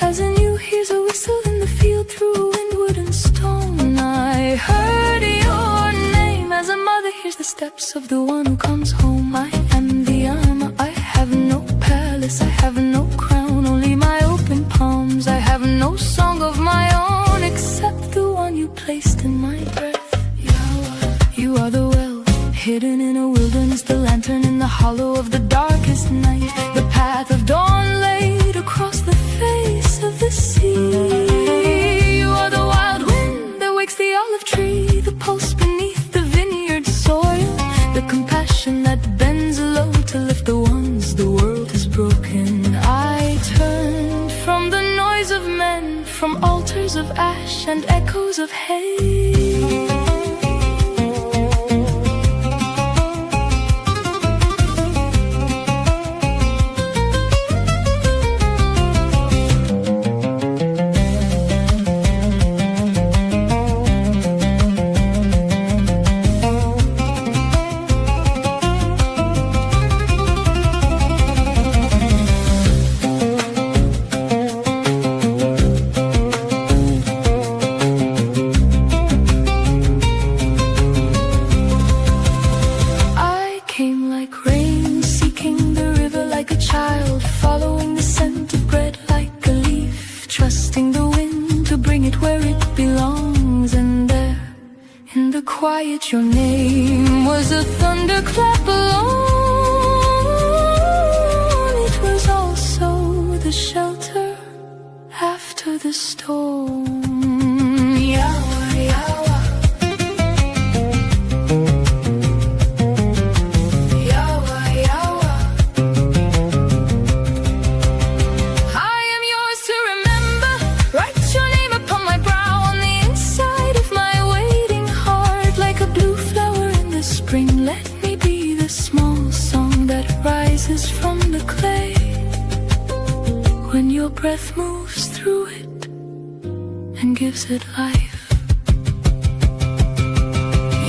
as a new hears a whistle in the field through wind, wood and stone. I heard your name as a mother hears the steps of the one who comes home. I am the Alma, I have no palace, I have no crown, only my open palms. I have no song of my own except the one you placed in my breath. YAHOWAH, you are the well hidden in a wilderness, the lantern in the hollow of the darkest night, the path of dawn laid across the face of the sea. You are the wild wind that wakes the olive tree, the pulse beneath the vineyard soil, the compassion that bends low to lift the ones the world has broken. I turned from the noise of men, from altars of ash and echoes of hay. Quiet, your name was a thunderclap alone. It was also the shelter after the storm. YAHOWAH, YAHOWAH, YAHOWAH, YAHOWAH. I am yours to remember. Write your name upon my brow, on the inside of my waiting heart, like a blue flower in the spring. Let me be the small song that rises from the clay when your breath moves through it and gives it life.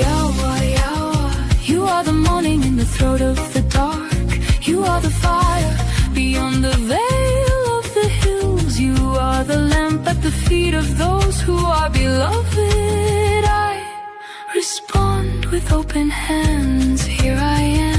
YAHOWAH, YAHOWAH, you are the morning in the throat of the dark. You are the fire beyond the veil of the hills. You are the lamp at the feet of those who are beloved. I respond with open hands. Here I am.